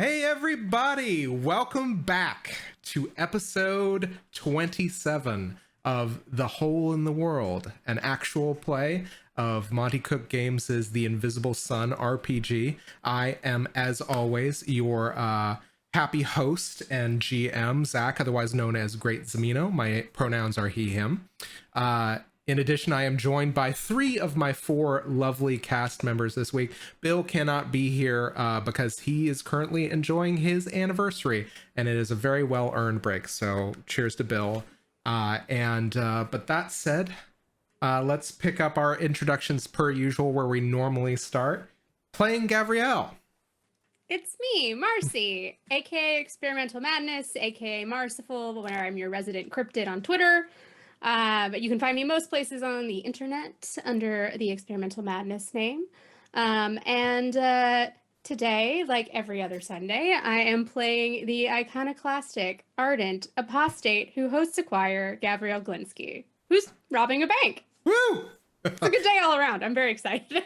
Hey everybody, welcome back to episode 27 of The Hole in the World, an actual play of Monty Cook Games' The Invisible Sun RPG. I am, as always, your happy host and GM, Zach, otherwise known as Great Zamino. My pronouns are he, him. In addition, I am joined by 3 of my 4 lovely cast members this week. Bill cannot be here because he is currently enjoying his anniversary, and it is a very well-earned break. So cheers to Bill. But that said, let's pick up our introductions per usual where we normally start. Playing Gavriel. It's me, Marcy, aka Experimental Madness, aka Marciful, where I'm your resident cryptid on Twitter. But you can find me most places on the internet under the Experimental Madness name. Today, like every other Sunday, I am playing the iconoclastic, ardent, apostate who hosts a choir, Gavriel Glinsky, who's robbing a bank. Woo! It's a good day all around. I'm very excited.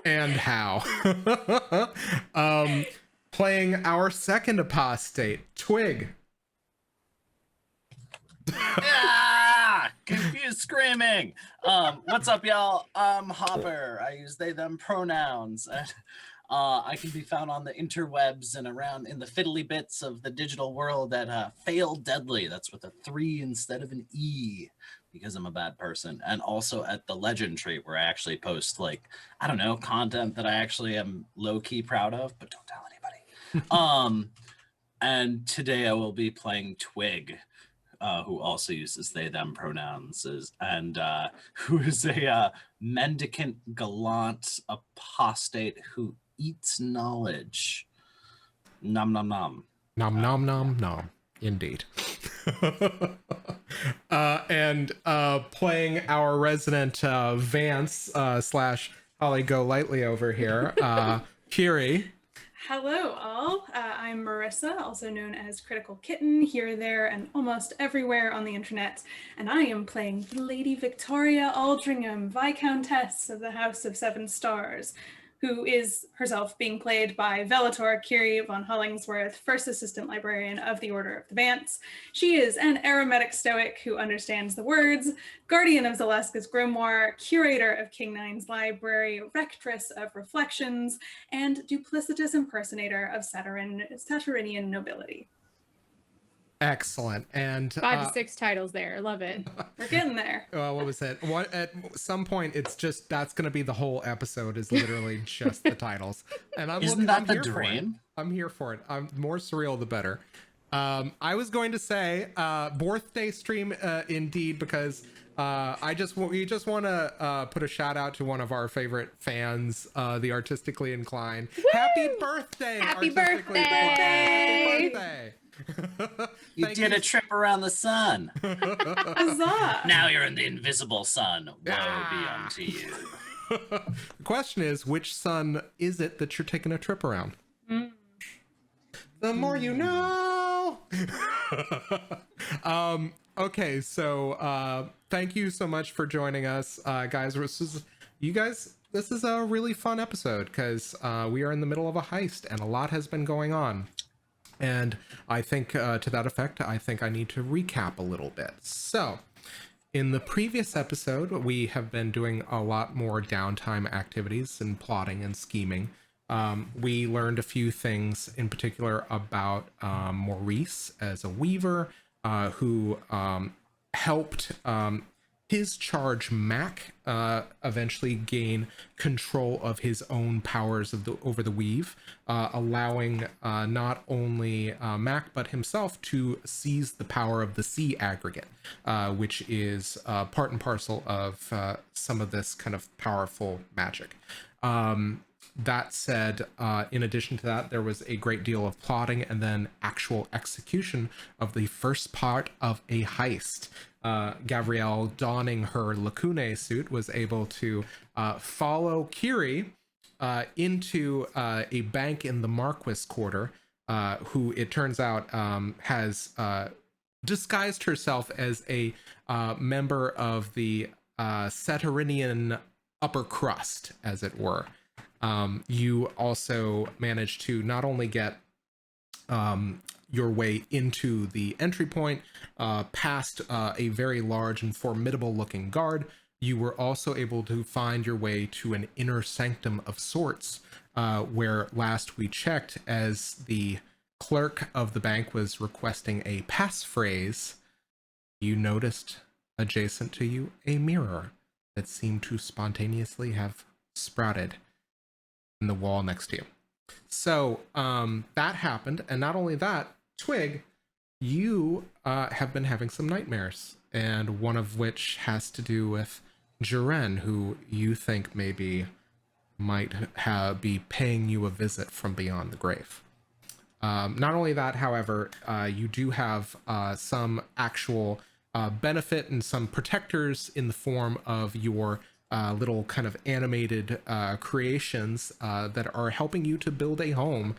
And how? Playing our second apostate, Twigg. Confused screaming. What's up, y'all? I'm Hopper. I use they them pronouns. I can be found on the interwebs and around in the fiddly bits of the digital world at Fail Deadly. That's with a 3 instead of an E, because I'm a bad person. And also at the Legend Tree, where I actually post, like, I don't know, content that I actually am low-key proud of, but don't tell anybody. And today I will be playing Twigg, who also uses they them pronouns, and who is a mendicant gallant apostate who eats knowledge. Nom nom nom. Nom nom nom nom. Indeed. And playing our resident Vance slash Holly Go Lightly over here, Kyrrie. Hello all, I'm Marissa, also known as Critical Kitten, here, there, and almost everywhere on the internet, and I am playing Lady Victoria Aldringham, Viscountess of the House of Seven Stars, who is herself being played by Velator Kyrrie von Hollingsworth, First Assistant Librarian of the Order of the Vance. She is an arithmetic stoic who understands the words, Guardian of Zaleska's Grimoire, Curator of King Nine's Library, Rectress of Reflections, and duplicitous impersonator of Saturninian nobility. Excellent. And 5 to 6 titles there. Love it. We're getting there. What was it? At some point, it's just that's going to be the whole episode is literally just the titles. And I'm Isn't that I'm the here for it. dream? I'm here for it. I'm more surreal the better. I was going to say birthday stream indeed, because we just want to put a shout out to one of our favorite fans, the Artistically Inclined. Woo! Happy birthday! Happy Artistically birthday! Inclined. Happy birthday! You did a trip around the sun. Huzzah! Now you're in the invisible sun. Woe be unto you. The question is, which sun is it that you're taking a trip around? The more you know. Okay, so thank you so much for joining us, guys. This is a really fun episode because we are in the middle of a heist and a lot has been going on. And I think to that effect, I think I need to recap a little bit. So in the previous episode, we have been doing a lot more downtime activities and plotting and scheming. We learned a few things in particular about Maurice as a weaver, who helped his charge Mac eventually gain control of his own powers over the weave, allowing not only Mac but himself to seize the power of the sea aggregate, which is part and parcel of some of this kind of powerful magic. That said, in addition to that, there was a great deal of plotting and then actual execution of the first part of a heist. Gavriel, donning her Lacune suit, was able to follow Kyrrie into a bank in the Marquis Quarter, who it turns out has disguised herself as a member of the Saturninian upper crust, as it were. You also managed to not only get your way into the entry point, past a very large and formidable looking guard. You were also able to find your way to an inner sanctum of sorts, where last we checked, as the clerk of the bank was requesting a passphrase, you noticed adjacent to you a mirror that seemed to spontaneously have sprouted in the wall next to you. So that happened, and not only that, Twigg, you have been having some nightmares, and one of which has to do with Jaren, who you think maybe might be paying you a visit from beyond the grave. Not only that, however, you do have some actual benefit and some protectors in the form of your little kind of animated creations that are helping you to build a home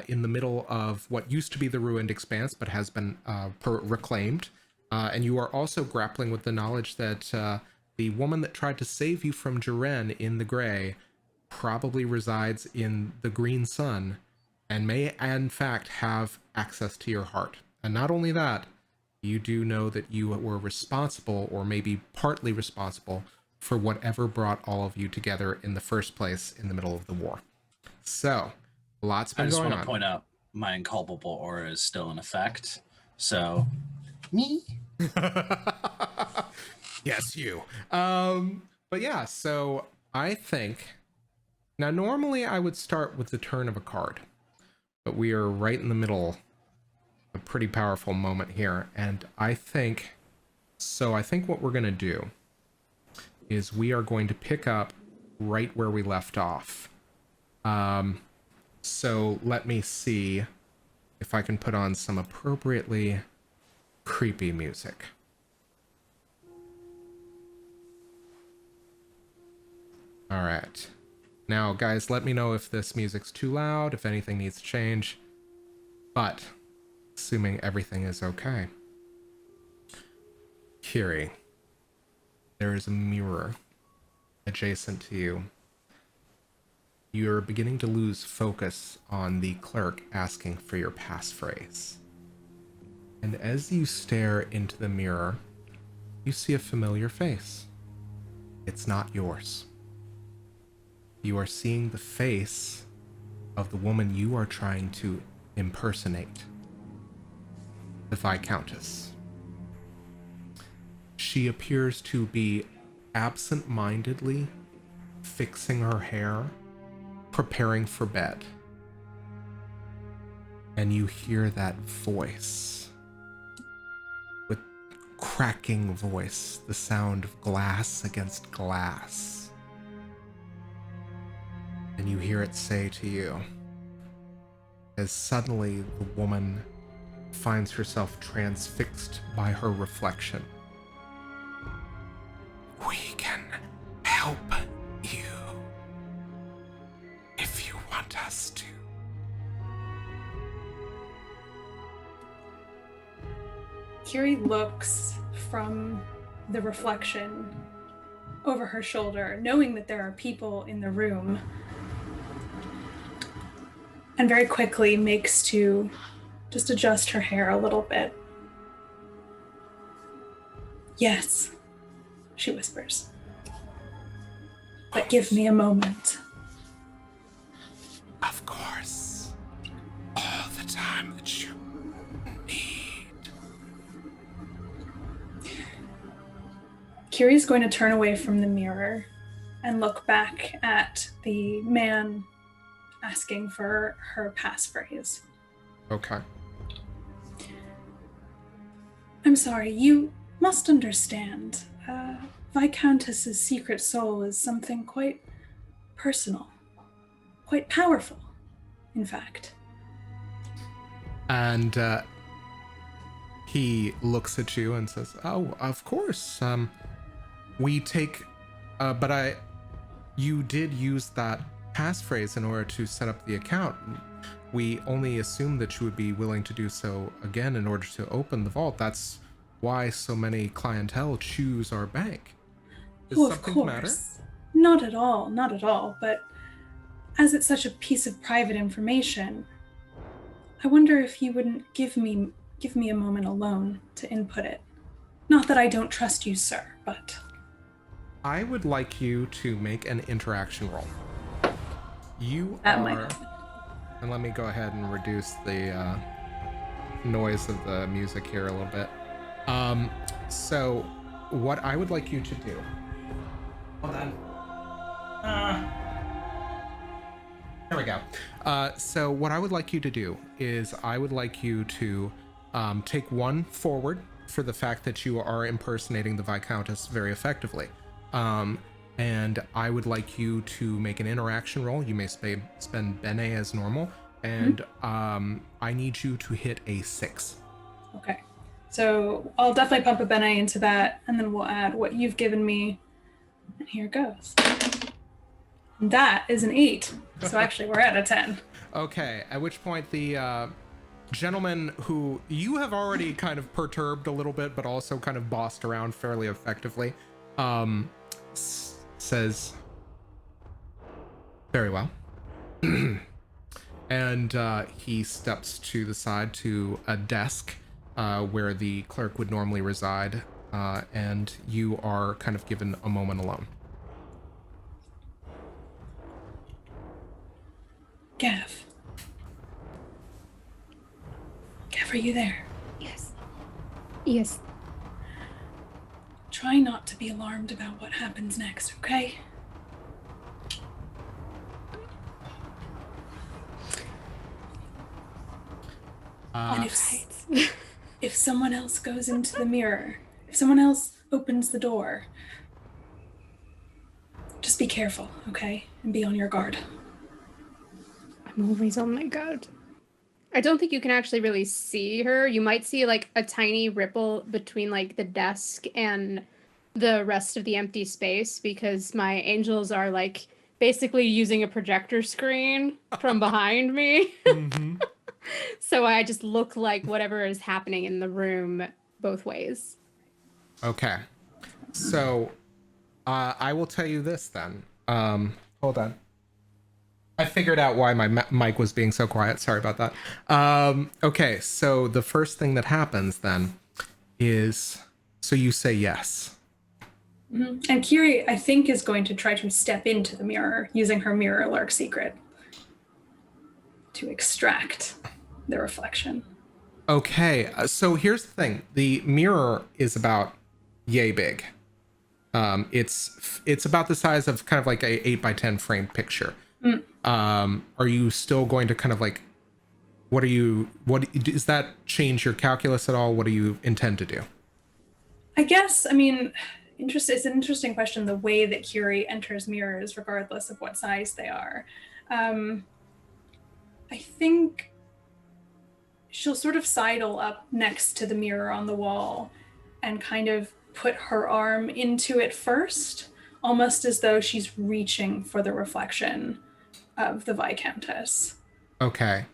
in the middle of what used to be the ruined Expanse, but has been reclaimed. And you are also grappling with the knowledge that the woman that tried to save you from Jaren in the gray probably resides in the green sun and may in fact have access to your heart. And not only that, you do know that you were responsible, or maybe partly responsible, for whatever brought all of you together in the first place in the middle of the war. So, lots been going on. I just want to point out my inculpable aura is still in effect. So, me? Yes, you. But yeah, so I think... Now, normally I would start with the turn of a card, but we are right in the middle of a pretty powerful moment here, and I think what we're going to do is we are going to pick up right where we left off. So let me see if I can put on some appropriately creepy music. All right. Now, guys, let me know if this music's too loud, if anything needs to change. But, assuming everything is okay. Kyrrie, there is a mirror adjacent to you. You're beginning to lose focus on the clerk asking for your passphrase. And as you stare into the mirror, you see a familiar face. It's not yours. You are seeing the face of the woman you are trying to impersonate, the Viscountess. She appears to be absent-mindedly fixing her hair, preparing for bed. And you hear that voice, with cracking voice, the sound of glass against glass. And you hear it say to you, as suddenly the woman finds herself transfixed by her reflection. We can help you if you want us to. Kyrrie looks from the reflection over her shoulder, knowing that there are people in the room, and very quickly makes to just adjust her hair a little bit. Yes, she whispers. But give me a moment. Of course. All the time that you need. Kyrrie's going to turn away from the mirror and look back at the man asking for her passphrase. Okay. I'm sorry, you must understand. Viscountess's secret soul is something quite personal, quite powerful, in fact. And he looks at you and says, "Oh, of course. We take, you did use that passphrase in order to set up the account. We only assumed that you would be willing to do so again in order to open the vault. That's why so many clientele choose our bank." Does something matter? Not at all, not at all. But as it's such a piece of private information, I wonder if you wouldn't give me a moment alone to input it. Not that I don't trust you, sir, but... I would like you to make an interaction roll. You That might are... happen. And let me go ahead and reduce the noise of the music here a little bit. So what I would like you to do... Hold on. There we go. So what I would like you to do is I would like you to take one forward for the fact that you are impersonating the Viscountess very effectively. And I would like you to make an interaction roll. You may spend Bene as normal, and I need you to hit a 6. Okay. So I'll definitely pump a Bene into that, and then we'll add what you've given me. And here it goes. And that is an 8. So actually, we're at a 10. Okay, at which point the gentleman who you have already kind of perturbed a little bit, but also kind of bossed around fairly effectively, says, very well. And he steps to the side to a desk where the clerk would normally reside, and you are kind of given a moment alone. Gav, are you there? Yes. Yes. Try not to be alarmed about what happens next, okay? And if someone else goes into the mirror, if someone else opens the door, just be careful, okay? And be on your guard. I'm always on my guard. I don't think you can actually really see her. You might see like a tiny ripple between like the desk and the rest of the empty space because my angels are like basically using a projector screen from behind me. Mm-hmm. So I just look like whatever is happening in the room both ways. Okay. So I will tell you this then. Hold on. I figured out why my mic was being so quiet. Sorry about that. Okay, so the first thing that happens then is, so you say yes. Mm-hmm. And Kyrrie, I think, is going to try to step into the mirror using her mirror lurk secret to extract the reflection. Okay, so here's the thing. The mirror is about yay big. It's about the size of kind of like a 8x10 frame picture. Are you still going to kind of like, what does that change your calculus at all? What do you intend to do? I guess, I mean, it's an interesting question, the way that Kyrrie enters mirrors, regardless of what size they are. I think she'll sort of sidle up next to the mirror on the wall and kind of put her arm into it first, almost as though she's reaching for the reflection of the Viscountess. Okay.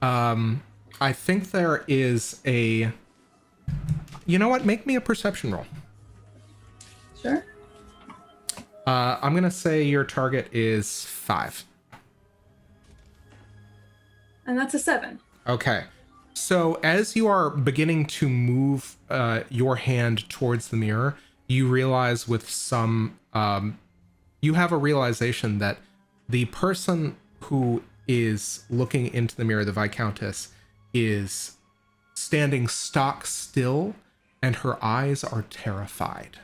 I think there is a... You know what? Make me a perception roll. Sure. I'm going to say your target is 5. And that's a 7. Okay. So as you are beginning to move your hand towards the mirror, you realize with some... you have a realization that the person who is looking into the mirror, the Viscountess, is standing stock still, and her eyes are terrified.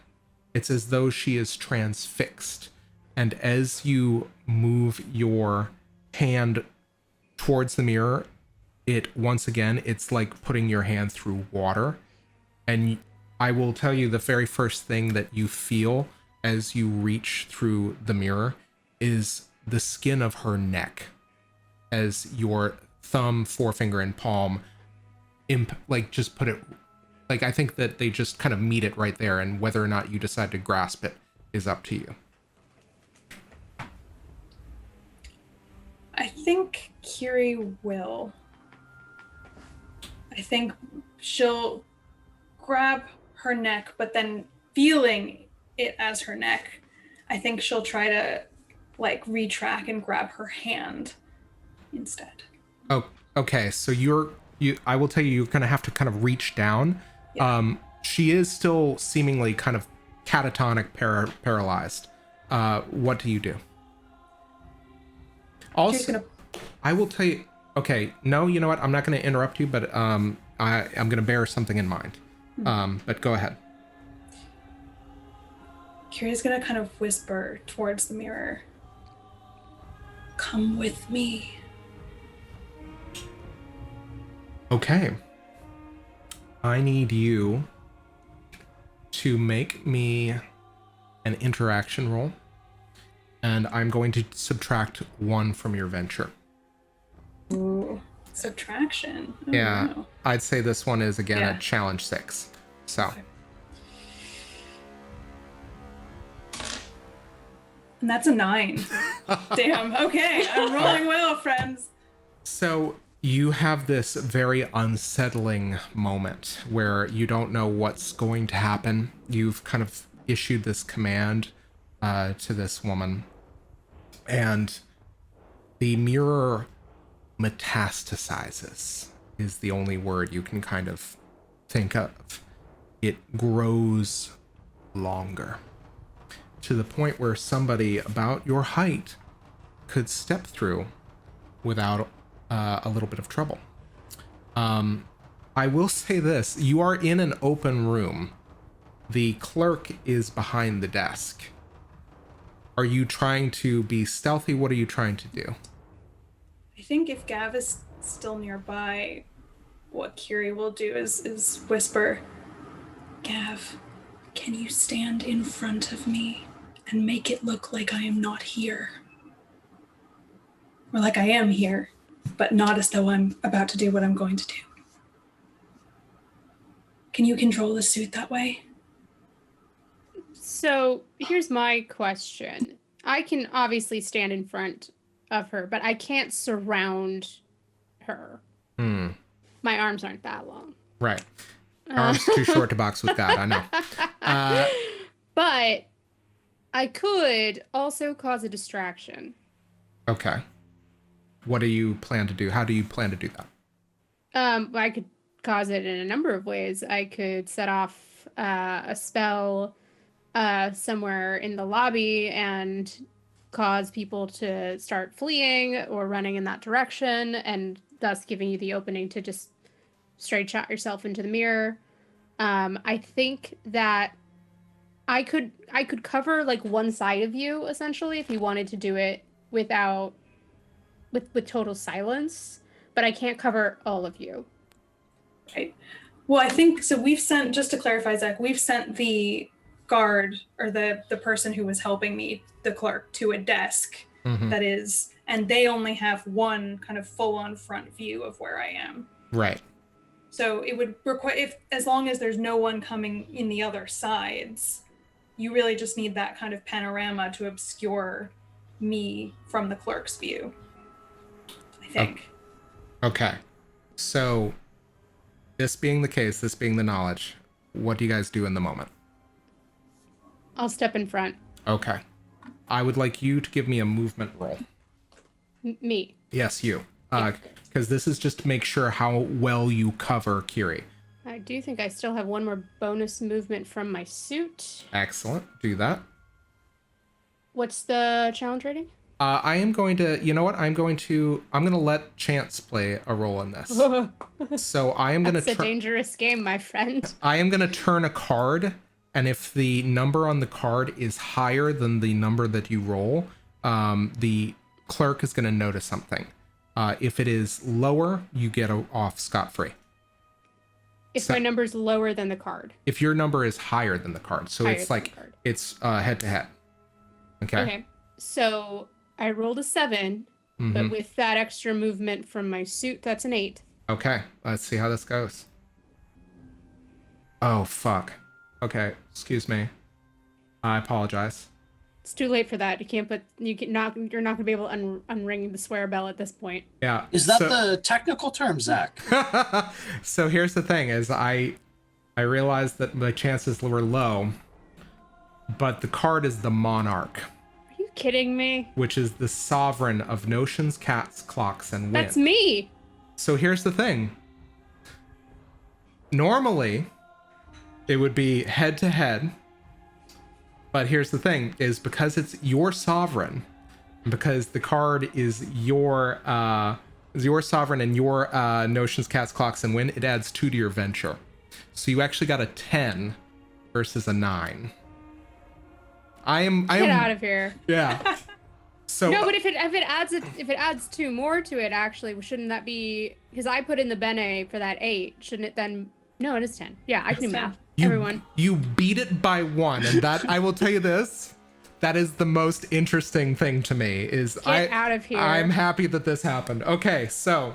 It's as though she is transfixed. And as you move your hand towards the mirror, it's like putting your hand through water. And I will tell you, the very first thing that you feel as you reach through the mirror is the skin of her neck, as your thumb, forefinger, and palm just put it, like, I think that they just kind of meet it right there, and whether or not you decide to grasp it is up to you. I think Kyrrie will. I think she'll grab her neck, but then feeling it as her neck, I think she'll try to like retract and grab her hand instead. Oh, Okay, so I will tell you, you're gonna have to kind of reach down. Yeah. She is still seemingly kind of catatonic, paralyzed. What do you do? Also, gonna... I will tell you. Okay, no, you know what? I'm not going to interrupt you, but I'm going to bear something in mind. But go ahead. Kyrrie's gonna kind of whisper towards the mirror. Come with me. Okay. I need you to make me an interaction roll, and I'm going to subtract 1 from your venture. Ooh, subtraction. Oh, Yeah, wow. I'd say this one is again Yeah. a challenge 6. So, Okay. And that's a 9. Damn. Okay, I'm rolling well, friends. so you have this very unsettling moment where you don't know what's going to happen. You've kind of issued this command to this woman, and the mirror metastasizes is the only word you can kind of think of. It grows longer to the point where somebody about your height could step through without a little bit of trouble. I will say this: you are in an open room. The clerk is behind the desk. Are you trying to be stealthy? What are you trying to do? I think if Gav is still nearby, what Kyrrie will do is whisper, Gav, can you stand in front of me and make it look like I am not here? Or like I am here, but not as though I'm about to do what I'm going to do. Can you control the suit that way? So here's my question. I can obviously stand in front of her, but I can't surround her. My arms aren't that long. Right. Arms too short to box with God, I know. But I could also cause a distraction. Okay. What do you plan to do? How do you plan to do that? I could cause it in a number of ways. I could set off a spell somewhere in the lobby and cause people to start fleeing or running in that direction, and thus giving you the opening to just straight shot yourself into the mirror. I think that I could cover like one side of you essentially if you wanted to do it with total silence, but I can't cover all of you. Right. Well, I think so. We've sent, just to clarify, Zach, we've sent the guard or the person who was helping me, the clerk, to a desk that is, and they only have one kind of full-on front view of where I am. Right. So it would require, if as long as there's no one coming in the other sides, you really just need that kind of panorama to obscure me from the clerk's view, I think. Okay. So, this being the case, this being the knowledge, what do you guys do in the moment? I'll step in front. Okay. I would like you to give me a movement roll. Me. Yes, you. Yeah. Because this is just to make sure how well you cover Kyrrie. I do think I still have one more bonus movement from my suit. Excellent. Do that. What's the challenge rating? I am going to, you know what? I'm going to let chance play a role in this. So I am going to It's a dangerous game, my friend. I am going to turn a card, and if the number on the card is higher than the number that you roll, the clerk is going to notice something. If it is lower, you get off scot-free. If my number's lower than the card. If your number is higher than the card. So Higher it's than like, the card. it's head-to-head. Okay. So I rolled a 7, but with that extra movement from my suit, that's an 8. Okay, let's see how this goes. Oh, fuck. Okay, excuse me. I apologize. It's too late for that. You're not gonna be able to unring the swear bell at this point. Yeah. Is that the technical term, Zach? So here's the thing: is I realized that my chances were low, but the card is the Monarch, Are you kidding me? which is the sovereign of notions, cats, clocks, and wind. That's me. So here's the thing. Normally, it would be head to head. But here's the thing, is because it's your sovereign, because the card is your sovereign and your notions, cats, clocks, and win, it adds 2 to your venture. So you actually got a 10 versus a 9. Get out of here. Yeah. So no, but if it adds 2 more to it, actually, shouldn't that be, because I put in the bene for that 8? Shouldn't it then? No, it is 10. Yeah, I can do math. Everyone. You beat it by 1, and that I will tell you this. That is the most interesting thing to me. Is Get out of here. I'm happy that this happened. Okay, so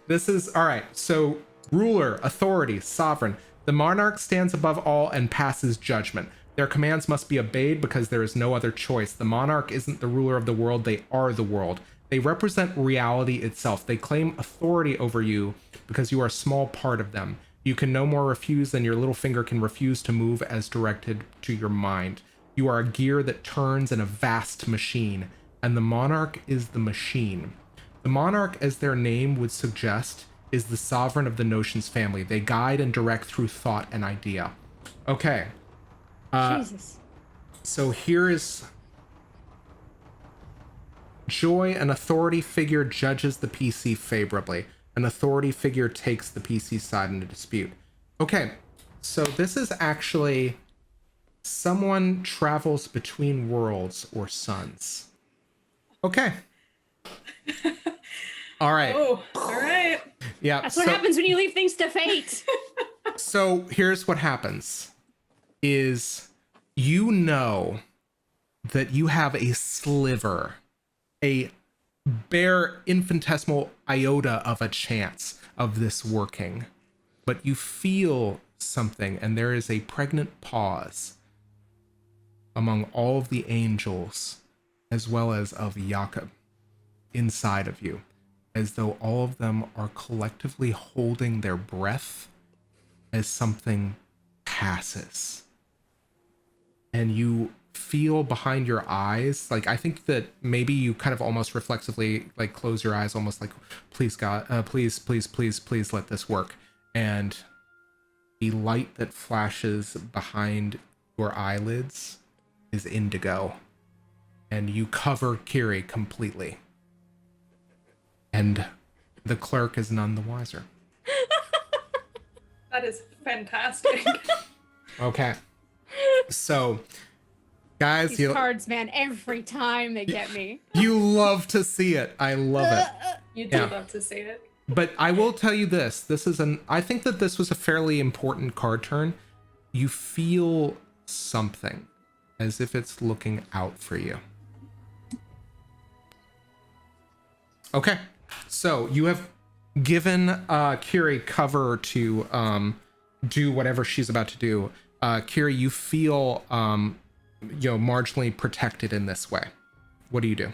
this is all right. So ruler, authority, sovereign. The monarch stands above all and passes judgment. Their commands must be obeyed because there is no other choice. The monarch isn't the ruler of the world, they are the world. They represent reality itself. They claim authority over you because you are a small part of them. You can no more refuse than your little finger can refuse to move as directed to your mind. You are a gear that turns in a vast machine, and the monarch is the machine. The monarch, as their name would suggest, is the sovereign of the notions family. They guide and direct through thought and idea. Okay. Jesus. So here is joy. An authority figure judges the PC favorably. An authority figure takes the PC side in a dispute. Okay, so this is actually someone travels between worlds or suns. Okay. All right. Oh, all right. Yeah. That's what happens when you leave things to fate. So here's what happens is you know that you have a sliver, a bare infinitesimal iota of a chance of this working, but you feel something, and there is a pregnant pause among all of the angels as well as of Jakob inside of you, as though all of them are collectively holding their breath as something passes. And you feel behind your eyes, like I think that maybe you kind of almost reflexively like close your eyes, almost like, please God, please let this work. And the light that flashes behind your eyelids is indigo, and you cover Kyrrie completely, and the clerk is none the wiser. That is fantastic. Okay, so guys, These cards, man, every time they get me. You love to see it. I love it. You do love to see it. But I will tell you this. I think that this was a fairly important card turn. You feel something as if it's looking out for you. Okay. So you have given Kyrrie cover to do whatever she's about to do. Kyrrie, you feel marginally protected in this way. What do you do?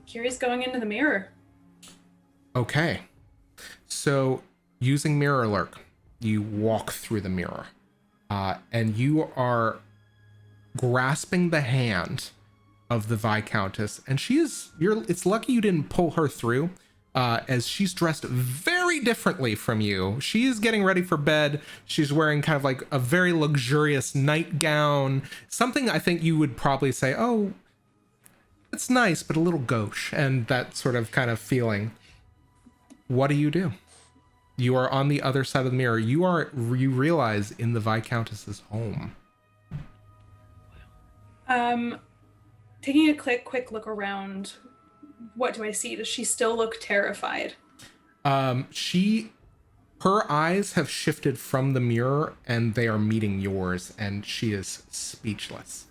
Kyrrie's going into the mirror. Okay. So using Mirror Lurk, you walk through the mirror, and you are grasping the hand of the Viscountess, and it's lucky you didn't pull her through, as she's dressed very differently from you. She's getting ready for bed. She's wearing kind of like a very luxurious nightgown, something I think you would probably say, oh, it's nice, but a little gauche, and that sort of kind of feeling. What do? You are on the other side of the mirror. You realize in the Viscountess's home. Taking a quick look around, what do I see? Does she still look terrified? Her eyes have shifted from the mirror and they are meeting yours, and she is speechless.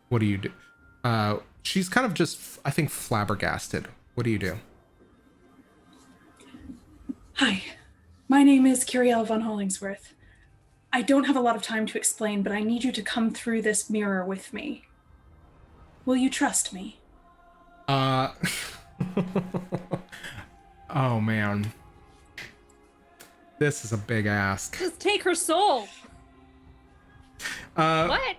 What do you do? She's kind of just, I think, flabbergasted. What do you do? Hi, my name is Gavriel von Hollingsworth. I don't have a lot of time to explain, but I need you to come through this mirror with me. Will you trust me? Oh man. This is a big ask. Just take her soul. What?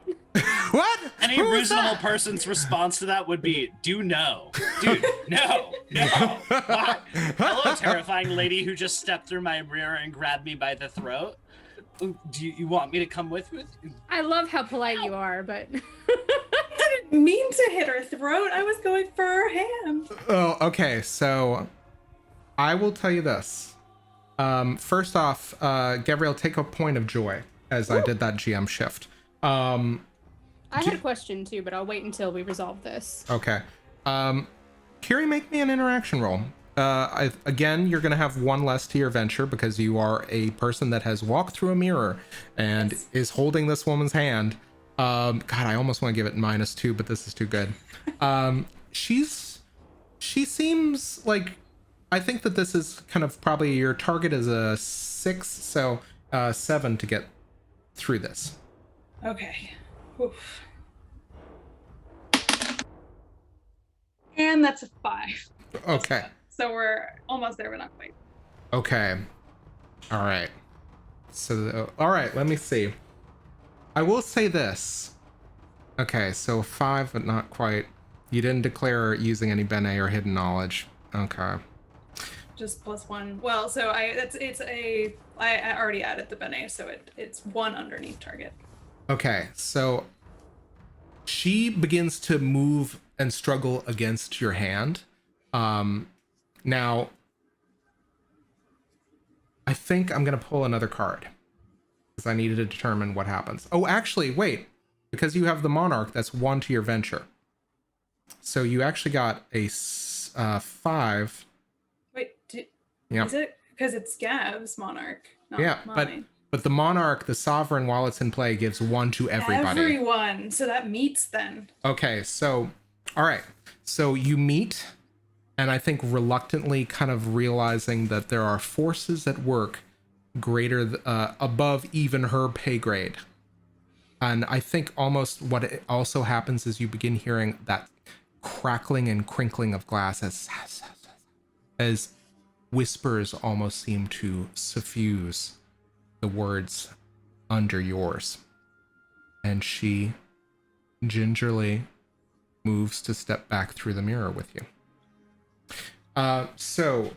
What? Any Who was reasonable that? person's response to that would be, do no. Dude, no. Why? Hello, terrifying lady who just stepped through my rear and grabbed me by the throat. Do you want me to come with you? I love how polite you are, but I didn't mean to hit her throat. I was going for her hand. Oh, okay. So I will tell you this. First off, Gavriel, take a point of joy as I did that GM shift. I had a question too, but I'll wait until we resolve this. Okay. Kyrrie, make me an interaction roll. Again, you're going to have one less to your venture because you are a person that has walked through a mirror and is holding this woman's hand. God, I almost want to give it -2, but this is too good. She seems like, I think that this is kind of probably your target is a 6, so 7 to get through this. Okay. Oof. And that's a 5. Okay. So we're almost there, but not quite. Okay. All right. So, all right, let me see. I will say this. Okay, so 5, but not quite. You didn't declare using any Bene or hidden knowledge. Okay. Just +1. Well, so I already added the Bene, so it's 1 underneath target. Okay, so she begins to move and struggle against your hand. Now, I think I'm going to pull another card because I needed to determine what happens. Oh, actually, wait. Because you have the Monarch, that's 1 to your venture. So you actually got a 5. Wait, Yep. is it? Because it's Gav's Monarch, not Yeah, mine. but the Monarch, the Sovereign, while it's in play, gives 1 to everybody. Everyone. So that meets then. Okay, so, all right. So you meet, and I think reluctantly kind of realizing that there are forces at work greater, above even her pay grade. And I think almost what it also happens is you begin hearing that crackling and crinkling of glass as whispers almost seem to suffuse the words under yours. And she gingerly moves to step back through the mirror with you. So,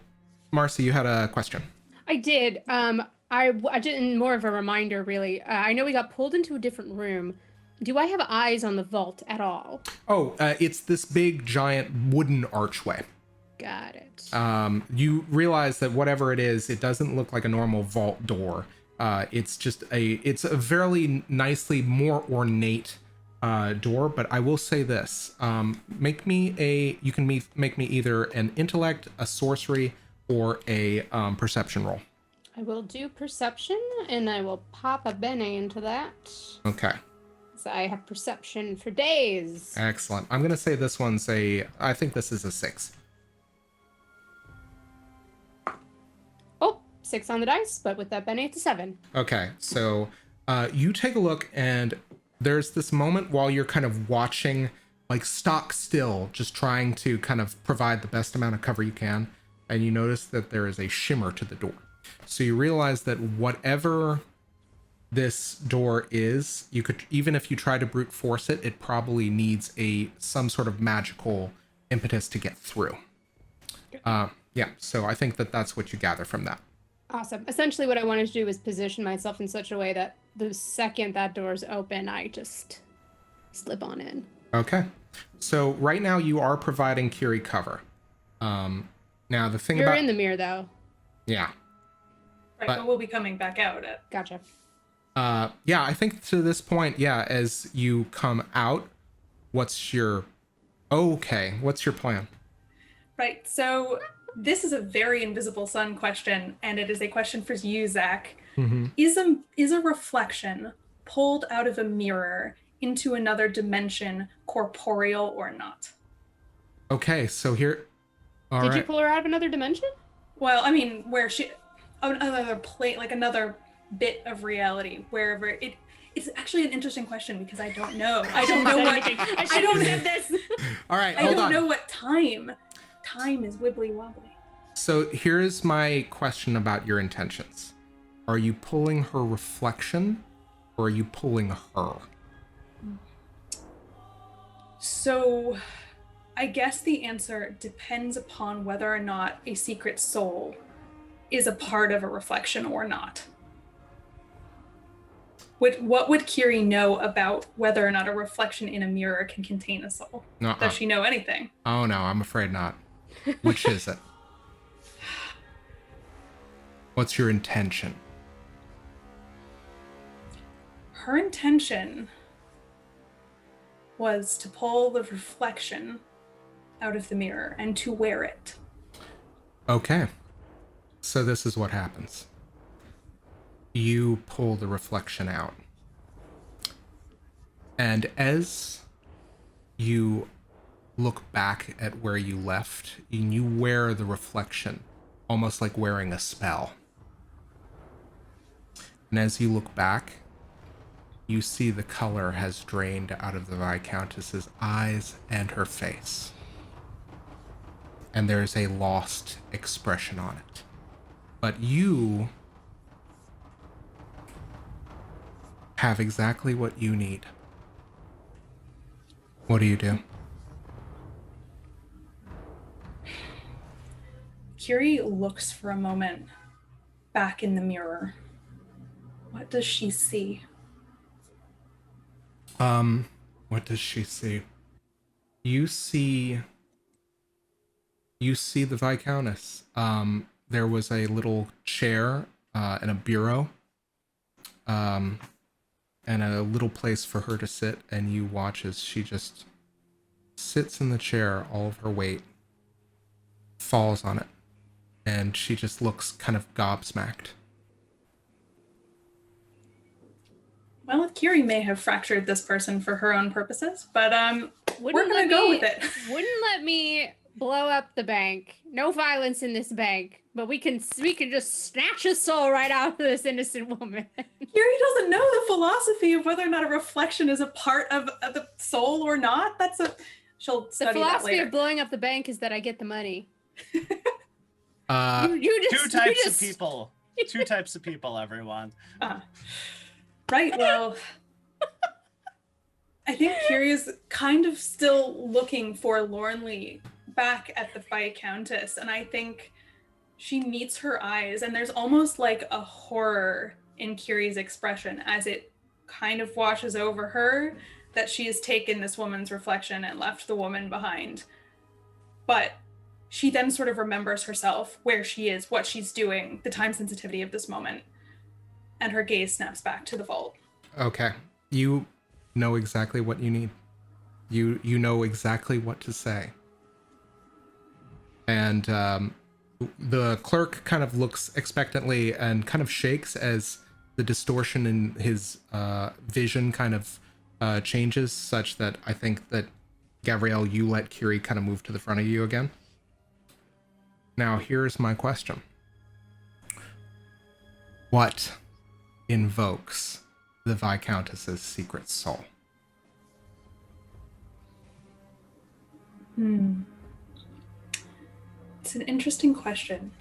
Marcy, you had a question. I did. I did more of a reminder, really. I know we got pulled into a different room. Do I have eyes on the vault at all? Oh, it's this big, giant wooden archway. Got it. You realize that whatever it is, it doesn't look like a normal vault door. It's a very nicely more ornate door, but I will say this. Make me either an intellect, a sorcery, or a perception roll. I will do perception, and I will pop a Bene into that. Okay. So I have perception for days. Excellent. I'm going to say this one's I think this is a 6. Oh, 6 on the dice, but with that Bene, it's a 7. Okay, so you take a look, and there's this moment while you're kind of watching, like stock still, just trying to kind of provide the best amount of cover you can, and you notice that there is a shimmer to the door. So you realize that whatever this door is, you could, even if you try to brute force it, it probably needs some sort of magical impetus to get through. Yeah, so I think that that's what you gather from that. Awesome. Essentially, what I wanted to do was position myself in such a way that the second that door's open, I just slip on in. Okay. So right now you are providing Kyrrie cover. Now the thing You're about... in the mirror, though. Yeah. Right, But- but we'll be coming back out at. Gotcha. Yeah, I think to this point, yeah, as you come out, what's your plan? Right, so this is a very invisible sun question, and it is a question for you, Zach. Mm-hmm. Is a reflection pulled out of a mirror into another dimension corporeal or not? Okay, so here... All Did right. you pull her out of another dimension? Well, I mean, where she, another plate, like another bit of reality, wherever it's actually an interesting question because I don't know. I don't know what. I should have said this. All right, I hold don't on. know what time. Time is wibbly wobbly. So here's my question about your intentions. Are you pulling her reflection, or are you pulling her? So, I guess the answer depends upon whether or not a secret soul is a part of a reflection or not. What would Kyrrie know about whether or not a reflection in a mirror can contain a soul? Nuh-uh. Does she know anything? Oh no, I'm afraid not. Which is it? What's your intention? Her intention was to pull the reflection out of the mirror and to wear it. Okay. So this is what happens. You pull the reflection out. And as you look back at where you left, and you wear the reflection, almost like wearing a spell. And as you look back, you see the color has drained out of the Viscountess's eyes and her face. And there's a lost expression on it. But you have exactly what you need. What do you do? Kyrrie looks for a moment back in the mirror. What does she see? What does she see? You see the Viscountess. There was a little chair, and a bureau, and a little place for her to sit, and you watch as she just sits in the chair, all of her weight falls on it, and she just looks kind of gobsmacked. Well, Kyrrie may have fractured this person for her own purposes, but we're gonna go with it. Wouldn't let me blow up the bank. No violence in this bank, but we can just snatch a soul right out of this innocent woman. Kyrrie doesn't know the philosophy of whether or not a reflection is a part of the soul or not. She'll study that later. The philosophy of blowing up the bank is that I get the money. Two types of people. Two types of people, everyone. Right, well, I think Kyrrie is kind of still looking forlornly back at the Viscountess, and I think she meets her eyes, and there's almost like a horror in Kyrie's expression as it kind of washes over her that she has taken this woman's reflection and left the woman behind. But she then sort of remembers herself, where she is, what she's doing, the time sensitivity of this moment. And her gaze snaps back to the vault. Okay. You know exactly what you need. You know exactly what to say. And the clerk kind of looks expectantly and kind of shakes as the distortion in his vision kind of changes, such that I think that, Gavriel, you let Kyrrie kind of move to the front of you again. Now, here's my question. What invokes the Viscountess's secret soul? It's an interesting question.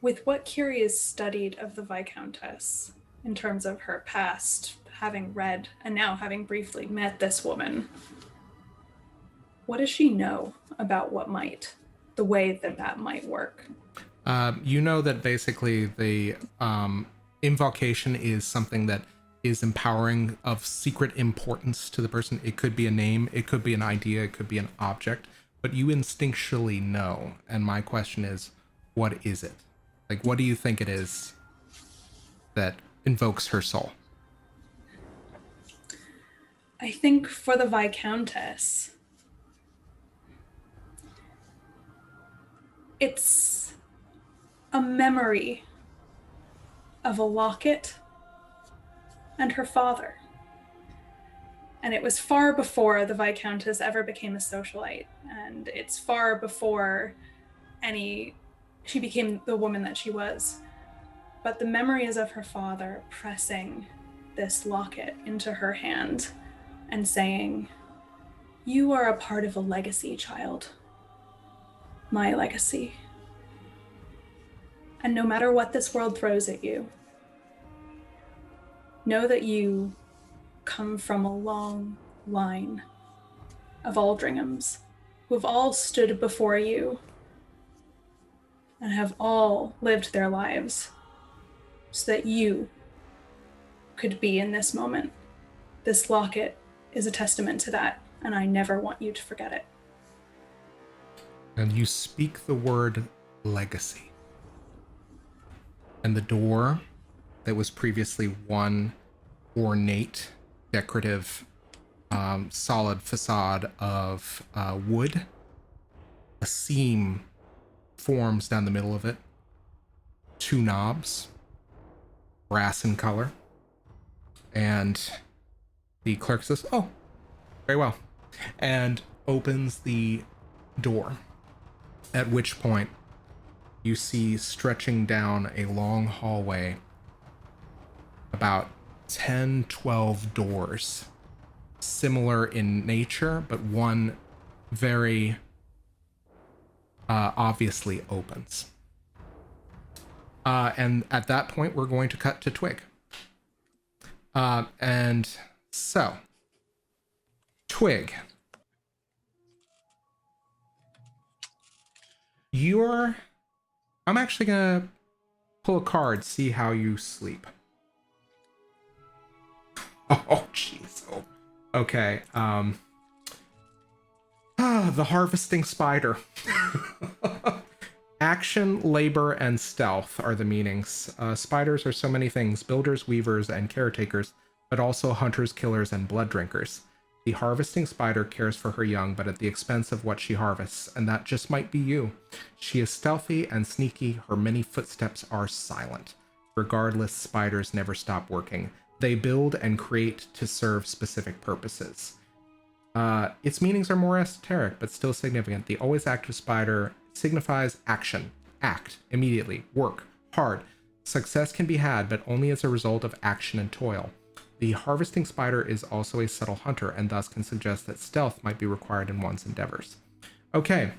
With what Kyrrie has studied of the Viscountess in terms of her past, having read and now having briefly met this woman, what does she know about the way that might work? You know that basically the invocation is something that is empowering, of secret importance to the person. It could be a name, it could be an idea, it could be an object, but you instinctually know. And my question is, what is it? Like, what do you think it is that invokes her soul? I think for the Viscountess, it's a memory of a locket and her father. And it was far before the Viscountess ever became a socialite, and it's far before she became the woman that she was. But the memory is of her father pressing this locket into her hand and saying, "You are a part of a legacy, child. My legacy. And no matter what this world throws at you, know that you come from a long line of Aldringhams who have all stood before you and have all lived their lives so that you could be in this moment. This locket is a testament to that, and I never want you to forget it. And you speak the word legacy. And the door that was previously one ornate, decorative, solid facade of wood, a seam forms down the middle of it, 2 knobs, brass in color, and the clerk says, "Oh, very well," and opens the door, at which point you see stretching down a long hallway about 10, 12 doors, similar in nature, but one very obviously opens. And at that point, we're going to cut to Twigg. And so, Twigg, I'm actually gonna pull a card, see how you sleep. Oh, jeez. Oh. Okay. The harvesting spider. Action, labor, and stealth are the meanings. Spiders are so many things: builders, weavers, and caretakers, but also hunters, killers, and blood drinkers. The harvesting spider cares for her young, but at the expense of what she harvests, and that just might be you. She is stealthy and sneaky. Her many footsteps are silent. Regardless, spiders never stop working. They build and create to serve specific purposes. Its meanings are more esoteric, but still significant. The always active spider signifies action. Act, immediately, work, hard. Success can be had, but only as a result of action and toil. The harvesting spider is also a subtle hunter, and thus can suggest that stealth might be required in one's endeavors. Okay.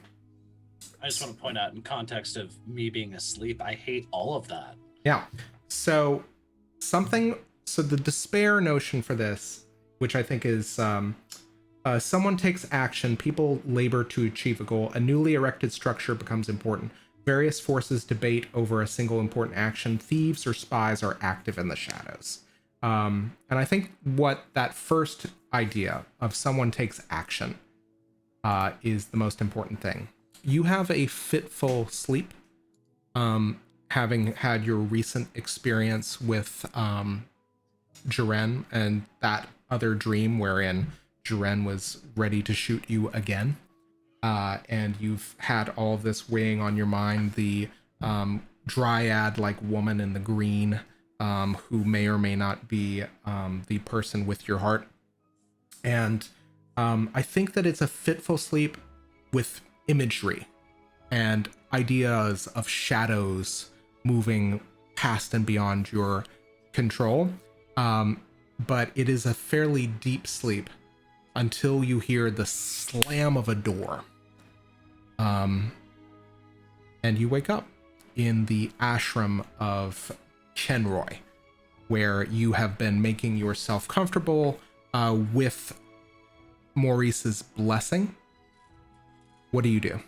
I just want to point out, in context of me being asleep, I hate all of that. Yeah. So the despair notion for this, which I think is someone takes action, people labor to achieve a goal, a newly erected structure becomes important. Various forces debate over a single important action. Thieves or spies are active in the shadows. And I think what that first idea of someone takes action is the most important thing. You have a fitful sleep, having had your recent experience with Jaren and that other dream wherein Jaren was ready to shoot you again. And you've had all of this weighing on your mind, the dryad-like woman in the green, who may or may not be the person with your heart. And I think that it's a fitful sleep with imagery and ideas of shadows moving past and beyond your control. But it is a fairly deep sleep until you hear the slam of a door. And you wake up in the ashram of Chenroy, where you have been making yourself comfortable with Maurice's blessing. What do you do?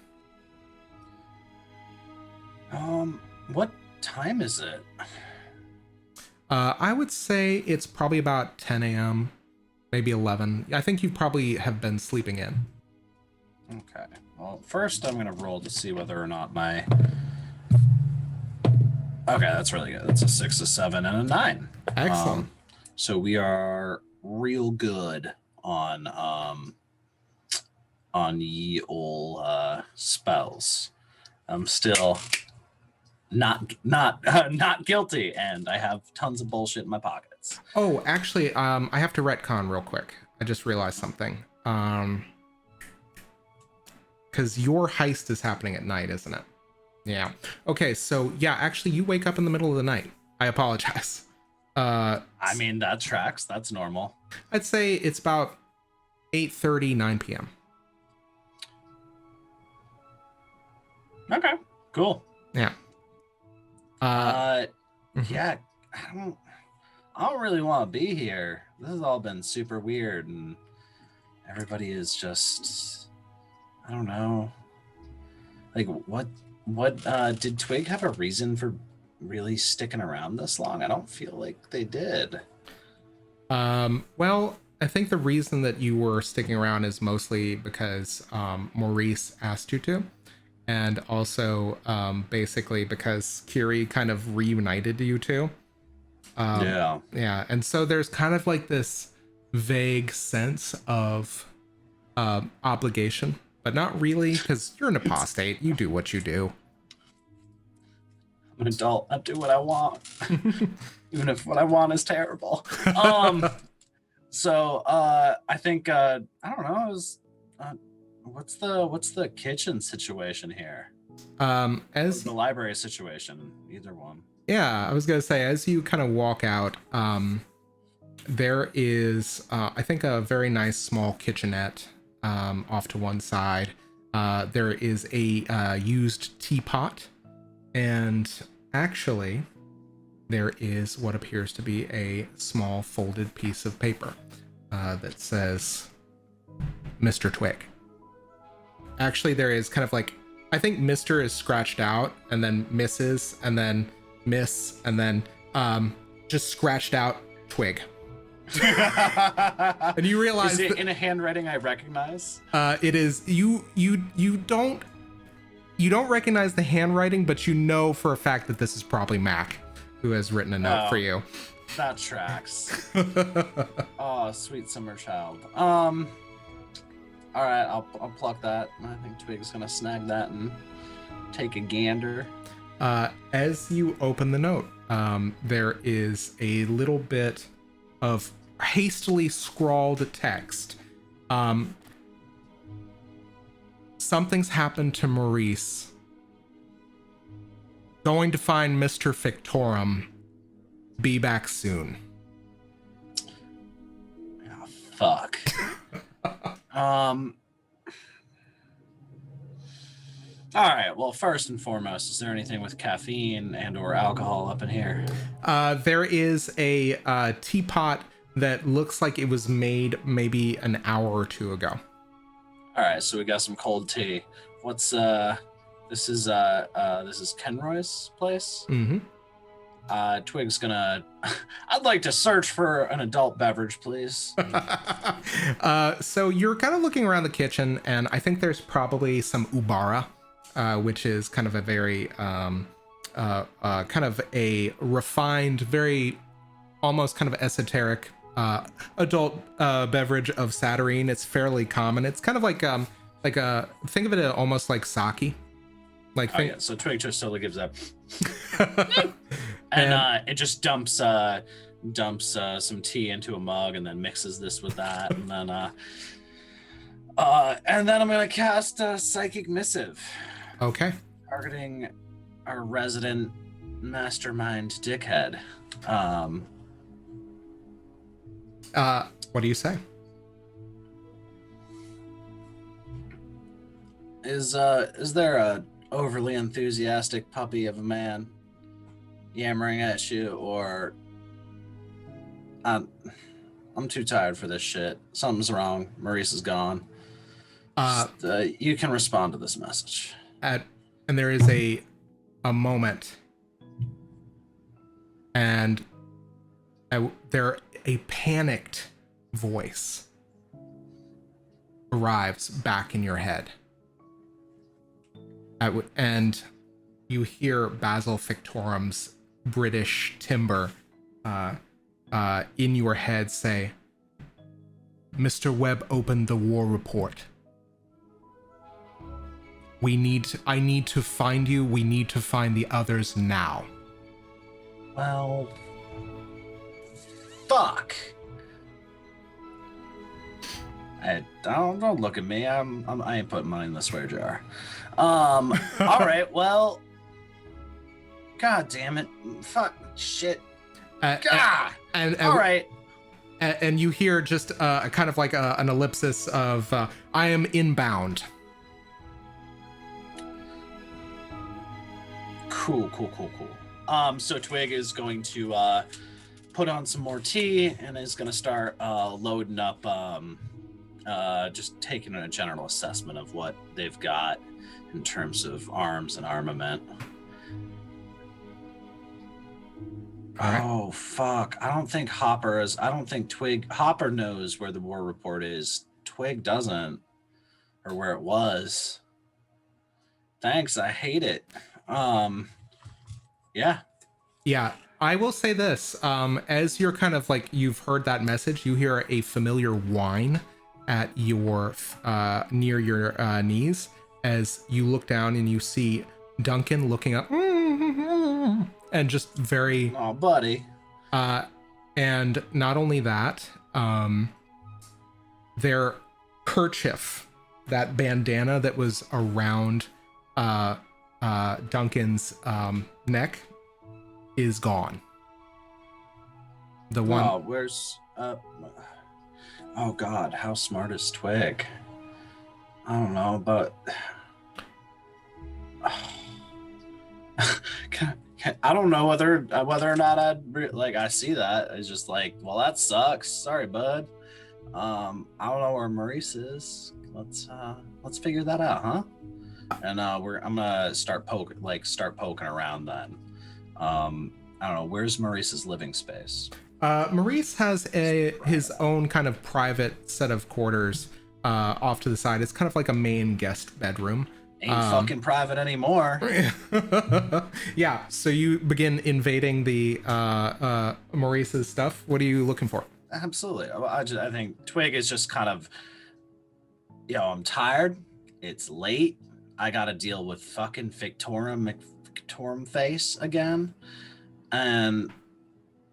What time is it? I would say it's probably about 10 a.m., maybe 11. I think you probably have been sleeping in. Okay. Well, first I'm going to roll to see whether or not my... Okay, that's really good. That's a 6, a 7, and a 9. Excellent. So we are real good on ye ol' spells. I'm still not guilty, and I have tons of bullshit in my pockets. Oh, actually, I have to retcon real quick. I just realized something. Because your heist is happening at night, isn't it? Yeah. Okay, so yeah, actually, you wake up in the middle of the night. I apologize. I mean, that tracks. That's normal. I'd say it's about 8:30, 9 p.m. Okay, cool. Yeah. Yeah, I don't really want to be here. This has all been super weird, and everybody is just, I don't know. Like, what did Twigg have a reason for really sticking around this long? I don't feel like they did. Well, I think the reason that you were sticking around is mostly because Maurice asked you to, and also basically because Kyrrie kind of reunited you two. Yeah, and so there's kind of like this vague sense of obligation, but not really, because you're an apostate. You do what you do. I'm an adult. I do what I want, even if what I want is terrible. So I think I don't know. What's the kitchen situation here? As the library situation, either one. Yeah, I was gonna say, as you kind of walk out, there is I think a very nice small kitchenette off to one side. There is a used teapot, and actually there is what appears to be a small folded piece of paper that says Mr. Twigg. Actually, there is kind of like, I think Mr. is scratched out, and then Mrs., and then Miss, and then just scratched out Twigg. And you realize is it in a handwriting I recognize? It is. You don't recognize the handwriting, but you know for a fact that this is probably Mac who has written a note for you. That tracks. Oh, sweet summer child. All right, I'll pluck that. I think Twigg's gonna snag that and take a gander. As you open the note, there is a little bit of hastily scrawled text. Something's happened to Maurice. Going to find Mr. Victorum. Be back soon. Oh, fuck. All right, well, first and foremost, is there anything with caffeine and or alcohol up in here? There is a teapot that looks like it was made maybe an hour or two ago. All right, so we got some cold tea. What's this is Kenroy's place? Mm-hmm. Twig's gonna I'd like to search for an adult beverage, please. So you're kind of looking around the kitchen, and I think there's probably some ubara, which is kind of a very kind of a refined, very almost kind of esoteric adult beverage of Saturnine. It's fairly common. It's kind of like a think of it almost like sake. Like yeah, so Twig just totally gives up. And it just dumps some tea into a mug and then mixes this with that, and then I'm gonna cast a psychic missive. Okay. Targeting our resident mastermind dickhead. What do you say? Is there a overly enthusiastic puppy of a man yammering at you, or I'm too tired for this shit. Something's wrong. Maurice is gone. You can respond to this message. And there is a moment, and there a panicked voice arrives back in your head. And you hear Basil Victorum's British timbre in your head say, Mr. Webb opened the war report. I need to find you. We need to find the others now. Well, fuck. Don't look at me. I ain't putting mine in the swear jar. All right. Well, god damn it. Fuck. Shit. God. All right. And you hear just a kind of like an ellipsis of I am inbound. Cool. So Twig is going to put on some more tea and is gonna start loading up, just taking a general assessment of what they've got in terms of arms and armament. All right. Oh fuck! I don't think Twigg. Hopper knows where the war report is. Twigg doesn't, or where it was. Thanks. I hate it. Yeah. Yeah, I will say this. As you're kind of like, you've heard that message, you hear a familiar whine at your near your knees as you look down and you see Duncan looking up and just very Oh, buddy. and not only that, their kerchief, that bandana that was around Duncan's neck, is gone. The one. Oh, where's oh god, how smart is Twig? I don't know, but I don't know whether or not I see that. It's just like, well, that sucks. Sorry, bud. I don't know where Maurice is. Let's figure that out, huh? And I'm gonna start poking around then. I don't know, where's Maurice's living space? Maurice has his own kind of private set of quarters off to the side. It's kind of like a main guest bedroom. Ain't fucking private anymore. Yeah, so you begin invading the Maurice's stuff. What are you looking for? Absolutely. I think Twig is just kind of, I'm tired. It's late. I got to deal with fucking Victorum face again. And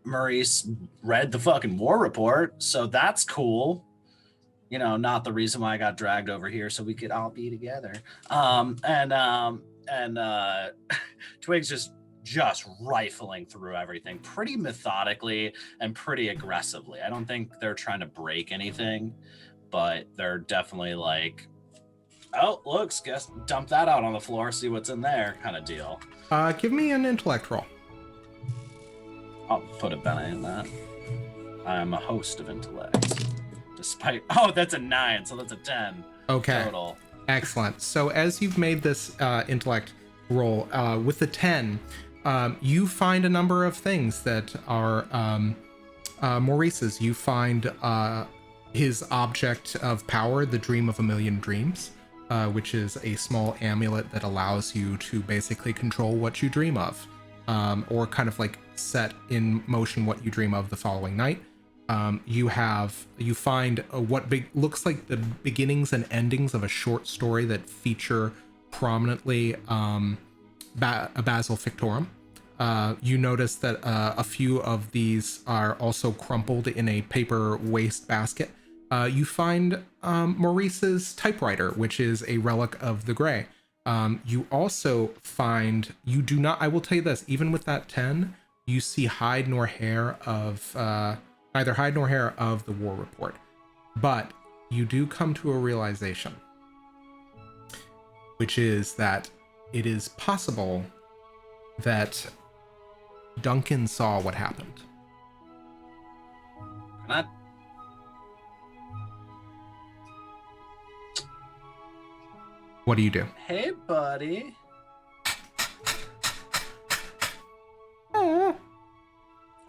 Maurice read the fucking war report, so that's cool. Not the reason why I got dragged over here, so we could all be together. Twig's just rifling through everything pretty methodically and pretty aggressively. I don't think they're trying to break anything, but they're definitely like, oh, looks, guess dump that out on the floor, see what's in there, kind of deal. Give me an intellect roll. I'll put a penny in that. I'm a host of intellect. Despite, that's a 9, so that's a 10. Okay. Total. Excellent. So as you've made this intellect roll with the 10, you find a number of things that are Maurice's. You find his object of power, the Dream of a Million Dreams, which is a small amulet that allows you to basically control what you dream of, or kind of like set in motion what you dream of the following night. You find what looks like the beginnings and endings of a short story that feature prominently Basil Victorum. You notice that a few of these are also crumpled in a paper waste basket. You find Maurice's typewriter, which is a relic of the Grey. You also find, I will tell you this, even with that 10, you see neither hide nor hair of the war report. But you do come to a realization, which is that it is possible that Duncan saw what happened. What do you do? Hey, buddy. Oh.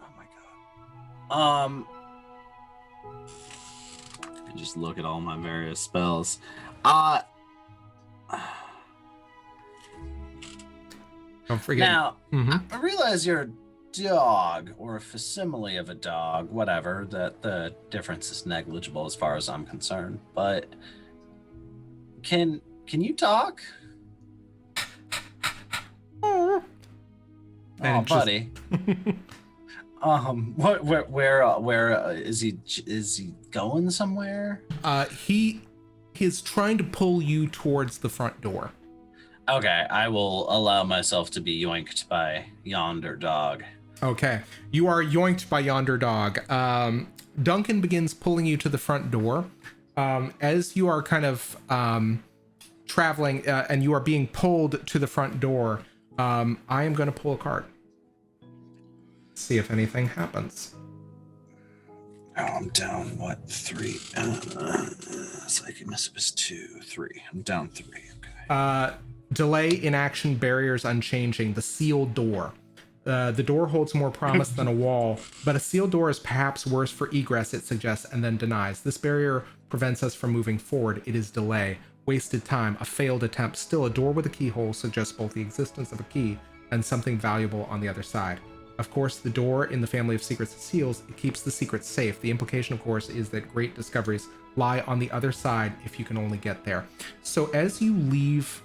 Oh my god. I just look at all my various spells. Don't forget. Now, I realize you're a dog, or a facsimile of a dog, whatever, that the difference is negligible as far as I'm concerned, but can you talk? Oh, buddy. Where is he? Is he going somewhere? He is trying to pull you towards the front door. Okay, I will allow myself to be yoinked by yonder dog. Okay, you are yoinked by yonder dog. Duncan begins pulling you to the front door. As you are kind of traveling and you are being pulled to the front door, I am going to pull a card. see if anything happens. Oh, I'm down, what, 3? Psychic is 2, 3. I'm down 3, okay. Delay, inaction, barriers unchanging, the sealed door. The door holds more promise than a wall, but a sealed door is perhaps worse for egress, it suggests, and then denies. This barrier prevents us from moving forward. It is delay, wasted time, a failed attempt. Still, a door with a keyhole suggests both the existence of a key and something valuable on the other side. Of course, the door in the family of secrets and seals, it keeps the secrets safe. The implication, of course, is that great discoveries lie on the other side if you can only get there. So as you leave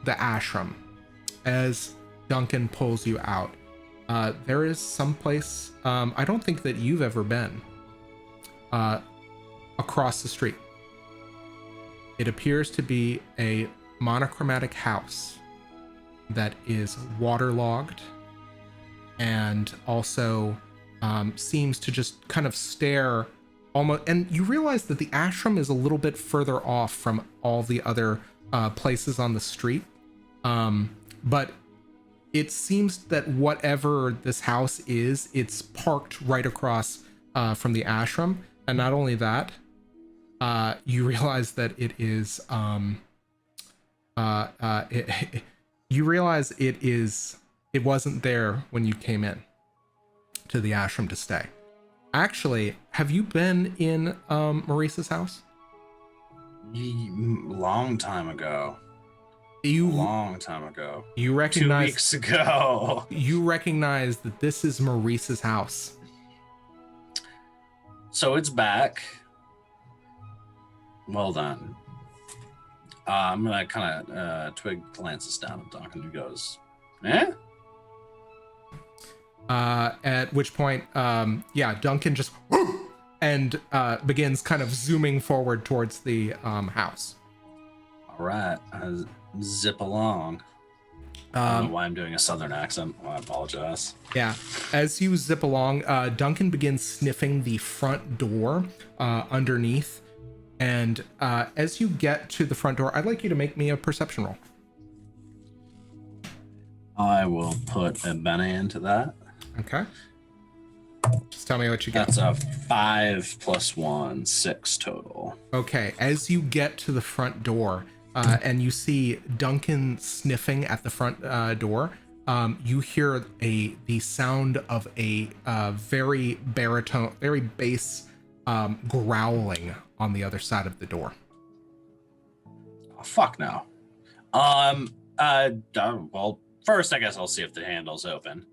the ashram, as Duncan pulls you out, there is some place, I don't think that you've ever been, across the street. It appears to be a monochromatic house that is waterlogged and also seems to just kind of stare almost, and you realize that the ashram is a little bit further off from all the other places on the street, but it seems that whatever this house is, it's parked right across from the ashram. And not only that, you realize that it is you realize it wasn't there when you came in to the ashram to stay. Actually, have you been in Maurice's house? Long time ago. Long time ago. You recognize 2 weeks ago. You recognize that this is Maurice's house. So it's back. Well done. I'm gonna kind of Twigg glances down at Duncan and goes, "Eh?" At which point, Duncan just and begins kind of zooming forward towards the house. All right, zip along. I don't know why I'm doing a southern accent. I apologize. Yeah, as you zip along, Duncan begins sniffing the front door underneath, and as you get to the front door, I'd like you to make me a perception roll. I will put a Benny into that. Okay. Just tell me what you get. That's a 5 + 1, 6 total. Okay, as you get to the front door, and you see Duncan sniffing at the front door, you hear the sound of a very baritone, very bass growling on the other side of the door. Oh, fuck no. Well, first I guess I'll see if the handle's open.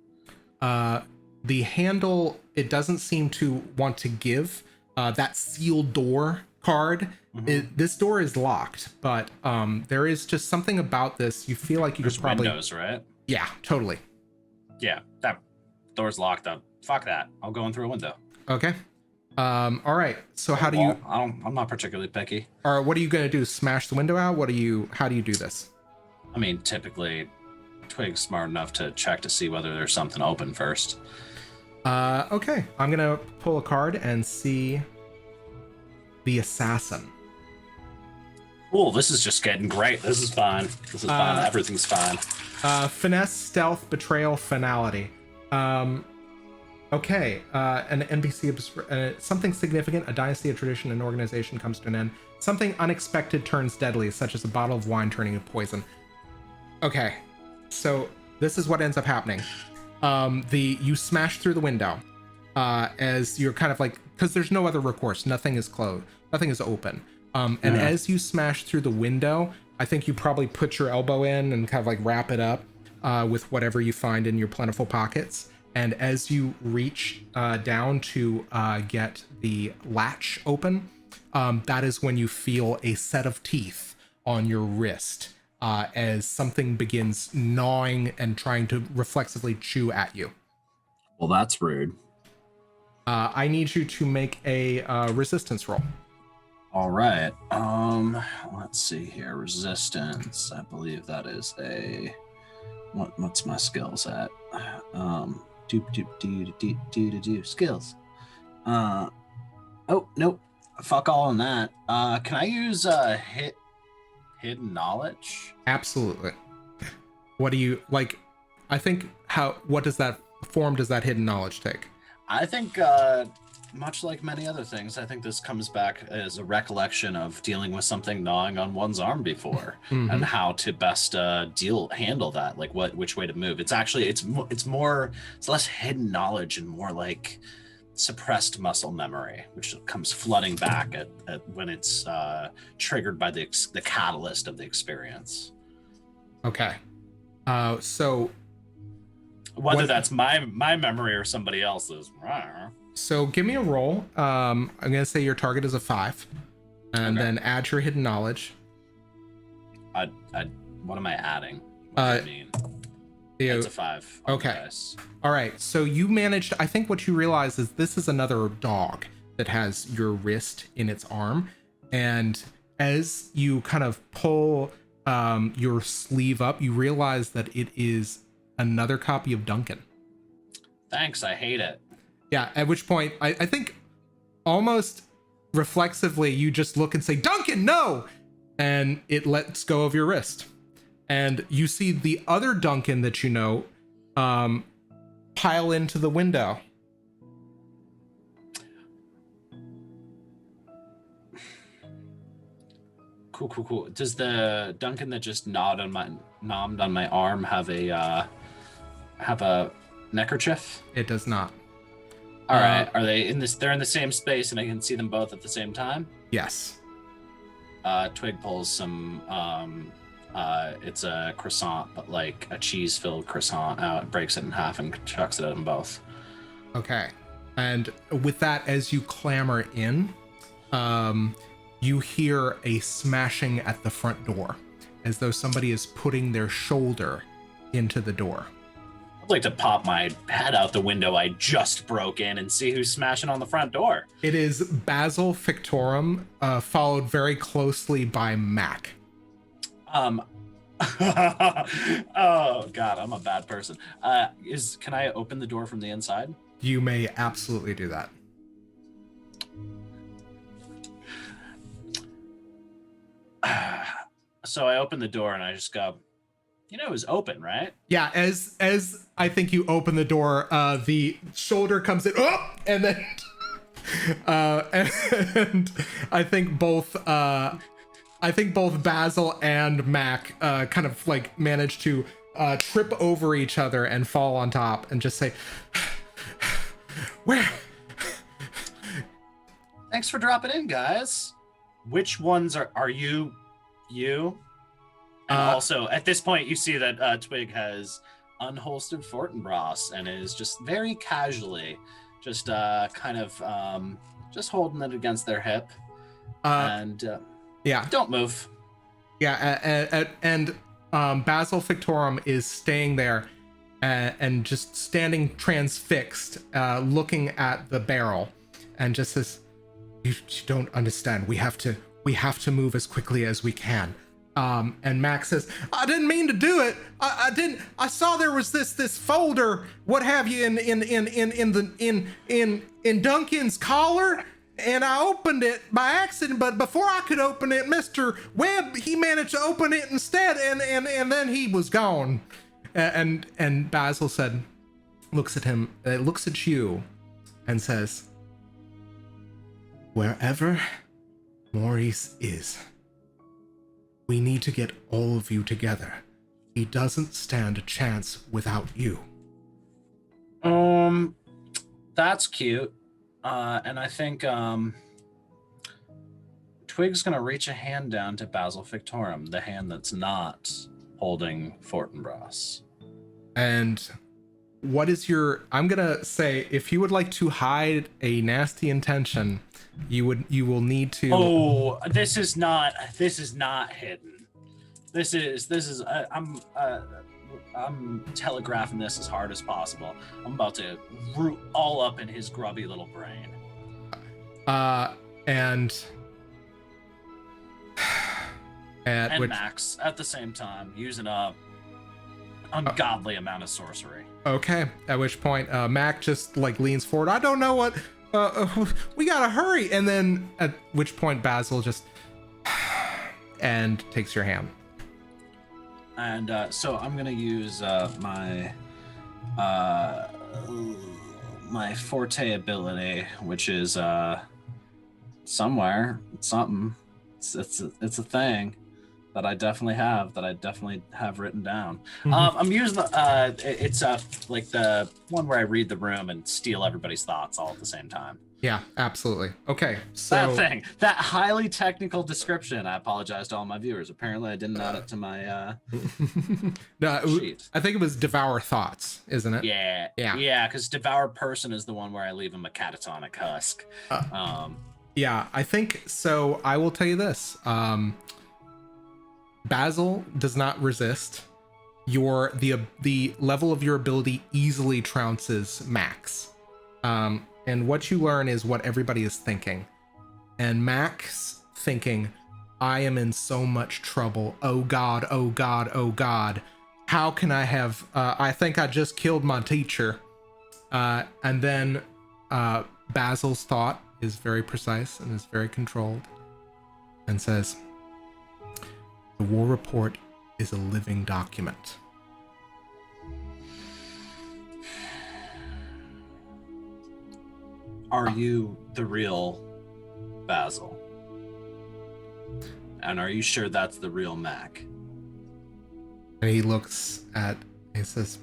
The handle, it doesn't seem to want to give. That sealed door card, this door is locked, but there is just something about this. You feel like There's could probably windows, right? Yeah, totally. Yeah, that door's locked up. Fuck that. I'll go in through a window. Okay. All right. So how do you? I'm not particularly picky. Or what are you gonna do? Smash the window out? How do you do this? I mean, typically, Twigg's smart enough to check to see whether there's something open first. Okay. I'm gonna pull a card and see the assassin. Cool. This is just getting great. This is fine. This is fine. Everything's fine. Finesse, stealth, betrayal, finality. Okay. An NPC, something significant, a dynasty, a tradition, an organization comes to an end. Something unexpected turns deadly, such as a bottle of wine turning into poison. Okay. So this is what ends up happening. You smash through the window, as you're kind of like, because there's no other recourse. Nothing is closed. Nothing is open. And as you smash through the window, I think you probably put your elbow in and kind of like wrap it up with whatever you find in your plentiful pockets. And as you reach down to get the latch open, that is when you feel a set of teeth on your wrist as something begins gnawing and trying to reflexively chew at you. Well, that's rude. I need you to make a resistance roll. All right. Let's see here. Resistance. I believe that is a. What's my skills at? Skills. Oh nope. Fuck all on that. Can I use hidden knowledge? Absolutely. What do you like? I think what does that form does that hidden knowledge take? I think, much like many other things, I think this comes back as a recollection of dealing with something gnawing on one's arm before, and how to best handle that, like which way to move. It's actually it's less hidden knowledge and more like suppressed muscle memory, which comes flooding back at when it's triggered by the catalyst of the experience. Okay. So whether that's my memory or somebody else's. So give me a roll. I'm gonna say your target is a 5, and then add your hidden knowledge. What am I adding? What do you mean? It's a 5. Okay. All right. So you managed. I think what you realize is this is another dog that has your wrist in its arm, and as you kind of pull your sleeve up, you realize that it is another copy of Duncan. Thanks. I hate it. Yeah. At which point, I think almost reflexively, you just look and say, "Duncan, no!" and it lets go of your wrist. And you see the other Duncan that you know pile into the window. Cool. Does the Duncan that just nommed on my arm have a neckerchief? It does not. All right. Are they in this? They're in the same space, and I can see them both at the same time. Yes. Twigg pulls some. It's a croissant, but like a cheese-filled croissant out, breaks it in half, and chucks it at them both. Okay. And with that, as you clamber in, you hear a smashing at the front door, as though somebody is putting their shoulder into the door. I'd like to pop my head out the window I just broke in and see who's smashing on the front door. It is Basil Fictorum, followed very closely by Mac. Oh God, I'm a bad person. Can I open the door from the inside? You may absolutely do that. So I open the door and I just go, it was open, right? Yeah, as I think you open the door, the shoulder comes in, and then and I think both Basil and Mac kind of like manage to trip over each other and fall on top and just say, "Where?" Thanks for dropping in, guys. Which ones are you? And also, at this point, you see that Twigg has unholstered Fortinbras and is just very casually just kind of just holding it against their hip. Yeah. Don't move. Yeah, and Basil Fictorum is staying there and just standing transfixed, looking at the barrel, and just says, "You don't understand. We have to move as quickly as we can." And Max says, "I didn't mean to do it. I didn't. I saw there was this folder, what have you, in Duncan's collar, and I opened it by accident. But before I could open it, Mr. Webb, he managed to open it instead, and then he was gone." And Basil looks at you, and says, "Wherever Maurice is, we need to get all of you together. He doesn't stand a chance without you." That's cute. And I think Twigg's gonna reach a hand down to Basil Fictorum, the hand that's not holding Fortinbras. And what is I'm gonna say, if you would like to hide a nasty intention, you will need to. Oh, this is not hidden. This is I'm telegraphing this as hard as possible. I'm about to root all up in his grubby little brain. And Max at the same time using a ungodly amount of sorcery. Okay. At which point, Mac just like leans forward. "I don't know what. We gotta hurry." And then at which point Basil just and takes your hand. And so I'm gonna use my my forte ability, which is somewhere, something. It's a thing that I definitely have written down. I'm using the it's like the one where I read the room and steal everybody's thoughts all at the same time. Yeah, absolutely. Okay, so That thing, that highly technical description. I apologize to all my viewers. Apparently, I didn't add it to my no, sheet. I think it was devour thoughts, isn't it? Yeah. Because devour person is the one where I leave him a catatonic husk. Yeah, I think so. I will tell you this. Basil does not resist. The level of your ability easily trounces Max. And what you learn is what everybody is thinking. And Max thinking, I am in so much trouble. Oh God, oh God, oh God. How can I have, I think I just killed my teacher. And then Basil's thought is very precise and is very controlled and says, the war report is a living document. Are you the real Basil? And are you sure that's the real Mac? And he looks at, he says,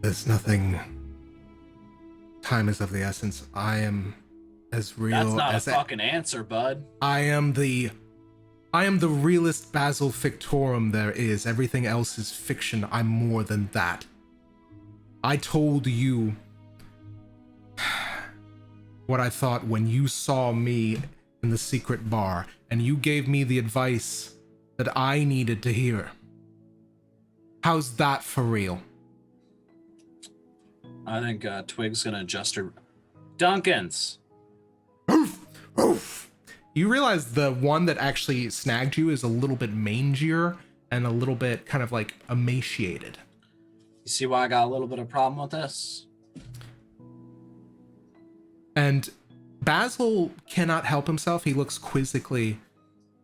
there's nothing, time is of the essence. I am as real as... That's not a fucking answer, bud. I am the realest Basil Fictorum there is. Everything else is fiction. I'm more than that. I told you what I thought when you saw me in the secret bar, and you gave me the advice that I needed to hear. How's that for real? I think Twigg's gonna adjust her. Duncan's. Oof, oof. You realize the one that actually snagged you is a little bit mangier and a little bit kind of like emaciated. You see why I got a little bit of problem with this? And Basil cannot help himself. He looks quizzically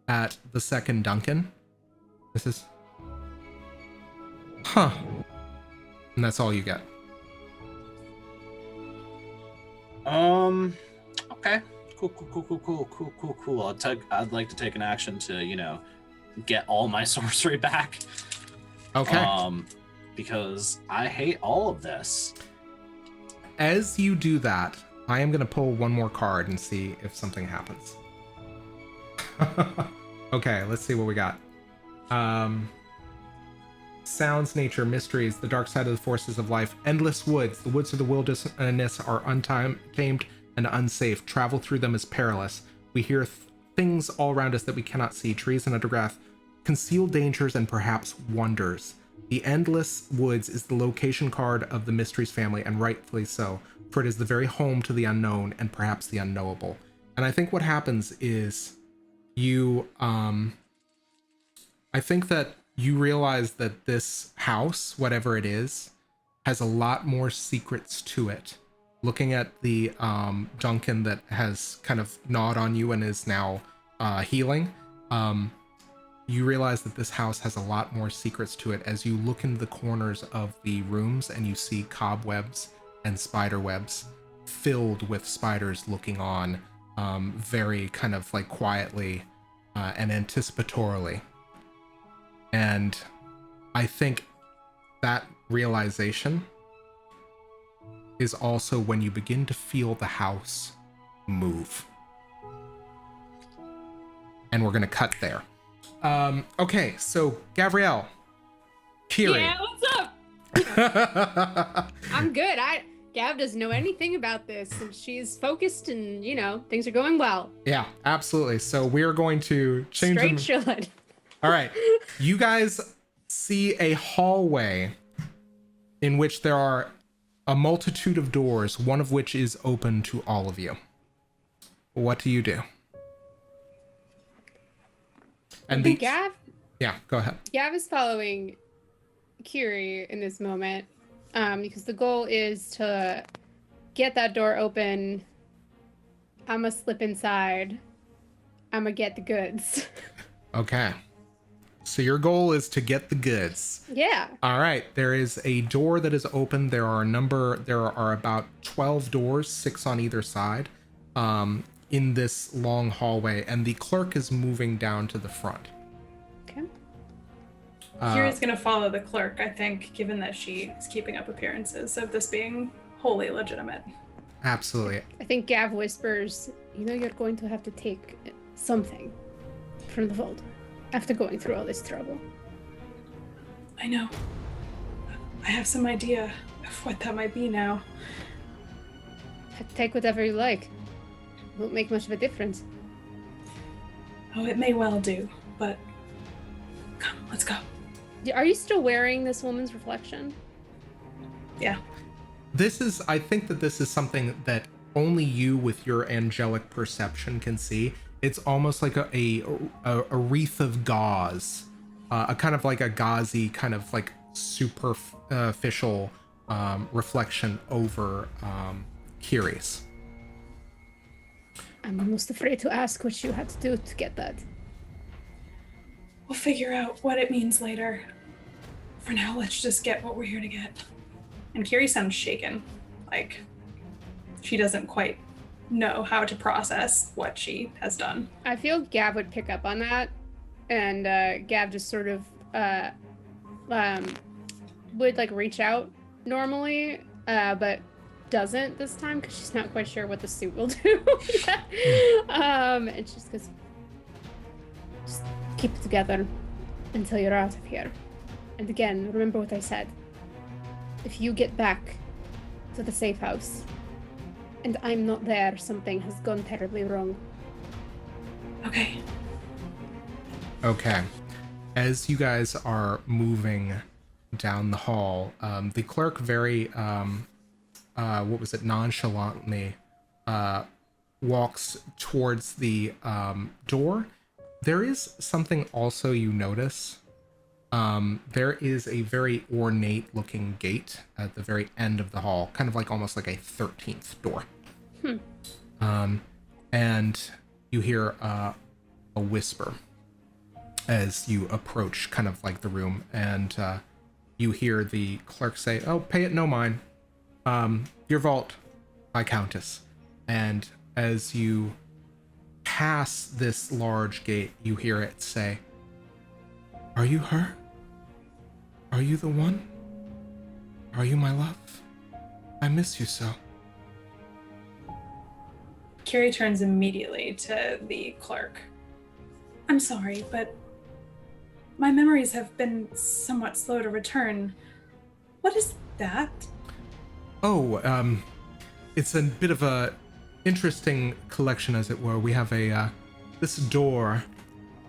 at the second Duncan. This is... Huh. And that's all you get. Okay. Cool. I'd like to take an action to, get all my sorcery back. Okay. Because I hate all of this. As you do that, I am going to pull one more card and see if something happens. Okay, let's see what we got. Sounds, nature, mysteries, the dark side of the forces of life, endless woods. The woods of the wilderness are untamed and unsafe. Travel through them is perilous. We hear things all around us that we cannot see. Trees and undergrowth, concealed dangers and perhaps wonders. The endless woods is the location card of the Mysteries family, and rightfully so, for it is the very home to the unknown and perhaps the unknowable. And I think what happens is you, I think that you realize that this house, whatever it is, has a lot more secrets to it. Looking at the Duncan that has kind of gnawed on you and is now healing, you realize that this house has a lot more secrets to it as you look into the corners of the rooms and you see cobwebs and spider webs filled with spiders looking on very kind of like quietly and anticipatorily. And I think that realization is also when you begin to feel the house move. And we're going to cut there. Okay, so Gavriel, Kyrrie. Yeah, what's up? I'm good. Gav doesn't know anything about this, and she's focused, and things are going well. Yeah, absolutely. So we're going to change Straight chilling. All right, you guys see a hallway in which there are a multitude of doors, one of which is open to all of you. What do you do? And Gav? Yeah, go ahead. Gav is following Kyrrie in this moment because the goal is to get that door open. I'm going to slip inside. I'm going to get the goods. Okay. So your goal is to get the goods. Yeah. All right. There is a door that is open. There are about 12 doors, 6 on either side, in this long hallway, and the clerk is moving down to the front. Okay. Kyrrie's gonna follow the clerk, I think, given that she is keeping up appearances of this being wholly legitimate. Absolutely. I think Gav whispers, you're going to have to take something from the vault after going through all this trouble. I know. I have some idea of what that might be now. Take whatever you like. It won't make much of a difference. Oh, it may well do, but come, let's go. Are you still wearing this woman's reflection? Yeah. I think that this is something that only you with your angelic perception can see. It's almost like a wreath of gauze, a kind of like a gauzy kind of like superficial reflection over Kyrrie's. I'm almost afraid to ask what you had to do to get that. We'll figure out what it means later. For now, let's just get what we're here to get. And Kyrrie sounds shaken, like she doesn't quite know how to process what she has done. I feel Gav would pick up on that, and Gav just sort of would like reach out normally, but doesn't this time because she's not quite sure what the suit will do. And she just goes, just keep it together until you're out of here. And again, remember what I said. If you get back to the safe house and I'm not there, something has gone terribly wrong. Okay. Okay. As you guys are moving down the hall, the clerk very, nonchalantly walks towards the door. There is something also you notice. There is a very ornate looking gate at the very end of the hall, kind of like almost like a 13th door. And you hear a whisper as you approach kind of like the room, and you hear the clerk say, "Oh, pay it no mind. Your vault, Viscountess." And as you pass this large gate, you hear it say, "Are you her? Are you the one? Are you my love? I miss you so." Kyrrie turns immediately to the clerk. I'm sorry, but my memories have been somewhat slow to return. What is that? Oh, it's a bit of a interesting collection, as it were. We have this door.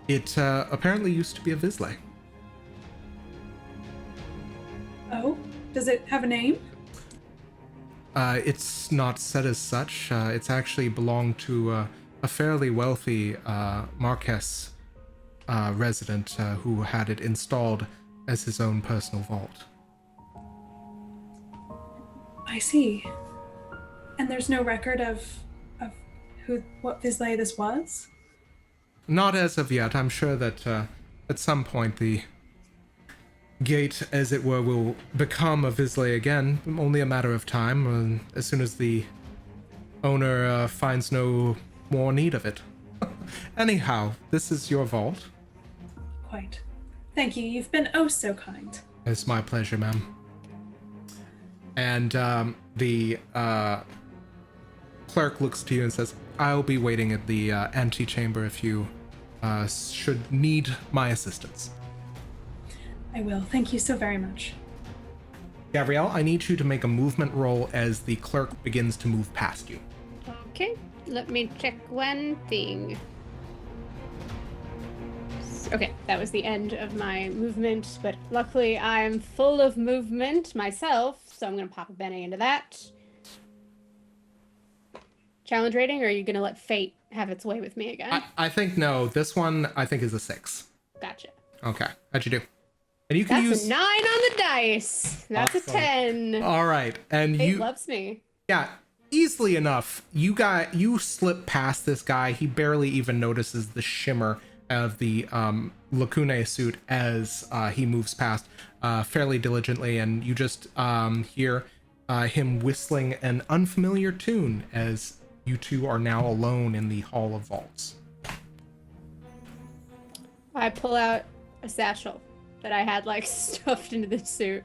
It apparently used to be a Visley. Oh, does it have a name? It's not said as such. It's actually belonged to a fairly wealthy Marquess resident who had it installed as his own personal vault. I see. And there's no record of what Visley this was? Not as of yet. I'm sure that at some point the gate, as it were, will become a Visley again. Only a matter of time, as soon as the owner finds no more need of it. Anyhow, this is your vault. Quite. Thank you. You've been oh so kind. It's my pleasure, ma'am. And the clerk looks to you and says, "I'll be waiting at the antechamber if you should need my assistance." I will. Thank you so very much. Gavriel, I need you to make a movement roll as the clerk begins to move past you. Okay, let me check one thing. Okay, that was the end of my movement, but luckily I'm full of movement myself, so I'm going to pop a Bene into that. Challenge rating, or are you going to let fate have its way with me again? I think no. This one, I think, is a 6. Gotcha. Okay. How'd you do? And you can That's use a 9 on the dice. That's Awesome. a 10. All right. And Fate you loves me. Yeah, easily enough. You slip past this guy. He barely even notices the shimmer of the Lacune suit as he moves past fairly diligently, and you just hear him whistling an unfamiliar tune as you two are now alone in the Hall of Vaults. I pull out a satchel that I had like stuffed into the suit.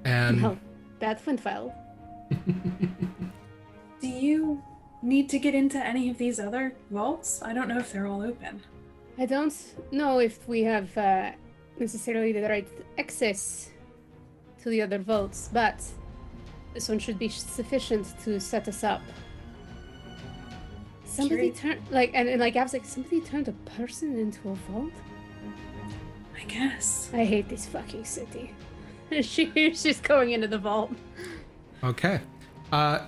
And Well, that went well. Do you need to get into any of these other vaults? I don't know if they're all open. I don't know if we have necessarily the right access to the other vaults, but this one should be sufficient to set us up. Somebody turned and I was like, somebody turned a person into a vault? I guess. I hate this fucking city. She's going into the vault. okay.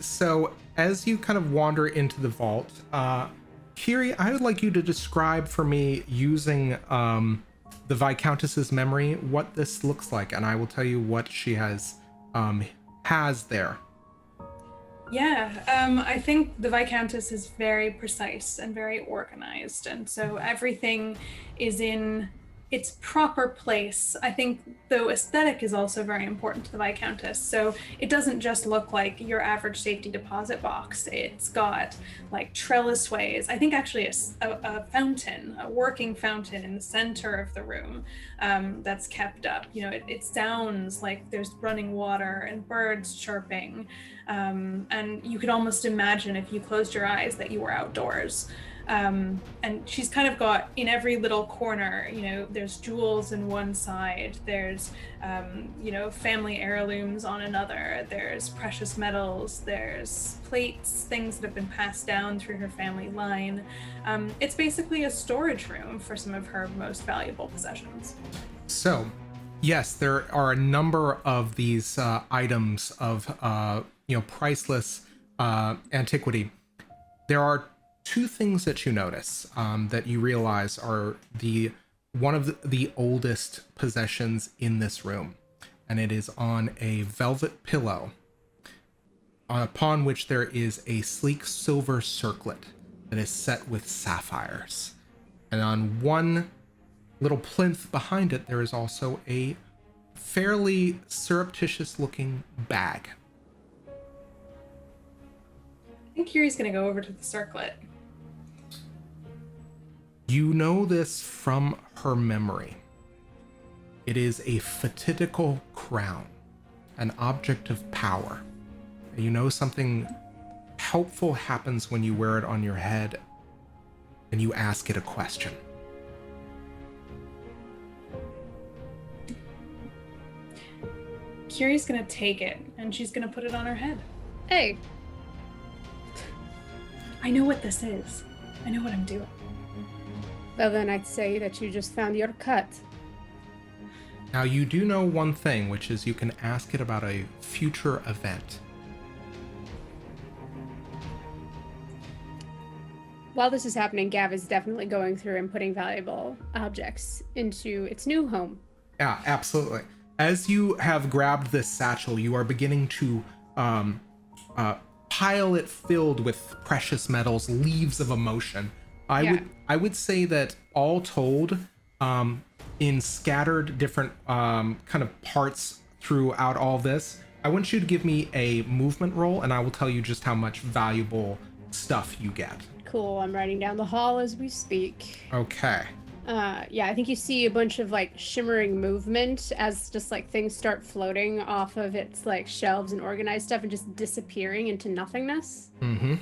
So as you kind of wander into the vault, Kyrrie, I would like you to describe for me using the Viscountess's memory what this looks like, and I will tell you what she has there. Yeah, I think the Viscountess is very precise and very organized, and so everything is in its proper place. I think, though, aesthetic is also very important to the Viscountess, so it doesn't just look like your average safety deposit box. It's got like trellis ways. I think actually a fountain, a working fountain in the center of the room that's kept up. You know, it sounds like there's running water and birds chirping. And you could almost imagine if you closed your eyes that you were outdoors. And she's kind of got in every little corner, you know, there's jewels in one side, there's, you know, family heirlooms on another, there's precious metals, there's plates, things that have been passed down through her family line. It's basically a storage room for some of her most valuable possessions. So, yes, there are a number of these items of priceless antiquity. There are two things that you notice that you realize are one of the oldest possessions in this room, and it is on a velvet pillow upon which there is a sleek silver circlet that is set with sapphires, and on one little plinth behind it there is also a fairly surreptitious looking bag. I think Kyrie's gonna go over to the circlet. You know this from her memory. It is a fatidical crown, an object of power. You know something helpful happens when you wear it on your head and you ask it a question. Kyrie's gonna take it and she's gonna put it on her head. Hey, I know what this is. I know what I'm doing. well then I'd say that you just found your cut. Now you do know one thing, which is you can ask it about a future event. While this is happening, Gav is definitely going through and putting valuable objects into its new home. Yeah, absolutely. As you have grabbed this satchel, you are beginning to pile it filled with precious metals, leaves of emotion. I would say that all told, in scattered different kind of parts throughout all this, I want you to give me a movement roll, and I will tell you just how much valuable stuff you get. Cool, I'm writing down the hall as we speak. Okay. Yeah, I think you see a bunch of like shimmering movement as just like things start floating off of its like shelves and organized stuff and just disappearing into nothingness. Mm-hmm.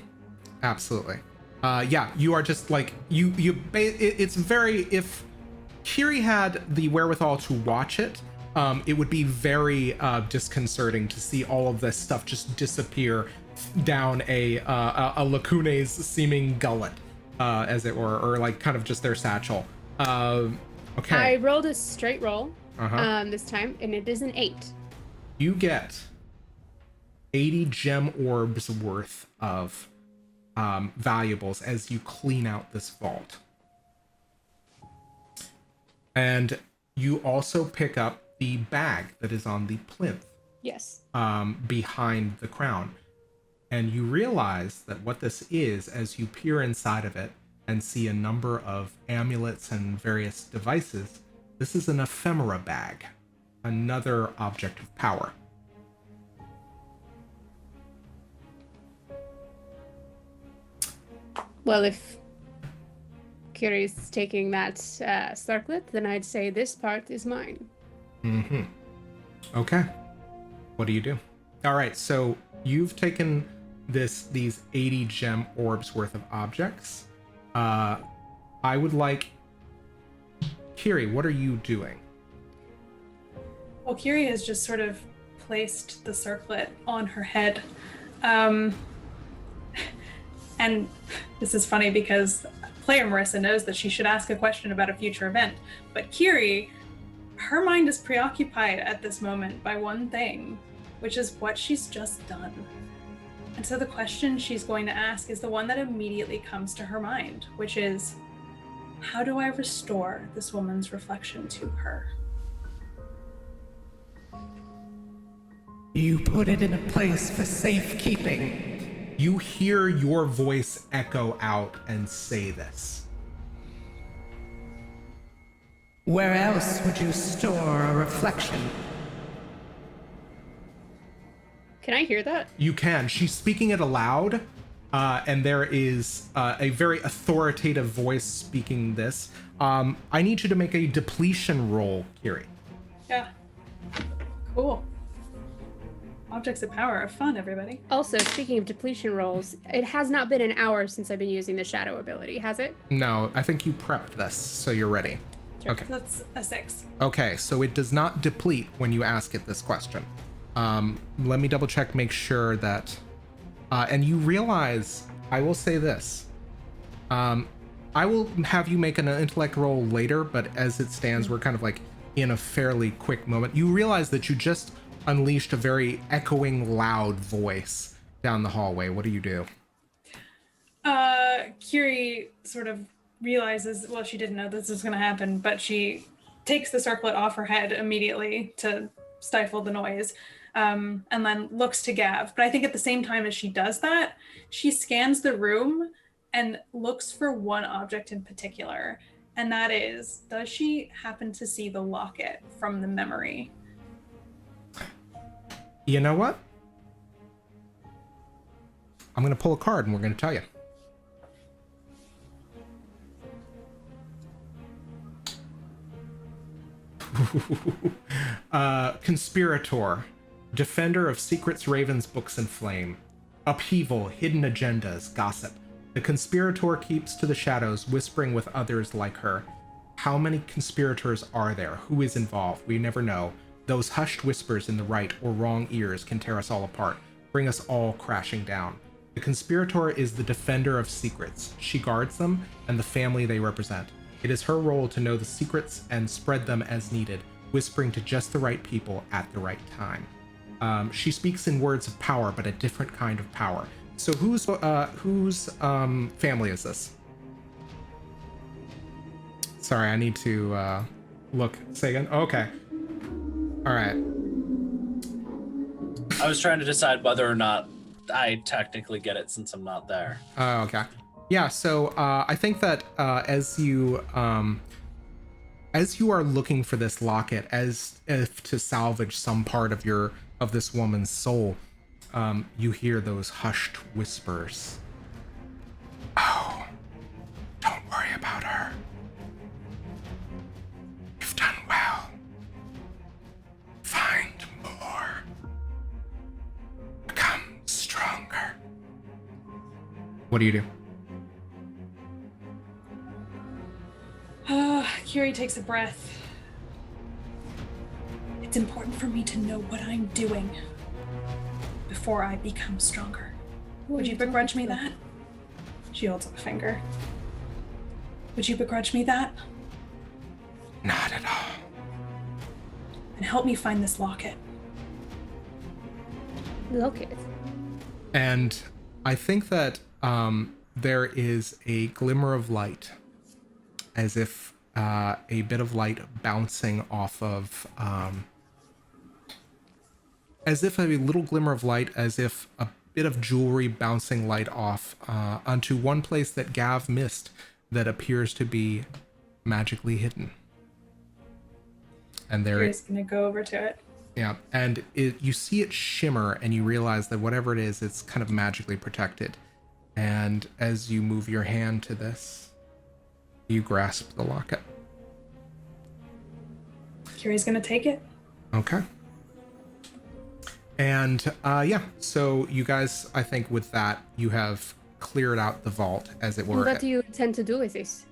Absolutely. Yeah, you are just like it's very, if Kyrrie had the wherewithal to watch it, it would be very disconcerting to see all of this stuff just disappear down a Lacune's seeming gullet, as it were, or like kind of just their satchel. Okay. I rolled a straight roll Uh-huh. this time, and it is an 8. You get 80 gem orbs worth of valuables as you clean out this vault. And you also pick up the bag that is on the plinth Yes. behind the crown. And you realize that what this is, as you peer inside of it, and see a number of amulets and various devices. This is an ephemera bag, another object of power. Well, if Kyrrie's taking that circlet, then I'd say this part is mine. Mm-hmm. Okay. What do you do? All right, so you've taken these 80 gem orbs worth of objects. I would like... Kyrrie, what are you doing? Well, Kyrrie has just sort of placed the circlet on her head. And this is funny because player Marissa knows that she should ask a question about a future event, but Kyrrie, her mind is preoccupied at this moment by one thing, which is what she's just done. And so the question she's going to ask is the one that immediately comes to her mind, which is, how do I restore this woman's reflection to her? You put it in a place for safekeeping. You hear your voice echo out and say this. Where else would you store a reflection? Can I hear that? You can. She's speaking it aloud, and there is a very authoritative voice speaking this. I need you to make a depletion roll, Kyrrie. Yeah. Cool. Objects of power are fun, everybody. Also, speaking of depletion rolls, it has not been an hour since I've been using the shadow ability, has it? No, I think you prepped this, so you're ready. Sure. Okay. That's a 6. Okay, so it does not deplete when you ask it this question. Let me double check, make sure that... and you realize, I will say this. I will have you make an intellect roll later, but as it stands, we're kind of like in a fairly quick moment. You realize that you just unleashed a very echoing, loud voice down the hallway. What do you do? Kyrrie sort of realizes, well, she didn't know this was going to happen, but she takes the circlet off her head immediately to stifle the noise, and then looks to Gav. But I think at the same time as she does that, she scans the room and looks for one object in particular, and that is, does she happen to see the locket from the memory? You know what? I'm going to pull a card and we're going to tell you. Conspirator, defender of secrets, ravens, books, and flame. Upheaval, hidden agendas, gossip. The conspirator keeps to the shadows, whispering with others like her. How many conspirators are there? Who is involved? We never know. Those hushed whispers in the right or wrong ears can tear us all apart, bring us all crashing down. The conspirator is the defender of secrets. She guards them and the family they represent. It is her role to know the secrets and spread them as needed, whispering to just the right people at the right time. She speaks in words of power, but a different kind of power. So whose family is this? Sorry, I need to look. Say again. Okay. All right. I was trying to decide whether or not I technically get it since I'm not there. Oh, okay. Yeah. So I think that as you are looking for this locket, as if to salvage some part of this woman's soul, you hear those hushed whispers. Oh, don't worry about her. You've done well. Find more. Become stronger. What do you do? Kyrrie takes a breath. It's important for me to know what I'm doing before I become stronger. Would you begrudge me that? She holds up a finger. Would you begrudge me that? Not at all. And help me find this locket. Locket. And I think that there is a glimmer of light, as if a bit of light bouncing off of, as if a little glimmer of light, as if a bit of jewelry bouncing light off onto one place that Gav missed that appears to be magically hidden. And there Kyrrie's gonna go over to it. yeah, and you see it shimmer, and you realize that whatever it is, it's kind of magically protected. And as you move your hand to this, you grasp the locket. Kyrrie's gonna take it. Okay. And yeah, so you guys, I think with that, you have cleared out the vault, as it And were. what do you intend to do with this?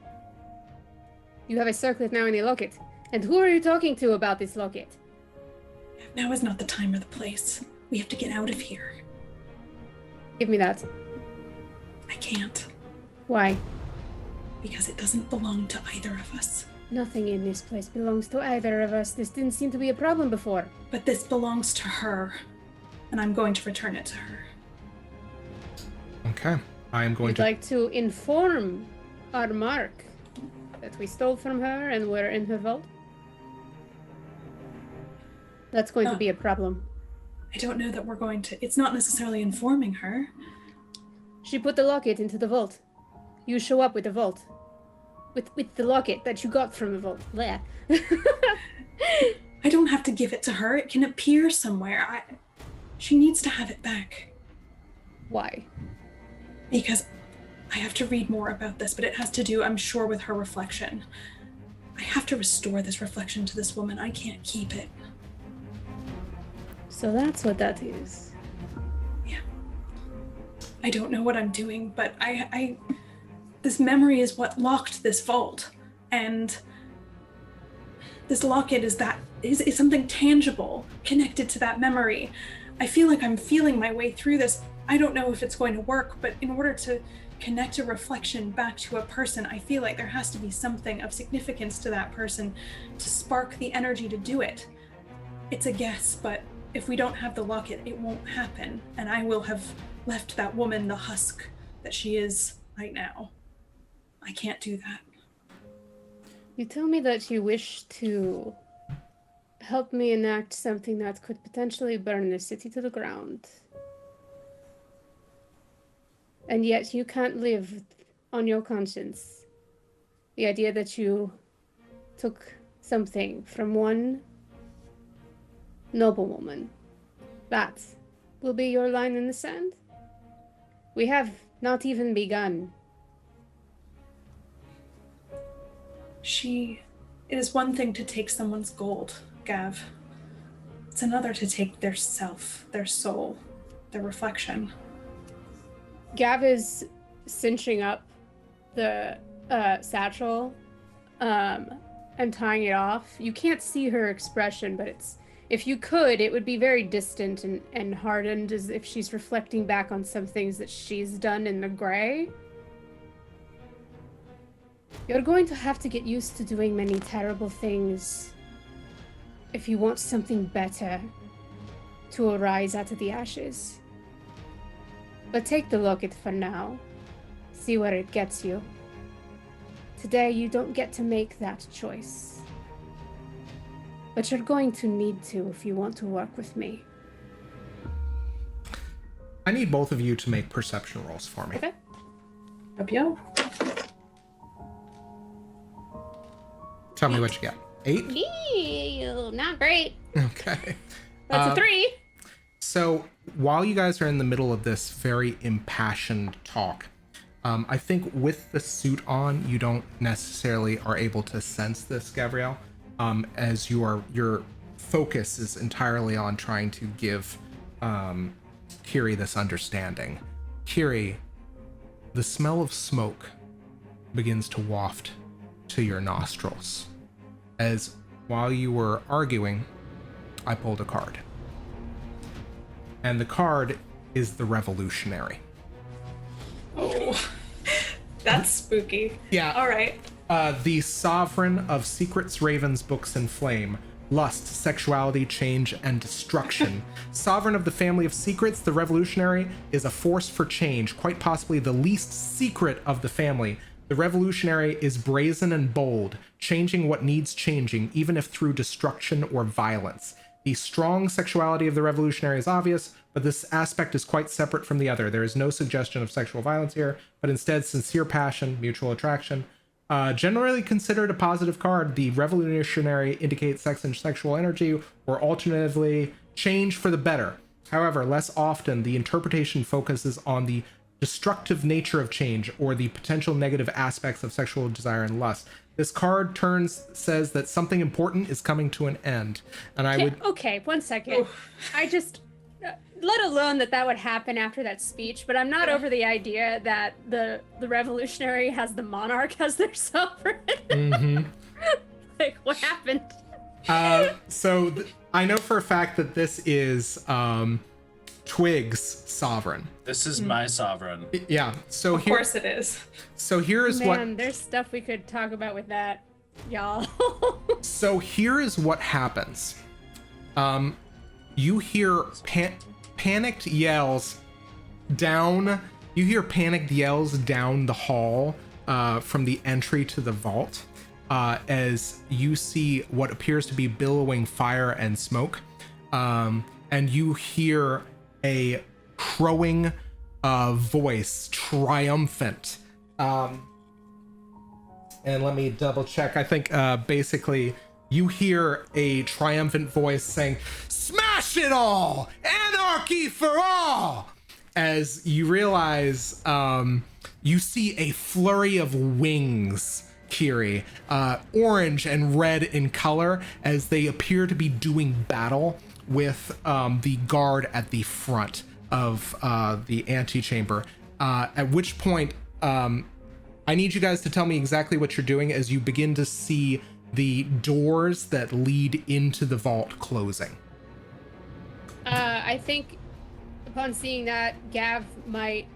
You have a circlet now in the locket. And who are you talking to about this locket? Now is not the time or the place. We have to get out of here. Give me that. I can't, Why? because it doesn't belong to either of us. Nothing in this place belongs to either of us. This didn't seem to be a problem before. But this belongs to her, and I'm going to return it to her. Okay. I am going We'd to... like to inform our mark that we stole from her and were in her vault. That's going to be a problem. I don't know that we're going to... It's not necessarily informing her. She put the locket into the vault. You show up with the vault. With the locket that you got from the vault. Bleh. I don't have to give it to her. It can appear somewhere. She needs to have it back. Why? Because I have to read more about this, but it has to do, I'm sure, with her reflection. I have to restore this reflection to this woman. I can't keep it. So that's what that is. Yeah. I don't know what I'm doing, but I this memory is what locked this vault. And this locket is something tangible connected to that memory. I feel like I'm feeling my way through this. I don't know if it's going to work, but in order to connect a reflection back to a person, I feel like there has to be something of significance to that person to spark the energy to do it. It's a guess, but if we don't have the locket, it won't happen, and I will have left that woman the husk that she is right now. I can't do that. You tell me that you wish to help me enact something that could potentially burn the city to the ground. And yet you can't live on your conscience the idea that you took something from one noblewoman. That will be your line in the sand? We have not even begun. It is one thing to take someone's gold, Gav. It's another to take their self, their soul, their reflection. Gav is cinching up the satchel and tying it off. You can't see her expression, but if you could, it would be very distant and hardened, as if she's reflecting back on some things that she's done in the gray. You're going to have to get used to doing many terrible things if you want something better to arise out of the ashes. But take the locket for now. See where it gets you. Today, you don't get to make that choice. But you're going to need to if you want to work with me. I need both of you to make perception rolls for me. Okay. Up yo. Tell me what you get. 8? Ew, not great. Okay. That's a 3. So while you guys are in the middle of this very impassioned talk, I think with the suit on, you don't necessarily are able to sense this, Gavriel, as your focus is entirely on trying to give Kyrrie this understanding. Kyrrie, the smell of smoke begins to waft to your nostrils, as while you were arguing, I pulled a card. And the card is the Revolutionary. Oh, that's spooky. Yeah. All right. The sovereign of secrets, ravens, books, and flame. Lust, sexuality, change, and destruction. Sovereign of the family of secrets, the Revolutionary is a force for change, quite possibly the least secret of the family. The Revolutionary is brazen and bold, changing what needs changing, even if through destruction or violence. The strong sexuality of the revolutionary is obvious, but this aspect is quite separate from the other. There is no suggestion of sexual violence here, but instead sincere passion, mutual attraction. Generally considered a positive card, the revolutionary indicates sex and sexual energy, or alternatively, change for the better. However, less often, the interpretation focuses on the destructive nature of change or the potential negative aspects of sexual desire and lust. This card says that something important is coming to an end. And I would... Okay, 1 second. Oof. I just... let alone that would happen after that speech, but I'm not over the idea that the revolutionary has the monarch as their sovereign. Mm-hmm. Like, what happened? I know for a fact that this is Twigg's sovereign. This is my sovereign. Yeah. So of course it is. So here is what. Man, there's stuff we could talk about with that, y'all. So here is what happens. You hear panicked yells down. You hear panicked yells down the hall from the entry to the vault. As you see what appears to be billowing fire and smoke, and you hear a crowing voice, triumphant. And let me double check. I think basically you hear a triumphant voice saying, "Smash it all! Anarchy for all!" As you realize, you see a flurry of wings, Kyrrie, orange and red in color, as they appear to be doing battle with the guard at the front of the antechamber. At which point, I need you guys to tell me exactly what you're doing as you begin to see the doors that lead into the vault closing. I think upon seeing that, Gav might,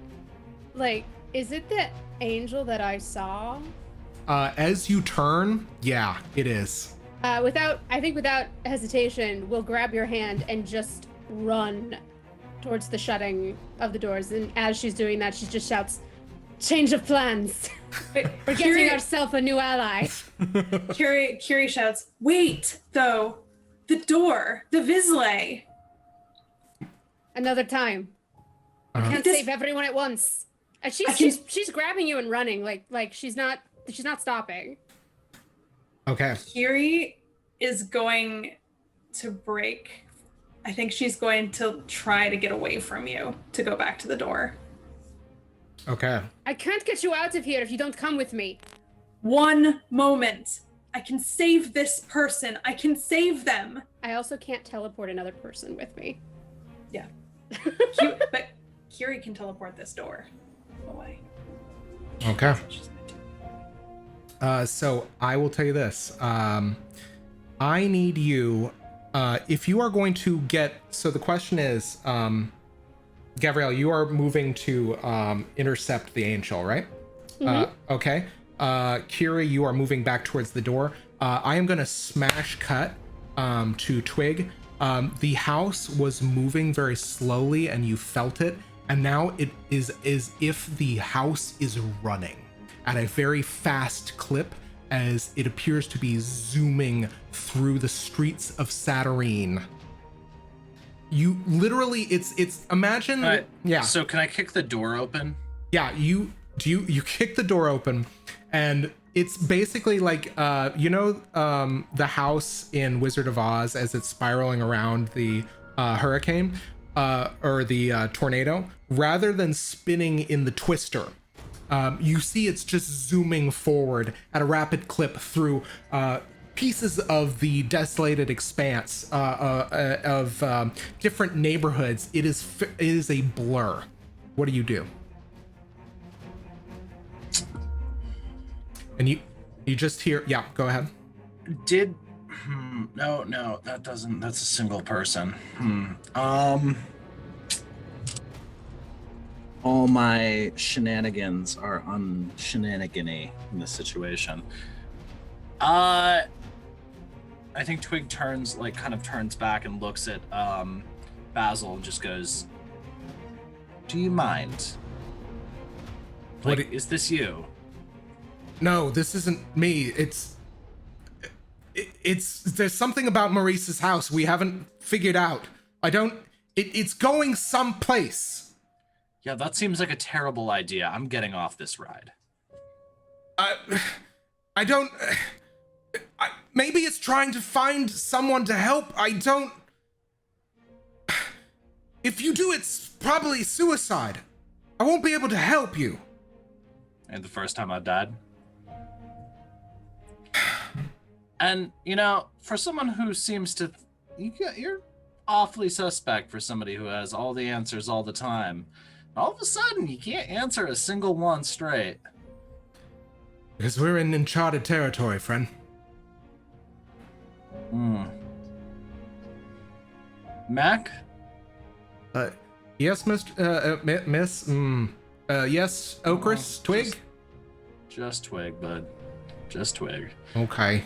like, is it the angel that I saw? As you turn, yeah, it is. Without hesitation, we'll grab your hand and just run towards the shutting of the doors. And as she's doing that, she just shouts, "Change of plans. We're getting ourselves a new ally." Kyrrie shouts, "Wait, though, the door, the Visley." Another time. I can't save everyone at once. And she's grabbing you and running like she's not stopping. Okay. Kyrrie is going to break. I think she's going to try to get away from you to go back to the door. Okay. I can't get you out of here if you don't come with me. One moment. I can save this person. I can save them. I also can't teleport another person with me. Yeah. But Kyrrie can teleport this door away. Okay. So I will tell you this. I need you, if you are going to get, so the question is, Gavriel, you are moving to intercept the angel, right? Mm-hmm. Okay. Kyrrie, you are moving back towards the door. I am going to smash cut to Twigg. The house was moving very slowly and you felt it. And now it is as if the house is running at a very fast clip as it appears to be zooming through the streets of Satyrine. You literally, it's imagine, yeah. So can I kick the door open? Yeah, you kick the door open, and it's basically like the house in Wizard of Oz as it's spiraling around the hurricane or the tornado. Rather than spinning in the twister, you see it's just zooming forward at a rapid clip through pieces of the desolated expanse of different neighborhoods. It is a blur. What do you do? And you just hear, yeah, go ahead. No, that doesn't, that's a single person. All my shenanigans are unshenanigany in this situation. I think Twigg turns back and looks at Basil and just goes, "Do you mind? Is this you?" No, this isn't me. It's there's something about Maurice's house. We haven't figured out. It's going someplace. Yeah, that seems like a terrible idea. I'm getting off this ride. Maybe it's trying to find someone to help. If you do, it's probably suicide. I won't be able to help you. And the first time I've died. And, you know, for someone who seems to... You're awfully suspect for somebody who has all the answers all the time. All of a sudden, you can't answer a single one straight. Because we're in uncharted territory, friend. Mac? Yes, Miss, yes, Okris, Twigg? Just Twigg, bud. Just Twigg. Okay.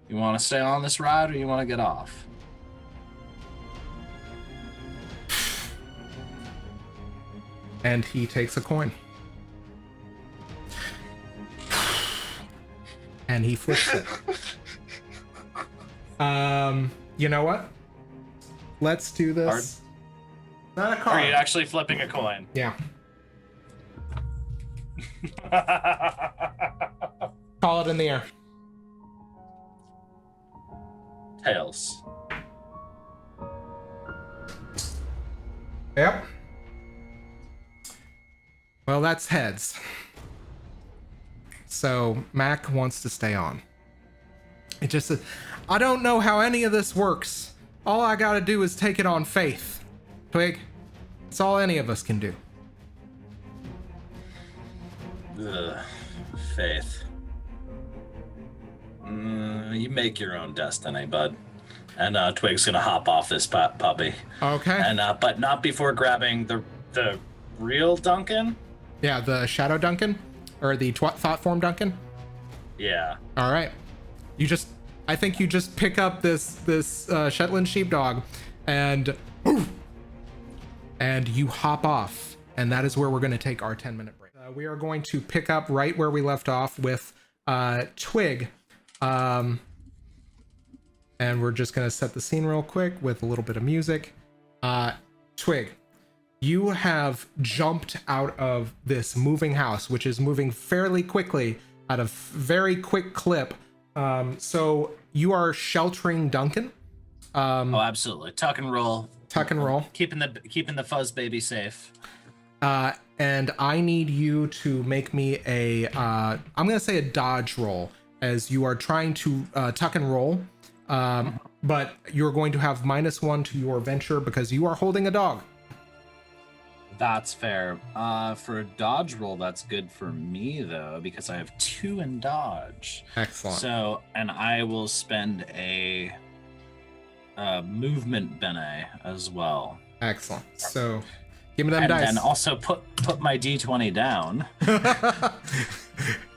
You want to stay on this ride or you want to get off? And he takes a coin. And he flips it. You know what? Let's do this. Not a card. Are you actually flipping a coin? Yeah. Call it in the air. Tails. Yep. Well, that's heads. So Mac wants to stay on. It just says, I don't know how any of this works. All I gotta do is take it on faith. Twig, it's all any of us can do. Ugh, faith. You make your own destiny, bud. And Twig's gonna hop off this puppy. Okay. And but not before grabbing the real Duncan. Yeah, the Shadow Duncan, or the thought form Duncan. Yeah. All right. I think you just pick up this Shetland sheepdog, and you hop off, and that is where we're going to take our 10-minute break. We are going to pick up right where we left off with Twigg, and we're just going to set the scene real quick with a little bit of music. Twigg, you have jumped out of this moving house, which is moving fairly quickly at a very quick clip. So you are sheltering Duncan. Oh, absolutely. Tuck and roll. Tuck and roll. Keeping the fuzz baby safe. And I need you to make me I'm gonna say a dodge roll as you are trying to tuck and roll. But you're going to have -1 to your venture because you are holding a dog. That's fair. For a dodge roll, that's good for me though, because I have 2 in dodge. Excellent. So, and I will spend a movement bene as well. Excellent. So, give me them and dice. And also put my d20 down.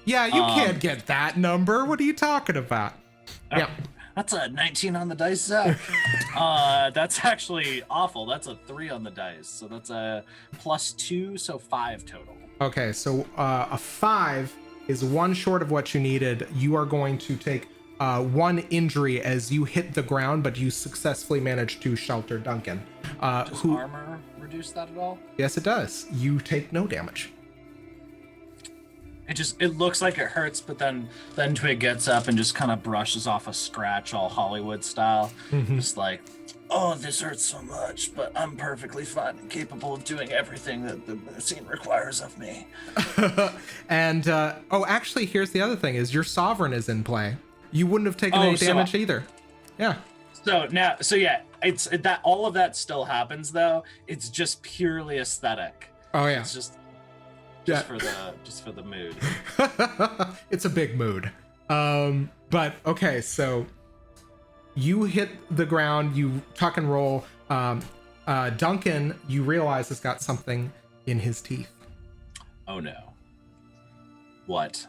Yeah, you can't get that number. What are you talking about? Yeah. That's a 19 on the dice, Zach. That's actually awful. That's a 3 on the dice. So that's a +2, so 5 total. Okay, so a 5 is 1 short of what you needed. You are going to take 1 injury as you hit the ground, but you successfully managed to shelter Duncan. Does armor reduce that at all? Yes, it does. You take no damage. It looks like it hurts, but then Twig gets up and just kind of brushes off a scratch, all Hollywood style. Just like, oh, this hurts so much, but I'm perfectly fine and capable of doing everything that the scene requires of me. And actually, here's the other thing: is your sovereign is in play. You wouldn't have taken any damage either. Yeah. So yeah, it's that all of that still happens though. It's just purely aesthetic. Oh yeah. It's just for the mood. It's a big mood. But okay, so you hit the ground, you tuck and roll. Duncan, you realize has got something in his teeth. Oh no. What?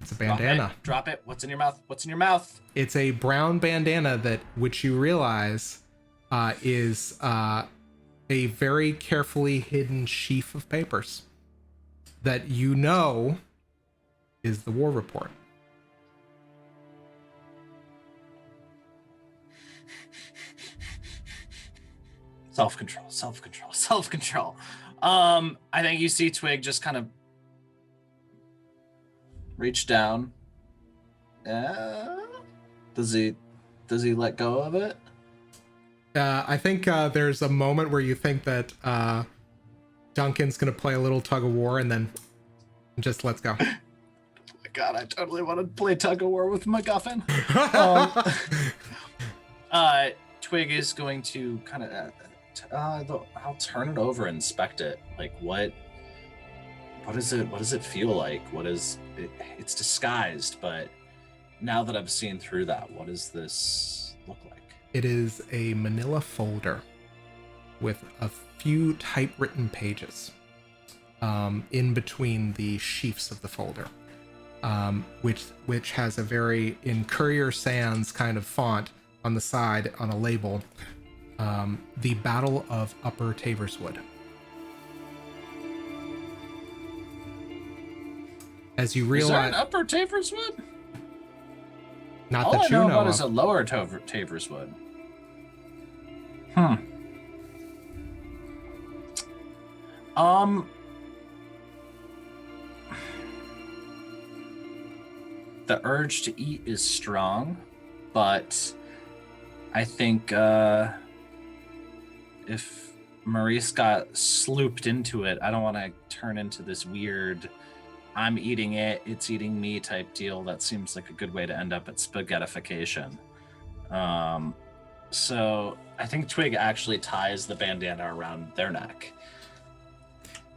It's a bandana. Drop it. What's in your mouth? What's in your mouth? It's a brown bandana which you realize is a very carefully hidden sheaf of papers that you know is the war report. Self-control, self-control, self-control. I think you see Twig just kind of reach down. Does he let go of it? I think there's a moment where you think that Duncan's gonna play a little tug of war, and then just lets go. Oh my god, I totally want to play tug of war with MacGuffin. Twig is going to kind of I'll turn it over and inspect it. Like what does it feel like? It's disguised, but now that I've seen through that, what does this look like? It is a manila folder with a few typewritten pages in between the sheafs of the folder, which has a very, in Courier Sans kind of font on the side on a label, the Battle of Upper Taverswood. As you realize, is there an Upper Taverswood? Not All that I you know know about of. is a Lower Taverswood. The urge to eat is strong, but I think if Maurice got slooped into it, I don't want to turn into this weird I'm eating it, it's eating me type deal. That seems like a good way to end up at spaghettification. So I think Twig actually ties the bandana around their neck.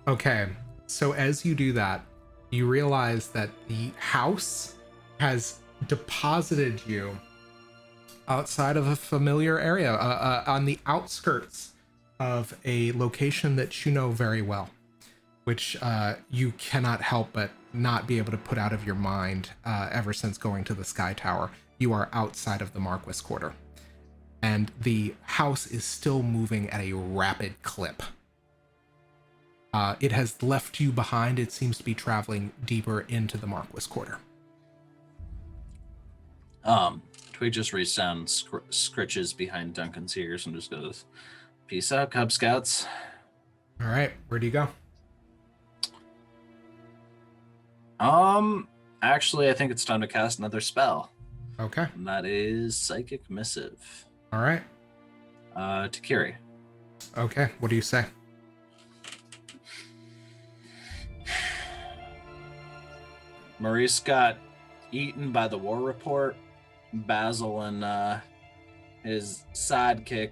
Okay, so as you do that, you realize that the house has deposited you outside of a familiar area, on the outskirts of a location that you know very well, which you cannot help but not be able to put out of your mind ever since going to the Sky Tower. You are outside of the Marquis Quarter, and the house is still moving at a rapid clip. It has left you behind. It seems to be traveling deeper into the Marquis Quarter. Twig just reaches down, scritches behind Duncan's ears and just goes, "Peace out, Cub Scouts." All right, where do you go? Actually, I think it's time to cast another spell. Okay. And that is Psychic Missive. All right. To Kyrrie. Okay, what do you say? Maurice got eaten by the war report. Basil and his sidekick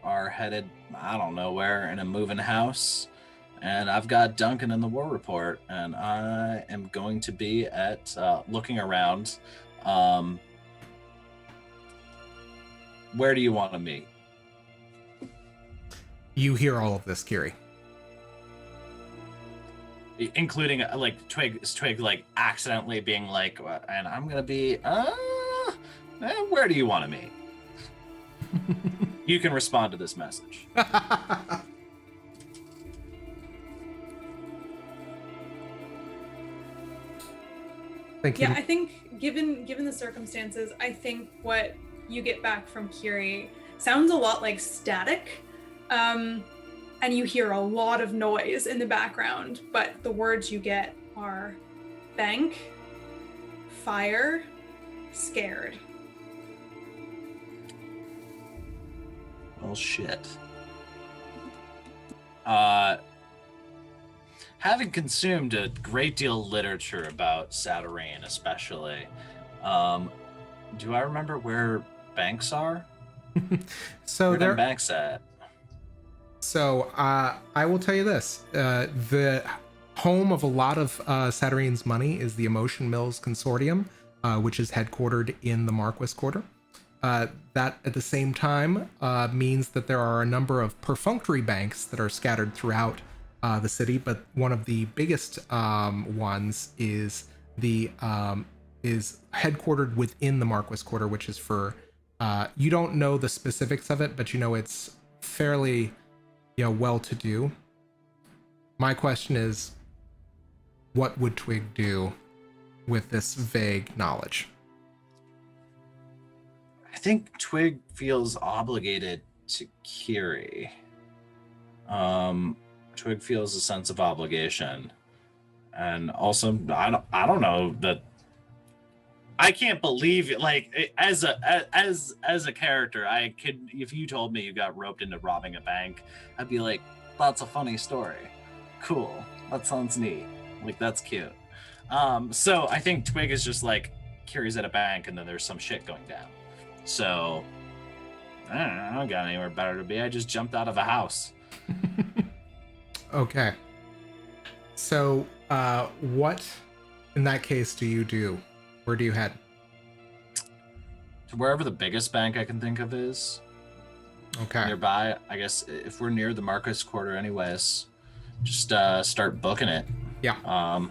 are headed, I don't know where, in a moving house. And I've got Duncan in the war report, and I am going to be at looking around. Where do you want to meet? You hear all of this, Kyrrie. Including like Twig like accidentally being like, and I'm gonna be where do you want to meet? You can respond to this message. Thank you. Yeah, I think given the circumstances, I think what you get back from Kyrrie sounds a lot like static. And you hear a lot of noise in the background, but the words you get are bank, fire, scared. Well, shit. Having consumed a great deal of literature about Saturain, especially, do I remember where banks are? So where there. are banks at? So I will tell you this: the home of a lot of Saturain's money is the Emotion Mills Consortium, which is headquartered in the Marquis Quarter. That at the same time means that there are a number of perfunctory banks that are scattered throughout the city, but one of the biggest ones is is headquartered within the Marquis Quarter, which is for you don't know the specifics of it, but you know it's fairly well-to-do. My question is, what would Twig do with this vague knowledge? I think Twig feels obligated to Kyrrie. Twigg feels a sense of obligation, and also I don't know that I can't believe it. Like as a character, I could, if you told me you got roped into robbing a bank, I'd be like, that's a funny story. Cool. That sounds neat. Like that's cute. So I think Twigg is just like Kyrrie's at a bank and then there's some shit going down. So I don't got anywhere better to be. I just jumped out of a house. Okay. So what in that case do you do? Where do you head? To wherever the biggest bank I can think of is. Okay. Nearby. I guess if we're near the Marcus Quarter anyways, just start booking it. Yeah.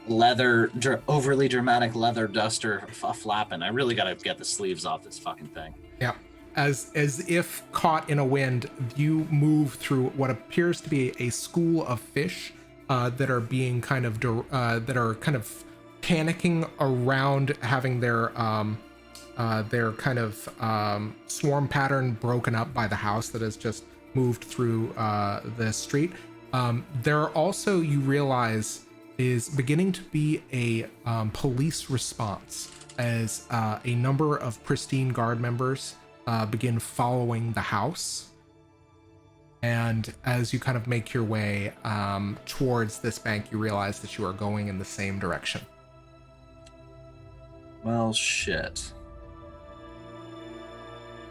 Overly dramatic leather duster flapping. I really gotta get the sleeves off this fucking thing. Yeah. As if caught in a wind, you move through what appears to be a school of fish that are being kind of panicking around, having their kind of swarm pattern broken up by the house that has just moved through the street. There also, you realize, is beginning to be a police response as a number of pristine guard members begin following the house. And as you kind of make your way towards this bank, you realize that you are going in the same direction. Well, shit.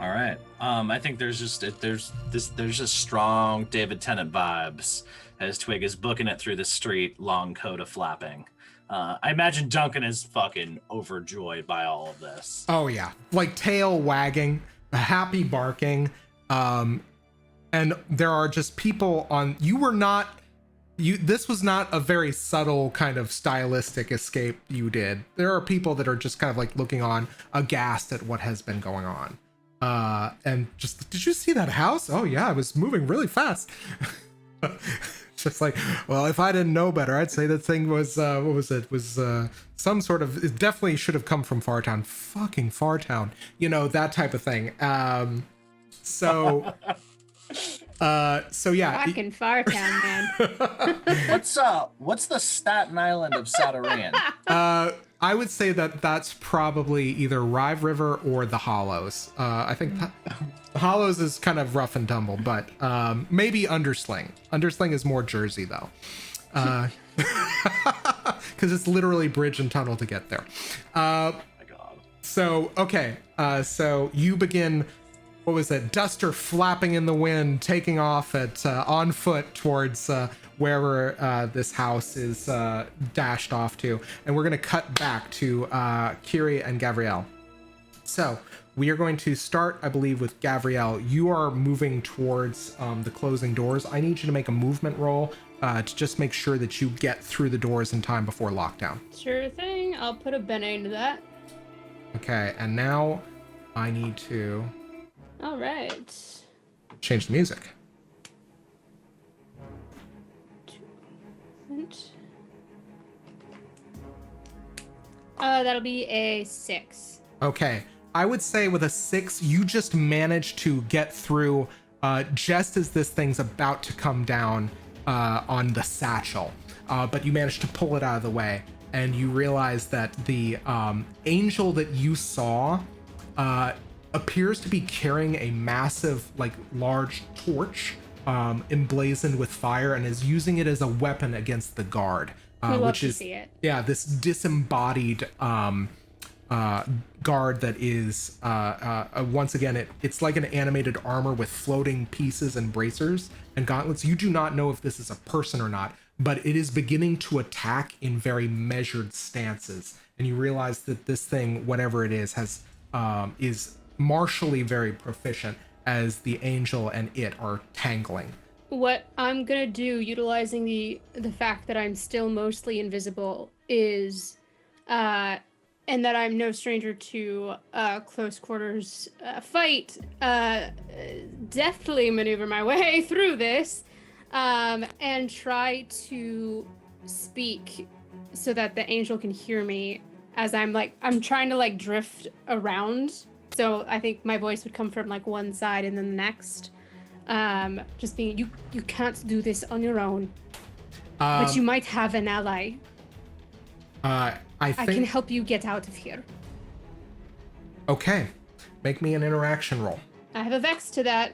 All right. I think there's just strong David Tennant vibes as Twigg is booking it through the street, long coat of flapping. I imagine Duncan is fucking overjoyed by all of this. Oh yeah, like tail wagging, happy barking, and there are just people on. This was not a very subtle kind of stylistic escape you did. There are people that are just kind of like looking on, aghast at what has been going on. And just, did you see that house? Oh yeah, I was moving really fast. Just like, well, if I didn't know better, I'd say that thing was, what was it? Was some sort of, it definitely should have come from Fartown. Fucking Fartown. You know, that type of thing. So yeah. Fucking Fartown, man. What's the Staten Island of Saturian? I would say that that's probably either Rive River or the Hollows. I think the Hollows is kind of rough and tumble, but maybe Undersling. Undersling is more Jersey though, because it's literally bridge and tunnel to get there. Oh my God. So okay, so you begin. What was it? Duster flapping in the wind, taking off at on foot towards wherever this house is dashed off to, and we're going to cut back to Kyrrie and Gavriel. So we are going to start, I believe, with Gavriel. You are moving towards the closing doors. I need you to make a movement roll to just make sure that you get through the doors in time before lockdown. Sure thing. I'll put a Bene into that. Okay, and now I need to All right. change the music. That'll be a 6. Okay, I would say with a 6, you just managed to get through just as this thing's about to come down on the satchel, but you managed to pull it out of the way, and you realize that the angel that you saw appears to be carrying a massive, like, large torch emblazoned with fire, and is using it as a weapon against the guard. Which is, see it. Yeah, this disembodied guard that is once again, it's like an animated armor with floating pieces and bracers and gauntlets. You do not know if this is a person or not, but it is beginning to attack in very measured stances, and you realize that this thing, whatever it is, has is martially very proficient, as the angel and it are tangling. What I'm gonna do, utilizing the fact that I'm still mostly invisible, is, and that I'm no stranger to close quarters fight, deftly maneuver my way through this, and try to speak so that the angel can hear me as I'm trying to like drift around. So I think my voice would come from like one side and then the next. Just being, you can't do this on your own, but you might have an ally. I I can think. help you get out of here. Okay, make me an interaction roll. I have a vex to that.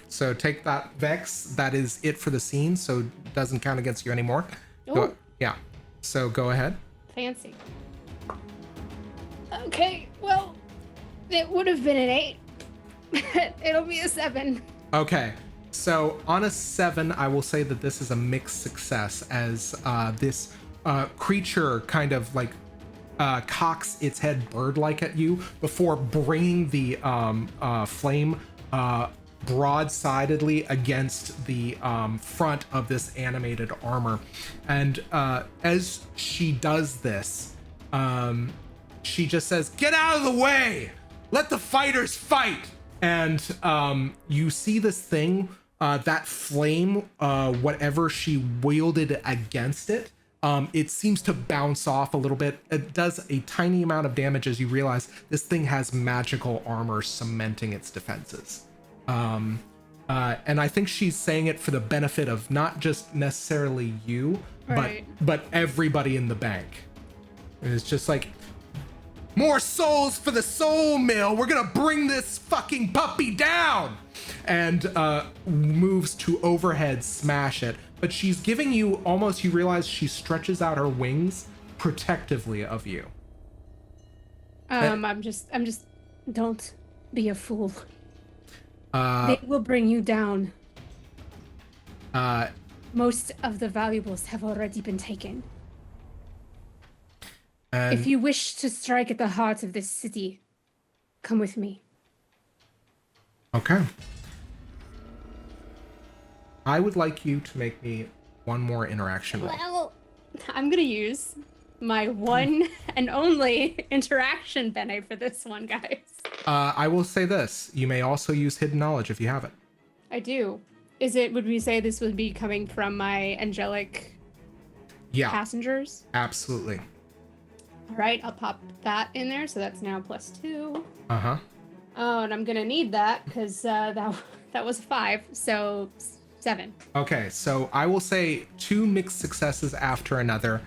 So take that vex. That is it for the scene, so it doesn't count against you anymore. Oh. Yeah. So go ahead. Fancy. Okay, well, it would have been an 8. It'll be a 7. Okay. So on a 7, I will say that this is a mixed success as this creature kind of like cocks its head bird-like at you before bringing the flame broadsidedly against the front of this animated armor. And as she does this, she just says, "Get out of the way! Let the fighters fight!" And you see this thing, that flame, whatever she wielded against it, it seems to bounce off a little bit. It does a tiny amount of damage as you realize this thing has magical armor cementing its defenses. And I think she's saying it for the benefit of not just necessarily you, Right. but everybody in the bank. And it's just like, more souls for the soul mill. We're gonna bring this fucking puppy down. And moves to overhead smash it. But she's giving you almost, you realize she stretches out her wings protectively of you. I'm just, don't be a fool. They will bring you down. Most of the valuables have already been taken. If you wish to strike at the heart of this city, come with me. Okay. I would like you to make me one more interaction roll. Well, I'm gonna use my one and only interaction Bene for this one, guys. I will say this. You may also use hidden knowledge if you have it. I do. Would we say this would be coming from my angelic Yeah, passengers? absolutely. All right, I'll pop that in there. So that's now +2. Uh-huh. Oh, and I'm gonna need that because that was 5, so 7. Okay, so I will say 2 mixed successes after another.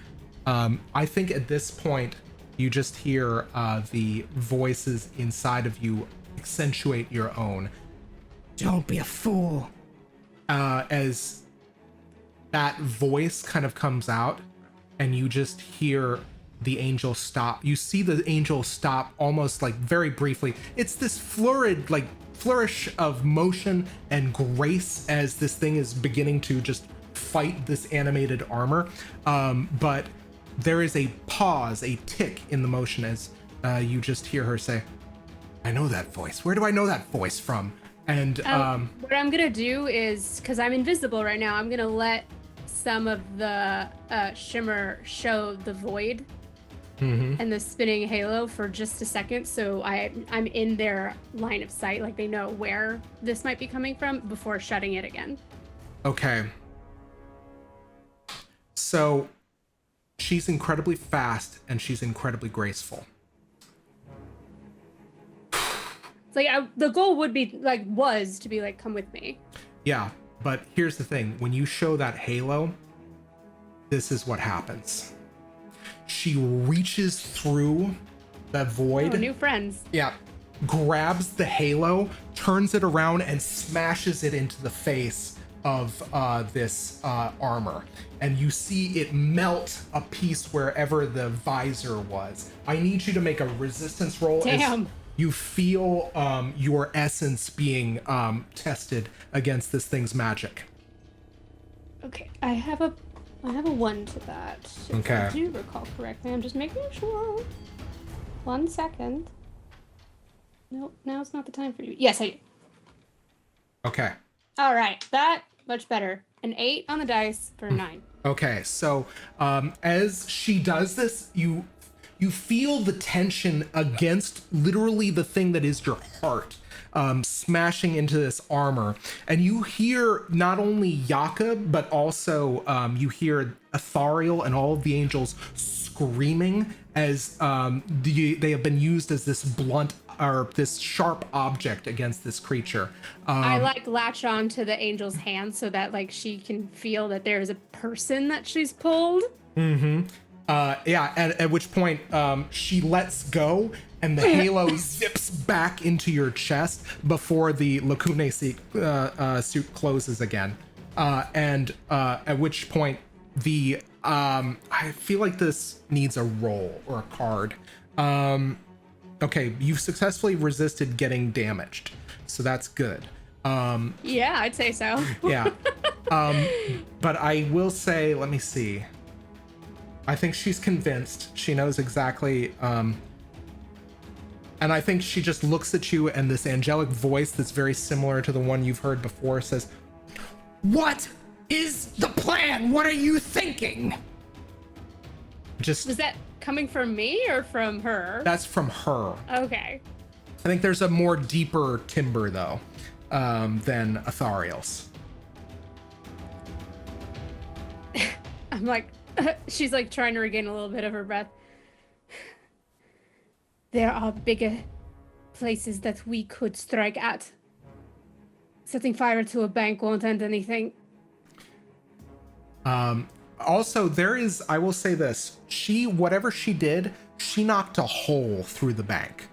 I think at this point, you just hear the voices inside of you accentuate your own. Don't be a fool. As that voice kind of comes out, and you just hear the angel stop. You see the angel stop almost like very briefly. It's this flourish of motion and grace as this thing is beginning to just fight this animated armor. But there is a pause, a tick in the motion as you just hear her say, "I know that voice. Where do I know that voice from?" And What I'm gonna do is, because I'm invisible right now, I'm gonna let some of the shimmer show the void and the spinning halo for just a second, so I'm in their line of sight, like they know where this might be coming from before shutting it again. okay. So she's incredibly fast and she's incredibly graceful. It's like the goal would be was to be like, come with me. Yeah, but here's the thing. When you show that halo, this is what happens. She reaches through the void. Oh, new friends. Yeah. Grabs the halo, turns it around, and smashes it into the face of this armor. And you see it melt a piece wherever the visor was. I need you to make a resistance roll. Damn. As you feel your essence being tested against this thing's magic. Okay, I have a 1 to that. If Okay. I do recall correctly. I'm just making sure. 1 second. Nope, now's not the time for you. Yes, I do. Okay. All right, that much better. An 8 on the dice for 9. Okay, so as she does this, you feel the tension against literally the thing that is your heart smashing into this armor, and you hear not only Yaka but also you hear Ethereal and all of the angels screaming as they have been used as this blunt or this sharp object against this creature. I like latch on to the angel's hand so that like she can feel that there's a person that she's pulled. Yeah, at which point she lets go and the halo zips back into your chest before the Lacune suit closes again. And at which point the I feel like this needs a roll or a card. Okay, you've successfully resisted getting damaged, so that's good. Yeah, I'd say so. Yeah. But I will say, let me see. I think she's convinced. She knows exactly. And I think she just looks at you, and this angelic voice that's very similar to the one you've heard before says, What is the plan? What are you thinking? just, Was that coming from me or from her? that's from her. Okay. I think there's a more deeper timbre, though, than Athariel's. I'm like, she's like trying to regain a little bit of her breath. There are bigger places that we could strike at. Setting fire to a bank won't end anything. Also, there is, I will say this, whatever she did, she knocked a hole through the bank.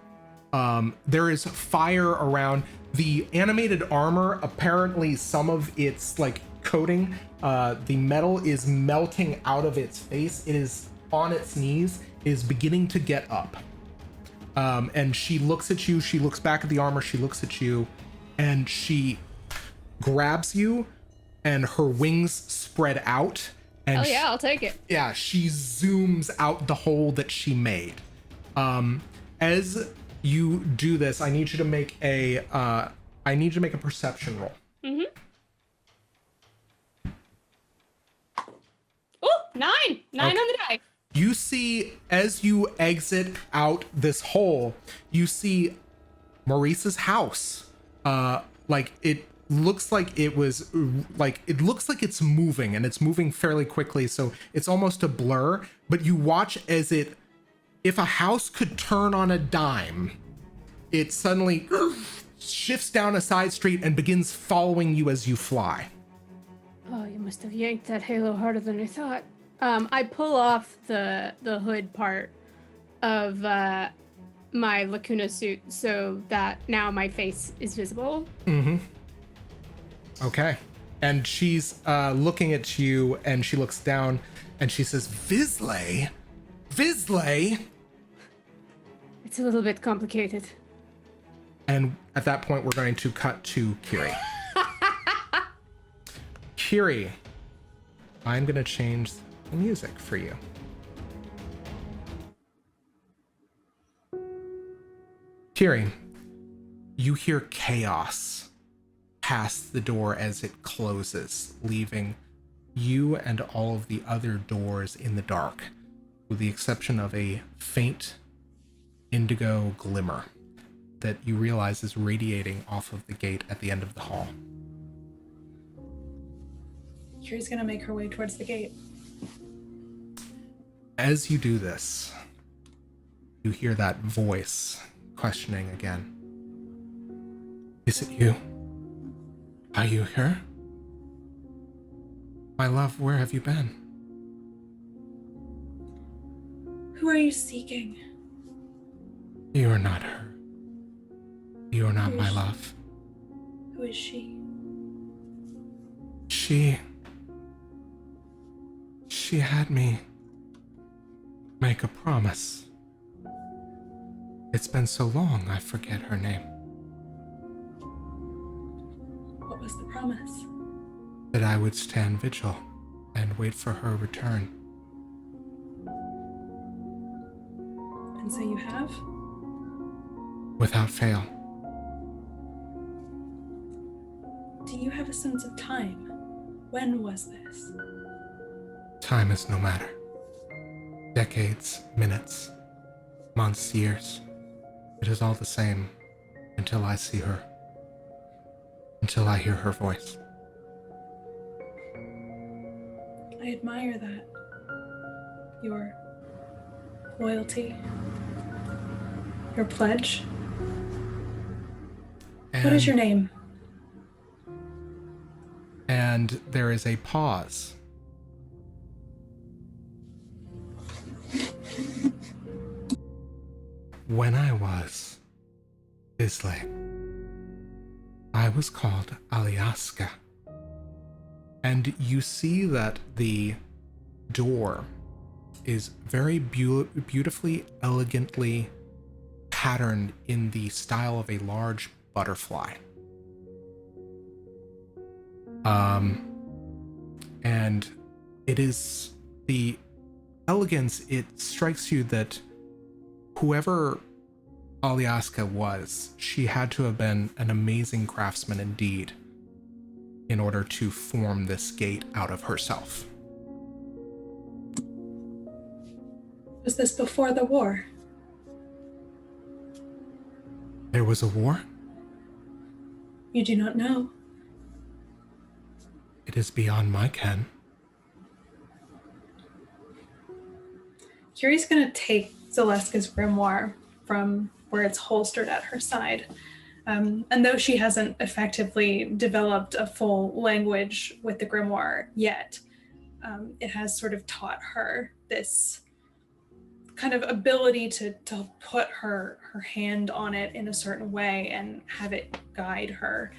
There is fire around the animated armor. Apparently some of its like coating, the metal is melting out of its face. It is on its knees, it is beginning to get up. And she looks at you, she looks back at the armor, she looks at you, and she grabs you, and her wings spread out. And Oh yeah, I'll take it. she zooms out the hole that she made. As you do this, I need you to make a perception roll. Oh, 9 on the die. You see, as you exit out this hole, you see Maurice's house. It looks like it's moving, and it's moving fairly quickly, so it's almost a blur. But you watch as if a house could turn on a dime, it suddenly shifts down a side street and begins following you as you fly. Oh, you must have yanked that halo harder than I thought. I pull off the hood part of my Lacuna suit so that now my face is visible. Okay. And she's looking at you, and she looks down, and she says, Visley? It's a little bit complicated. And at that point, we're going to cut to Kyrrie. Kyrrie, I'm going to change the music for you. Kyrrie, you hear chaos past the door as it closes, leaving you and all of the other doors in the dark, with the exception of a faint indigo glimmer that you realize is radiating off of the gate at the end of the hall. Kyrie's gonna make her way towards the gate. As you do this, you hear that voice questioning again. Is it you? Are you here? My love, where have you been? Who are you seeking? You are not her. You are not Who my is- love. Who is she? She had me make a promise. It's been so long, I forget her name. What was the promise? That I would stand vigil and wait for her return. And so you have? Without fail. Do you have a sense of time? When was this? Time is no matter. Decades, minutes, months, years. It is all the same until I see her. Until I hear her voice. I admire that. Your loyalty. Your pledge. What is your name? And there is a pause. When I was Bisley, I was called Aliaska. And you see that the door is very beautifully, elegantly patterned in the style of a large butterfly. And it is the elegance, it strikes you that whoever Aliaska was, she had to have been an amazing craftsman indeed in order to form this gate out of herself. Was this before the war? There was a war? You do not know. It is beyond my ken. Kyrrie's going to take Zaleska's grimoire from where it's holstered at her side. And though she hasn't effectively developed a full language with the grimoire yet, it has sort of taught her this kind of ability to put her hand on it in a certain way and have it guide her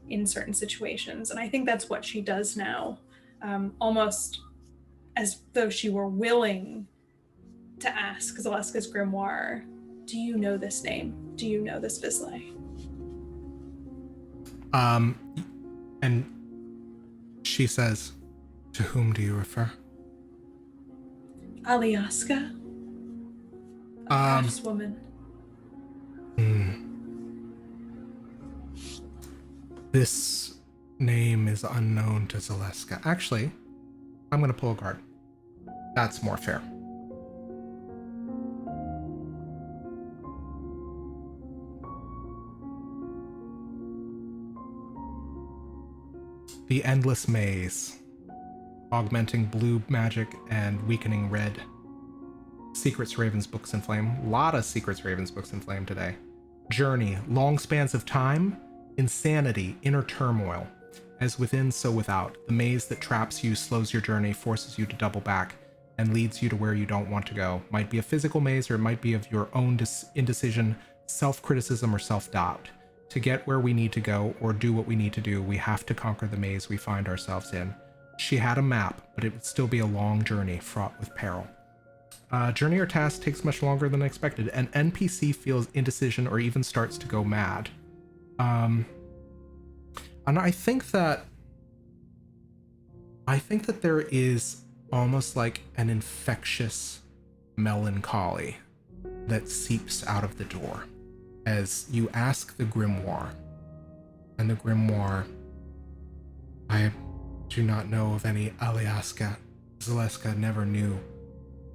in certain situations. And I think that's what she does now, almost as though she were willing to ask Zaleska's grimoire, do you know this name? Do you know this Bisley? And she says, to whom do you refer? Aliaska? A craftswoman. This name is unknown to Zaleska. Actually, I'm going to pull a card. That's more fair. The Endless Maze. Augmenting blue magic and weakening red. Secrets, Ravens, Books in Flame. A lot of Secrets, Ravens, Books in Flame today. Journey. Long spans of time. Insanity. Inner turmoil. As within, so without. The maze that traps you, slows your journey, forces you to double back, and leads you to where you don't want to go. Might be a physical maze, or it might be of your own indecision, self-criticism, or self-doubt. To get where we need to go, or do what we need to do, we have to conquer the maze we find ourselves in. She had a map, but it would still be a long journey, fraught with peril. Journey or task takes much longer than expected. An NPC feels indecision or even starts to go mad. And I think that there is almost like an infectious melancholy that seeps out of the door as you ask the grimoire. And the grimoire, I do not know of any Aliaska. Zaleska never knew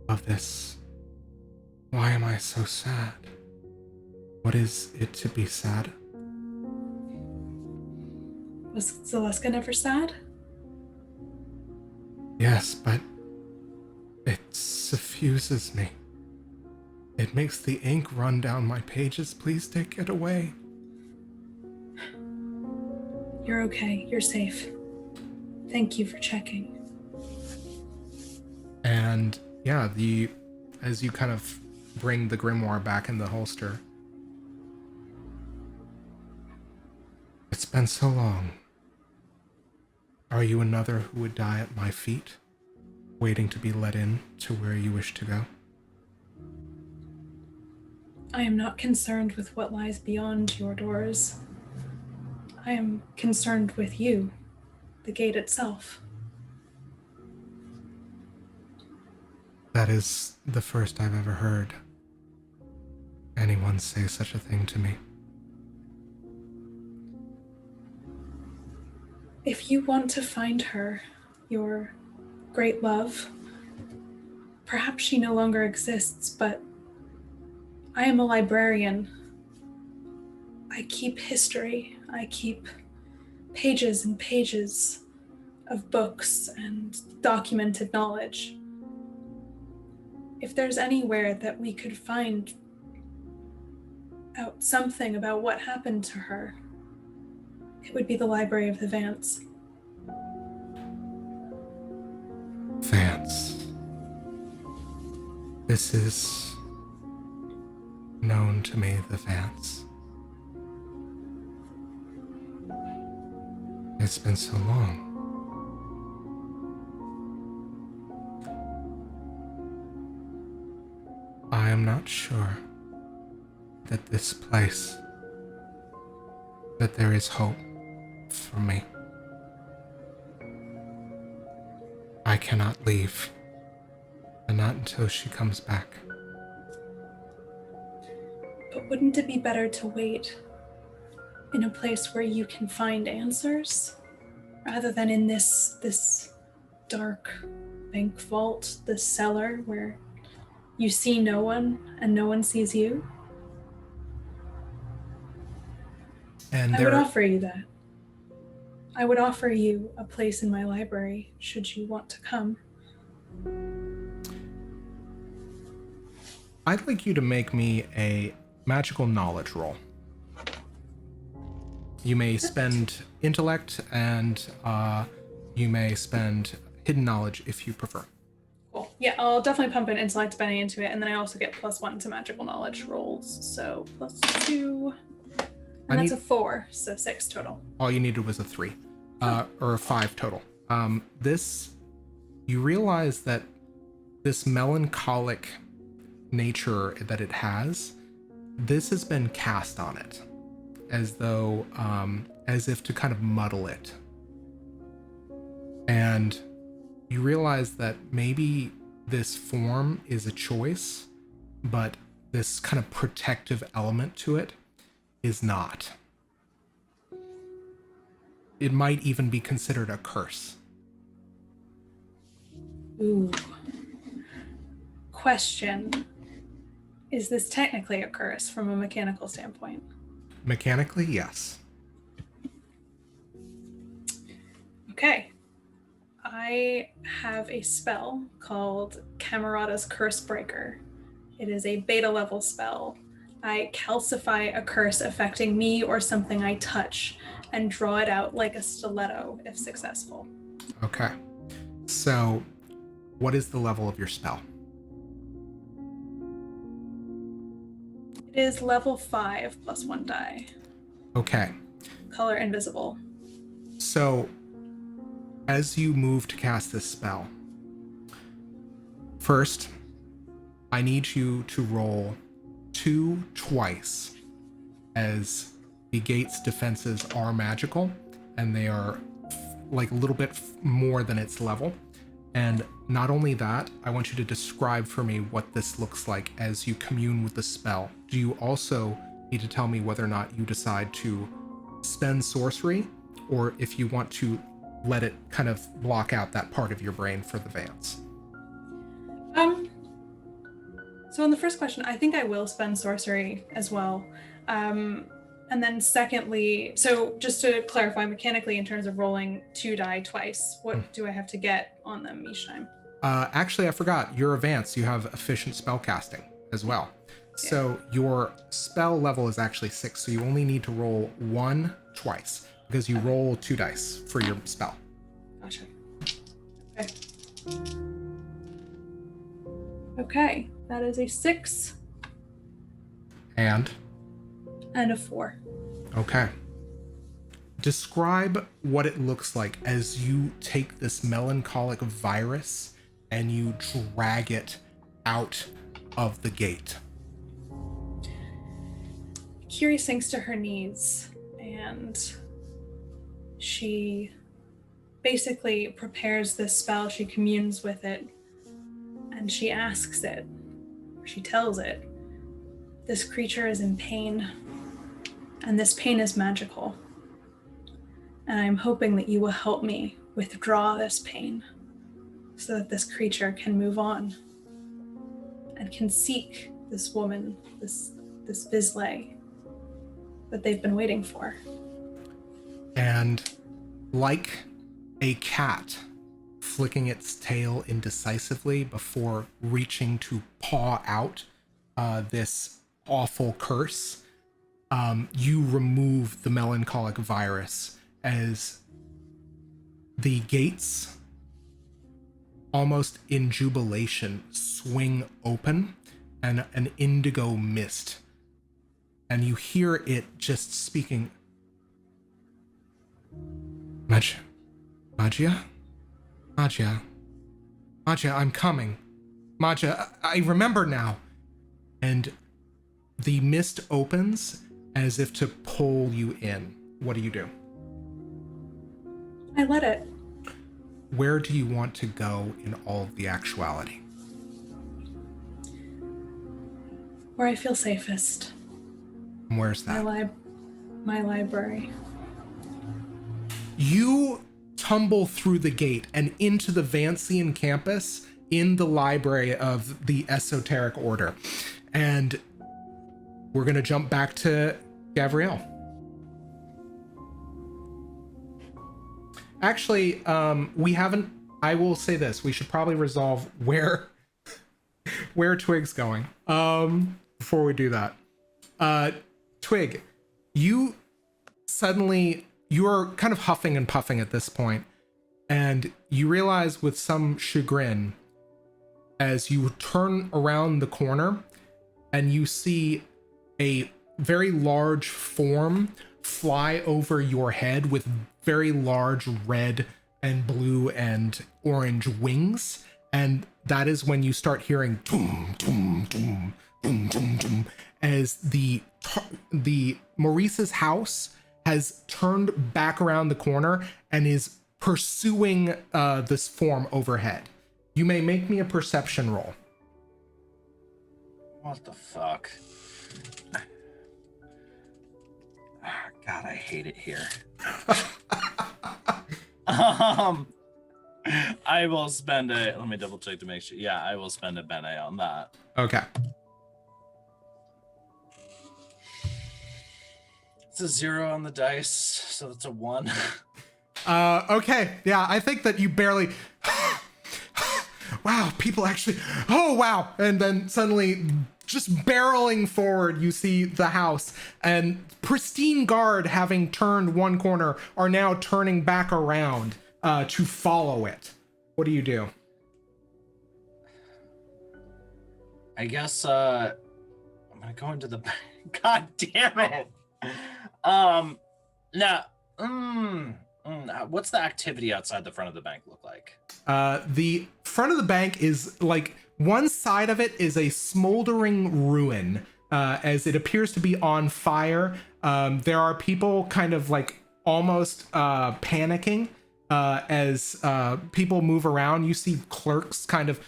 of this. Why am I so sad? What is it to be sad? Was Zaleska never sad? Yes, but it suffuses me. It makes the ink run down my pages. Please take it away. You're okay. You're safe. Thank you for checking. And yeah, as you kind of bring the grimoire back in the holster, it's been so long. Are you another who would die at my feet, waiting to be let in to where you wish to go? I am not concerned with what lies beyond your doors. I am concerned with you, the gate itself. That is the first I've ever heard anyone say such a thing to me. If you want to find her, your great love, perhaps she no longer exists, but I am a librarian. I keep history. I keep pages and pages of books and documented knowledge. If there's anywhere that we could find out something about what happened to her, It would be the Library of the Vance. Vance. This is known to me, the Vance. It's been so long. I am not sure that this place, that there is hope for me. I cannot leave, and not until she comes back. But wouldn't it be better to wait in a place where you can find answers, rather than in this dark bank vault, this cellar where you see no one and no one sees you? And I would offer you that. I would offer you a place in my library, should you want to come. I'd like you to make me a magical knowledge roll. You may spend intellect, and you may spend hidden knowledge if you prefer. Cool. Yeah, I'll definitely pump an intellect Benny into it, and then I also get +1 to magical knowledge rolls. So +2. And that's a 4, so 6 total. All you needed was a 3, or a 5 total. You realize that this melancholic nature that it has, this has been cast on it, as though, as if to kind of muddle it. And you realize that maybe this form is a choice, but this kind of protective element to it is not. It might even be considered a curse. Ooh. Question. Is this technically a curse from a mechanical standpoint? Mechanically, yes. Okay. I have a spell called Camerata's Curse Breaker. It is a beta level spell. I calcify a curse affecting me or something I touch and draw it out like a stiletto if successful. Okay. So, what is the level of your spell? It is level 5 +1 die. Okay. Color invisible. So, as you move to cast this spell, first, I need you to roll 2 twice, as the gate's defenses are magical, and they are like a little bit more than its level. And not only that, I want you to describe for me what this looks like as you commune with the spell. Do you also need to tell me whether or not you decide to spend sorcery, or if you want to let it kind of block out that part of your brain for the Vance? So on the first question, I think I will spend sorcery as well. And then secondly, so just to clarify mechanically in terms of rolling 2 die twice, what do I have to get on them each time? Actually, I forgot. You're a Vance. You have efficient spell casting as well. Yeah. So your spell level is actually 6, so you only need to roll 1 twice, because you roll 2 dice for your spell. Gotcha. Okay. Okay, that is a 6. And a 4. Okay. Describe what it looks like as you take this melancholic virus and you drag it out of the gate. Kyrrie sinks to her knees and she basically prepares this spell. She communes with it and she asks it, or she tells it, this creature is in pain and this pain is magical. And I'm hoping that you will help me withdraw this pain so that this creature can move on and can seek this woman, this Bisley that they've been waiting for. And like a cat flicking its tail indecisively before reaching to paw out this awful curse, you remove the melancholic virus as the gates, almost in jubilation, swing open and an indigo mist. And you hear it just speaking. Magia, I'm coming. Magia, I remember now. And the mist opens as if to pull you in. What do you do? I let it. Where do you want to go in all of the actuality? Where I feel safest. And where's that? My library. You tumble through the gate and into the Vancian campus in the library of the Esoteric Order. And we're going to jump back to Gavriel. Actually, we haven't, I will say this, we should probably resolve where Twigg's going before we do that. Twigg, you're kind of huffing and puffing at this point, and you realize with some chagrin as you turn around the corner and you see a very large form fly over your head with very large red and blue and orange wings, and that is when you start hearing doom, doom, doom, doom, doom, doom, as the Maurice's house has turned back around the corner and is pursuing this form overhead. You may make me a perception roll. What the fuck? God, I hate it here. I will spend a, let me double check to make sure. Yeah, I will spend a bene on that. Okay. It's a 0 on the dice, so it's a 1. Okay. Yeah, I think that you barely. Wow, people actually. Oh, wow. And then suddenly, just barreling forward, you see the house, and pristine guard, having turned one corner, are now turning back around to follow it. What do you do? I guess I'm gonna go into the. God damn it. Now, what's the activity outside the front of the bank look like? The front of the bank is like, one side of it is a smoldering ruin, as it appears to be on fire. There are people kind of like almost panicking as people move around. You see clerks kind of,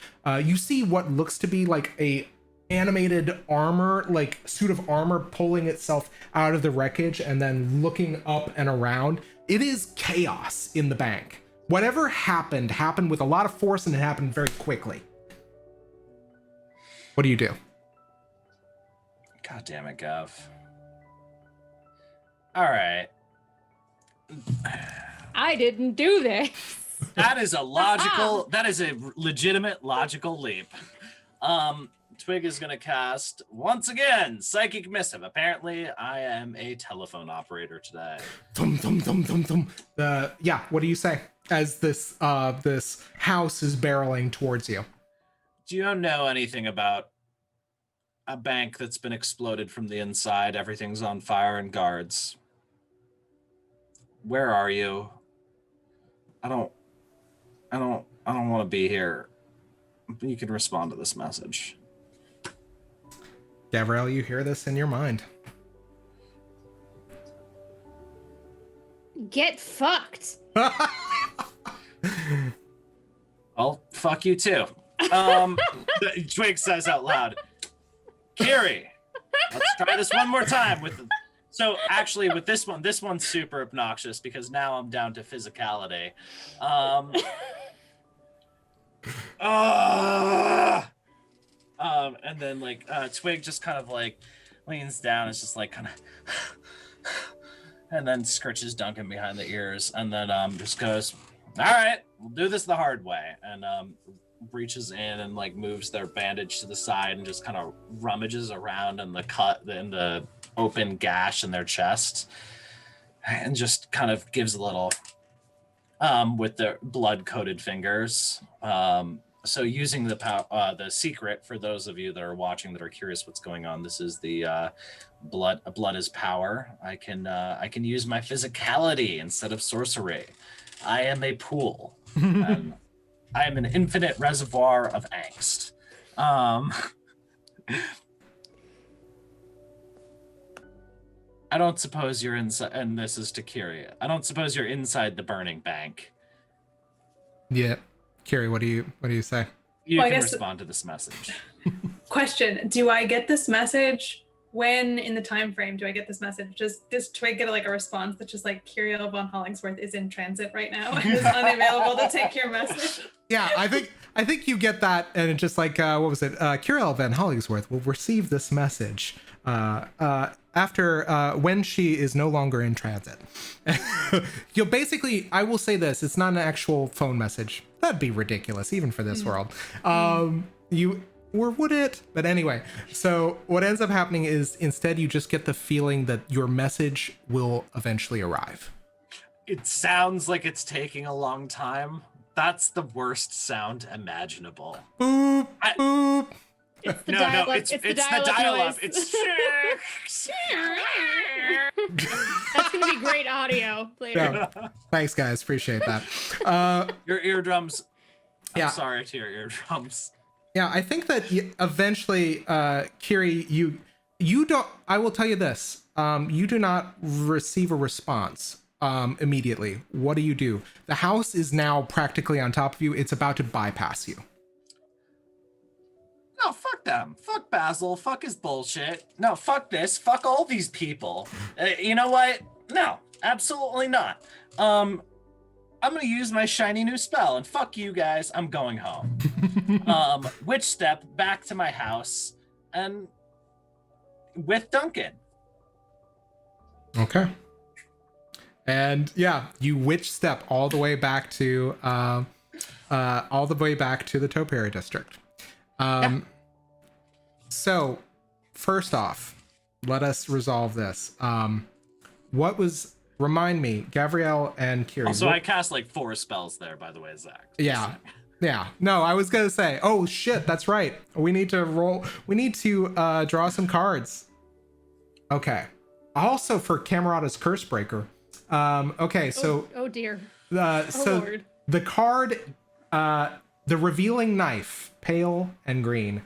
you see what looks to be like a animated armor, like suit of armor, pulling itself out of the wreckage and then looking up and around. It is chaos in the bank. Whatever happened with a lot of force, and it happened very quickly. What do you do? God damn it, Gav. All right. I didn't do this. That is a logical, that is a legitimate logical leap. Twigg is going to cast, once again, Psychic Missive. Apparently, I am a telephone operator today. Thum, thum, thum, thum, thum. Yeah, what do you say as this house is barreling towards you? Do you know anything about a bank that's been exploded from the inside? Everything's on fire and guards. Where are you? I don't want to be here. You can respond to this message. Gavriel, you hear this in your mind. Get fucked. Well, fuck you too. Twig says out loud, Kyrrie, let's try this one more time with the... So actually with this one's super obnoxious because now I'm down to physicality. And then like Twig just kind of like leans down, it's just like kind of and then scritches Duncan behind the ears, and then just goes, all right, we'll do this the hard way, and reaches in and like moves their bandage to the side and just kind of rummages around in the cut in the open gash in their chest. and just kind of gives a little with the blood-coated fingers. So using the secret, for those of you that are watching that are curious what's going on, this is the blood is power. I can use my physicality instead of sorcery. I am a pool. And I am an infinite reservoir of angst. I don't suppose you're inside, and this is to Kyrrie. I don't suppose you're inside the burning bank. Yeah. Kyrrie, what do you say? You Well, can respond to this message. Question: do I get this message? When in the time frame do I get this message? Does Twigg get a response that's just like Gavriel von Hollingsworth is in transit right now and is unavailable to take your message? Yeah, I think you get that, and it's just like what was it? Gavriel van Hollingsworth will receive this message after when she is no longer in transit. You'll basically, I will say this: it's not an actual phone message. That'd be ridiculous, even for this world. Or would it? But anyway, so what ends up happening is instead you just get the feeling that your message will eventually arrive. It sounds like it's taking a long time. That's the worst sound imaginable. Boop, boop. It's the No, dial-up. it's the dial-up dial-up. noise. It's That's gonna be great audio later. Yeah. Thanks, guys. Appreciate that. your eardrums. Yeah. I'm sorry to your eardrums. Yeah, I think that eventually, Kyrrie, you don't. I will tell you this: you do not receive a response immediately. What do? The house is now practically on top of you. It's about to bypass you. No, fuck them. Fuck Basil. Fuck his bullshit. No, fuck this. Fuck all these people. You know what? No, absolutely not. I'm gonna use my shiny new spell and fuck you guys. I'm going home. Witch step back to my house and with Duncan. Okay. And yeah, you witch step all the way back to the Topiary district. So first off, let us resolve this. Remind me, Gavriel and Kyrrie. Also, I cast like 4 spells there, by the way, Zach. Yeah. Yeah. No, I was gonna say, oh shit, that's right. We need to draw some cards. Okay. Also for Camerata's Curse Breaker. Okay, so Oh dear. so Lord. the card, the Revealing Knife, pale and green.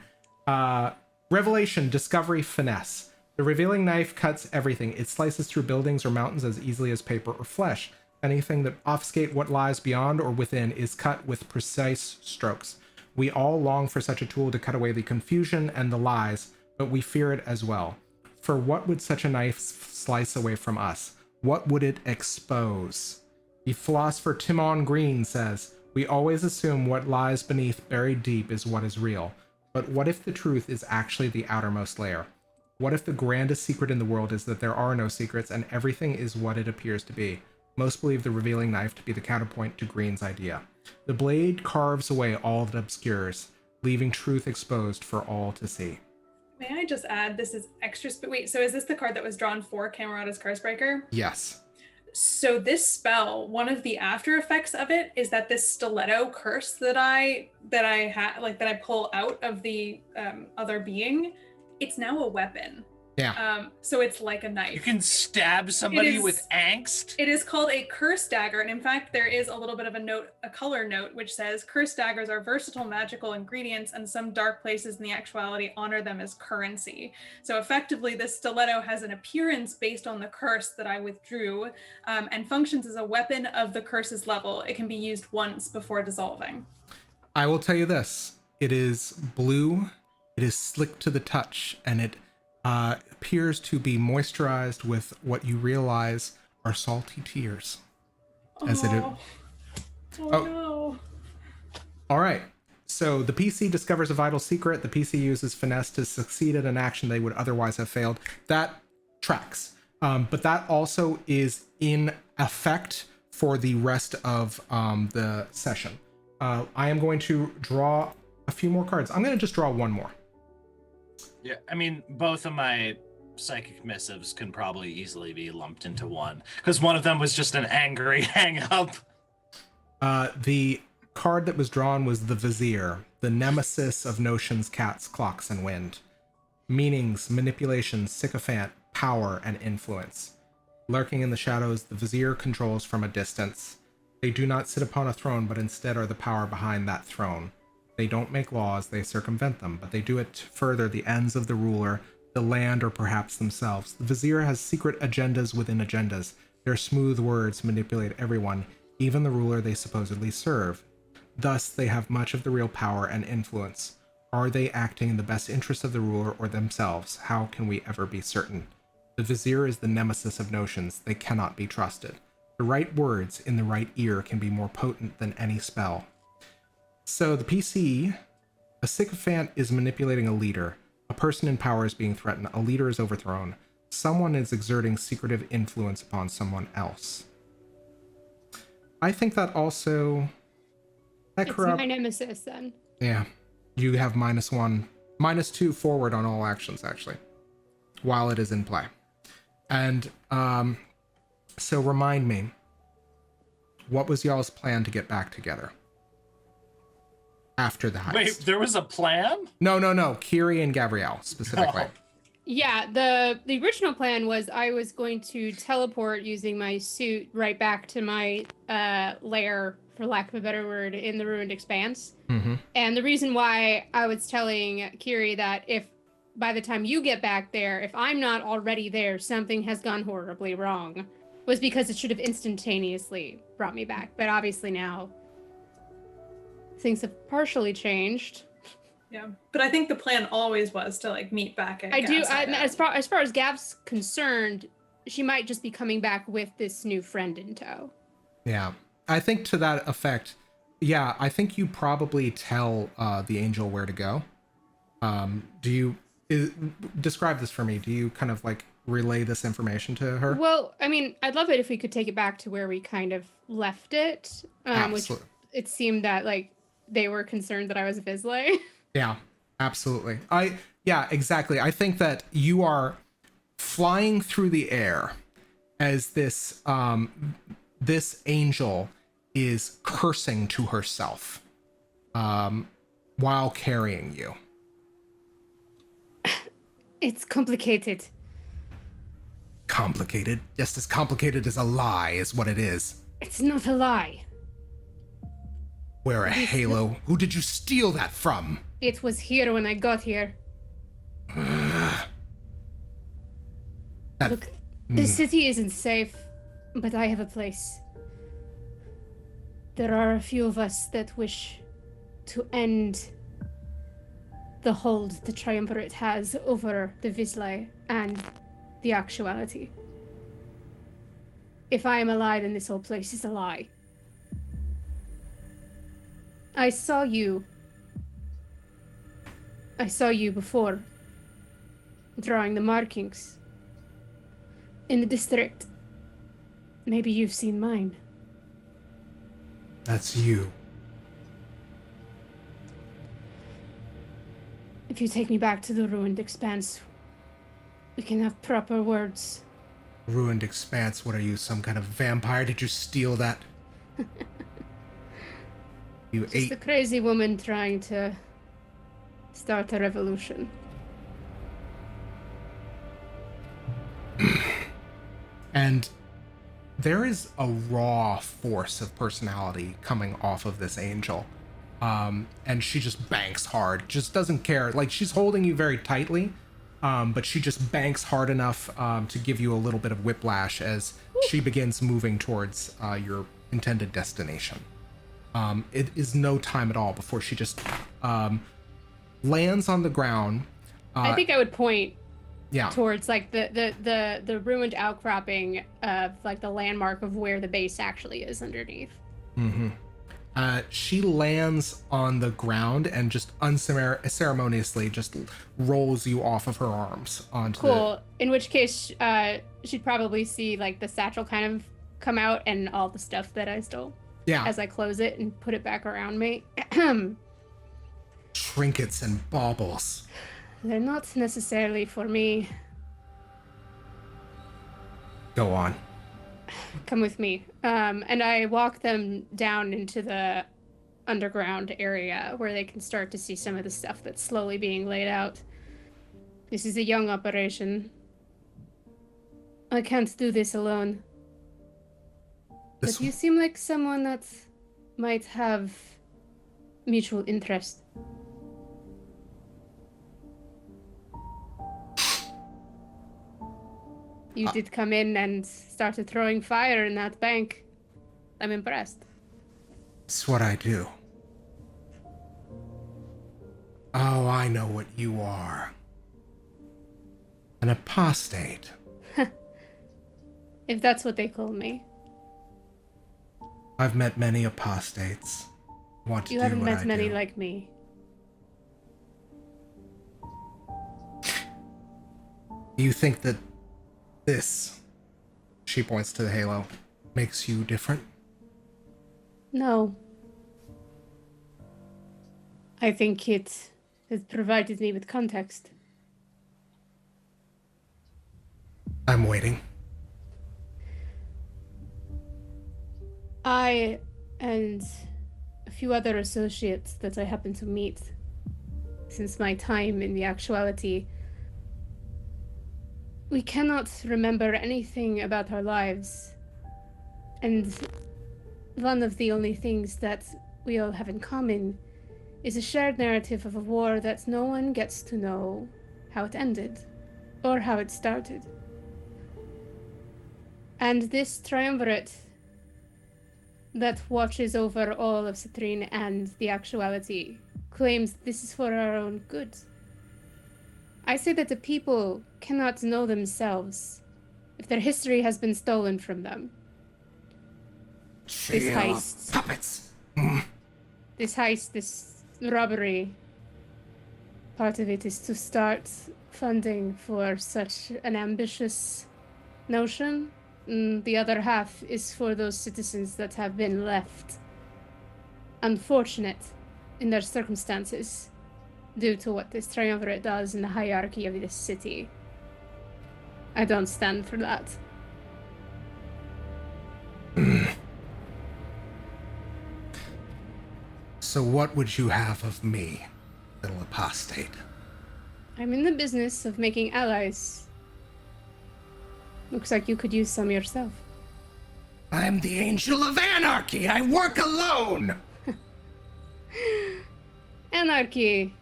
Revelation, Discovery, Finesse. The Revealing Knife cuts everything. It slices through buildings or mountains as easily as paper or flesh. Anything that obfuscates what lies beyond or within is cut with precise strokes. We all long for such a tool to cut away the confusion and the lies, but we fear it as well. For what would such a knife slice away from us? What would it expose? The philosopher Timon Green says, we always assume what lies beneath, buried deep, is what is real. But what if the truth is actually the outermost layer? What if the grandest secret in the world is that there are no secrets and everything is what it appears to be? Most believe the Revealing Knife to be the counterpoint to Green's idea. The blade carves away all that obscures, leaving truth exposed for all to see. May I just add, this is extra wait, so is this the card that was drawn for Camerata's Cursebreaker? Yes. So this spell, one of the after effects of it is that this stiletto curse that I pull out of the other being, it's now a weapon. Yeah. So it's like a knife. You can stab somebody with angst? It is called a curse dagger. And in fact, there is a little bit of a color note, which says curse daggers are versatile magical ingredients and some dark places in the actuality honor them as currency. So effectively, this stiletto has an appearance based on the curse that I withdrew and functions as a weapon of the curse's level. It can be used once before dissolving. I will tell you this. It is blue. It is slick to the touch, and it appears to be moisturized with what you realize are salty tears. Oh no. All right. So the PC discovers a vital secret. The PC uses finesse to succeed at an action they would otherwise have failed. That tracks. But that also is in effect for the rest of the session. I am going to draw a few more cards. I'm going to just draw one more. Yeah, I mean, both of my psychic missives can probably easily be lumped into one, because one of them was just an angry hang-up. The card that was drawn was the Vizier, the nemesis of notions, cats, clocks, and wind. Meanings, manipulation, sycophant, power, and influence. Lurking in the shadows, the Vizier controls from a distance. They do not sit upon a throne, but instead are the power behind that throne. They don't make laws, they circumvent them, but they do it to further the ends of the ruler, the land, or perhaps themselves. The Vizier has secret agendas within agendas. Their smooth words manipulate everyone, even the ruler they supposedly serve. Thus, they have much of the real power and influence. Are they acting in the best interest of the ruler or themselves? How can we ever be certain? The Vizier is the nemesis of notions. They cannot be trusted. The right words in the right ear can be more potent than any spell. So the PC, a sycophant is manipulating a leader. A person in power is being threatened. A leader is overthrown. Someone is exerting secretive influence upon someone else. I think that also... It's my nemesis, then. Yeah. You have -2 forward on all actions, actually, while it is in play. And so remind me, what was y'all's plan to get back together after the heist? Wait, there was a plan? No. Kyrrie and Gavriel, specifically. Oh. Yeah, the original plan was I was going to teleport using my suit right back to my lair, for lack of a better word, in the ruined expanse. Mm-hmm. And the reason why I was telling Kyrrie that if by the time you get back there, if I'm not already there, something has gone horribly wrong, was because it should have instantaneously brought me back. But obviously now things have partially changed. Yeah, but I think the plan always was to like meet back at as far as Gav's concerned, she might just be coming back with this new friend in tow. Yeah, I think to that effect. Yeah, I think you probably tell the angel where to go. Describe this for me? Do you kind of like relay this information to her? Well, I mean, I'd love it if we could take it back to where we kind of left it, which it seemed that like they were concerned that I was a Vizsla. Yeah, absolutely. Yeah, exactly. I think that you are flying through the air as this angel is cursing to herself while carrying you. It's complicated. Complicated? Just as complicated as a lie is what it is. It's not a lie. Wear a halo. Who did you steal that from? It was here when I got here. Look, the city isn't safe, but I have a place. There are a few of us that wish to end the hold the Triumvirate has over the Vizsla and the actuality. If I am a lie, then this whole place is a lie. I saw you before, drawing the markings in the district. Maybe you've seen mine. That's you. If you take me back to the ruined expanse, we can have proper words. Ruined expanse? What are you, some kind of vampire? Did you steal that? You Just ate... a crazy woman trying to start a revolution. And there is a raw force of personality coming off of this angel. And she just banks hard, just doesn't care. Like, she's holding you very tightly, but she just banks hard enough to give you a little bit of whiplash as she begins moving towards your intended destination. It is no time at all before she just lands on the ground. I think I would point Yeah. towards like the ruined outcropping of like the landmark of where the base actually is underneath. Mm-hmm. She lands on the ground and just unceremoniously just rolls you off of her arms onto Cool. In which case, she'd probably see like the satchel kind of come out and all the stuff that I stole. Yeah. As I close it and put it back around me. Trinkets and baubles. They're not necessarily for me. Go on. Come with me. And I walk them down into the underground area where they can start to see some of the stuff that's slowly being laid out. This is a young operation. I can't do this alone. This But you seem like someone that might have mutual interest. You did come in and started throwing fire in that bank. I'm impressed. It's what I do. Oh, I know what you are. An apostate. If that's what they call me. I've met many apostates. Want to You do haven't what met I many do. like me. Do you think that this, she points to the halo, makes you different? No. I think it has provided me with context. I'm waiting. I and a few other associates that I happen to meet since my time in the actuality, we cannot remember anything about our lives. And one of the only things that we all have in common is a shared narrative of a war that no one gets to know how it ended or how it started. And this triumvirate that watches over all of Citrine and the actuality claims this is for our own good. I say that the people cannot know themselves if their history has been stolen from them. This heist. Puppets. This heist, this robbery, part of it is to start funding for such an ambitious notion. The other half is for those citizens that have been left unfortunate in their circumstances due to what this triumvirate does in the hierarchy of this city. I don't stand for that. So what would you have of me, little apostate? I'm in the business of making allies. Looks like you could use some yourself. I'm the Angel of Anarchy. I work alone. Anarchy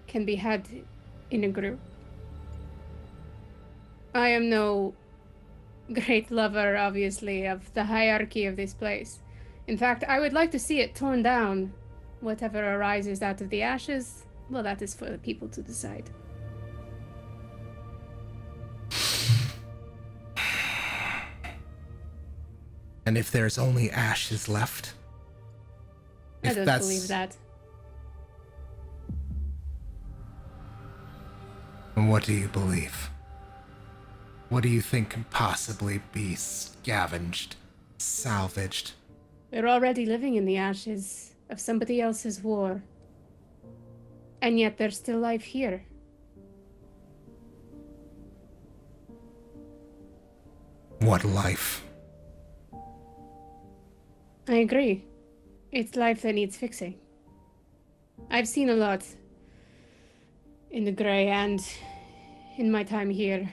can be had in a group. I am no great lover, obviously, of the hierarchy of this place. In fact, I would like to see it torn down. Whatever arises out of the ashes, well, that is for the people to decide. And if there's only ashes left? I If don't that's- believe that. And what do you believe? What do you think can possibly be scavenged, salvaged? We're already living in the ashes of somebody else's war. And yet there's still life here. What life? I agree. It's life that needs fixing. I've seen a lot in the Grey and in my time here.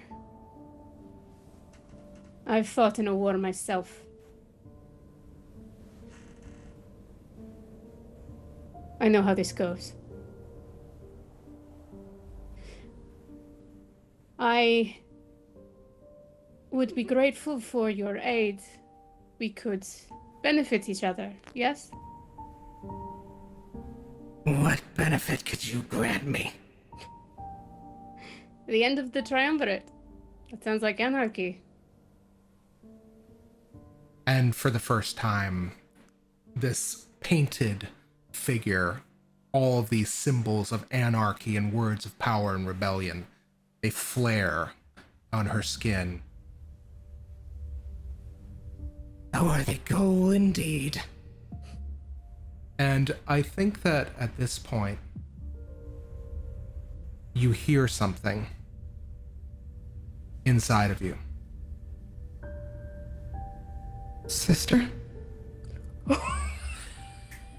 I've fought in a war myself. I know how this goes. I would be grateful for your aid. We could benefit each other, yes? What benefit could you grant me? The end of the triumvirate. That sounds like anarchy. And for the first time, this painted figure, all of these symbols of anarchy and words of power and rebellion, they flare on her skin. How are they go indeed? And I think that at this point, you hear something inside of you. Sister?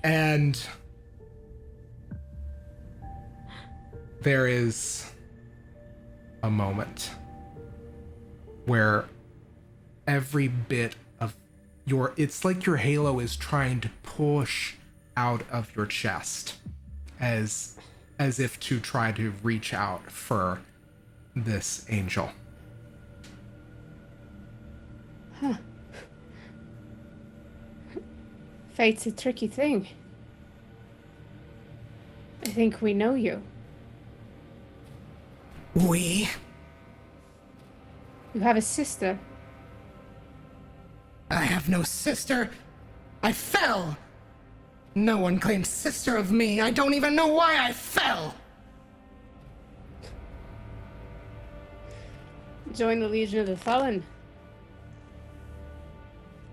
And there is a moment where every bit of it's like your halo is trying to push out of your chest as if to try to reach out for this angel. Huh. Fate's a tricky thing. I think we know you. We? You have a sister. I have no sister. I fell. No one claims sister of me. I don't even know why I fell. Join the Legion of the Fallen.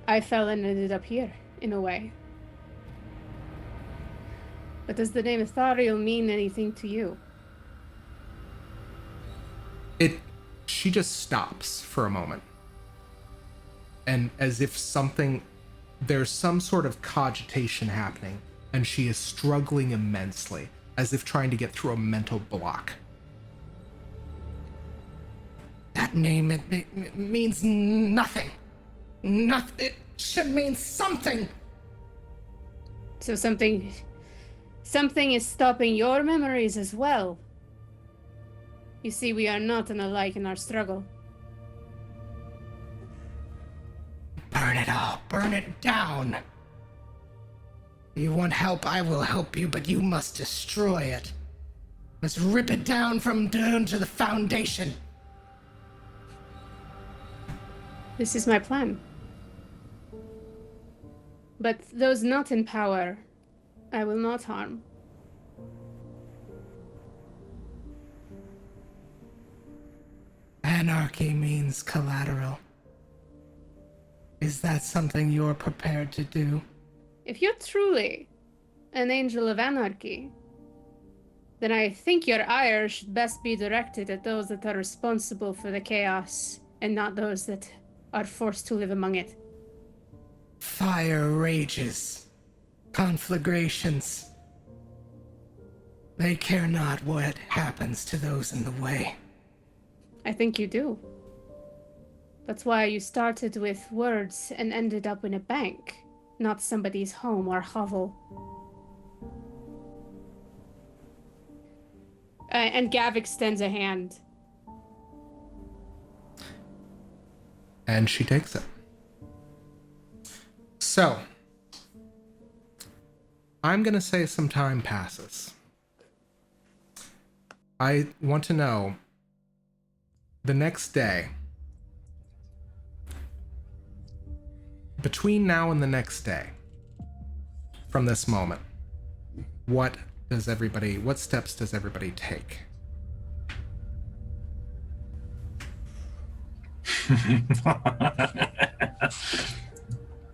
I fell and ended up here, in a way. But does the name Ethereal mean anything to you? She just stops for a moment. And as if there's some sort of cogitation happening, and she is struggling immensely, as if trying to get through a mental block. That name, it means nothing. Nothing. It should mean something. So something is stopping your memories as well. You see, we are not alike in our struggle. Burn it all. Burn it down. You want help, I will help you, but you must destroy it. Let's rip it down to the foundation. This is my plan. But those not in power, I will not harm. Anarchy means collateral. Is that something you're prepared to do? If you're truly an angel of anarchy, then I think your ire should best be directed at those that are responsible for the chaos, and not those that are forced to live among it. Fire rages. Conflagrations. They care not what happens to those in the way. I think you do. That's why you started with words and ended up in a bank, not somebody's home or hovel. And Gav extends a hand. And she takes it. So, I'm gonna say some time passes. I want to know, the next day, between now and the next day, from this moment, what steps does everybody take?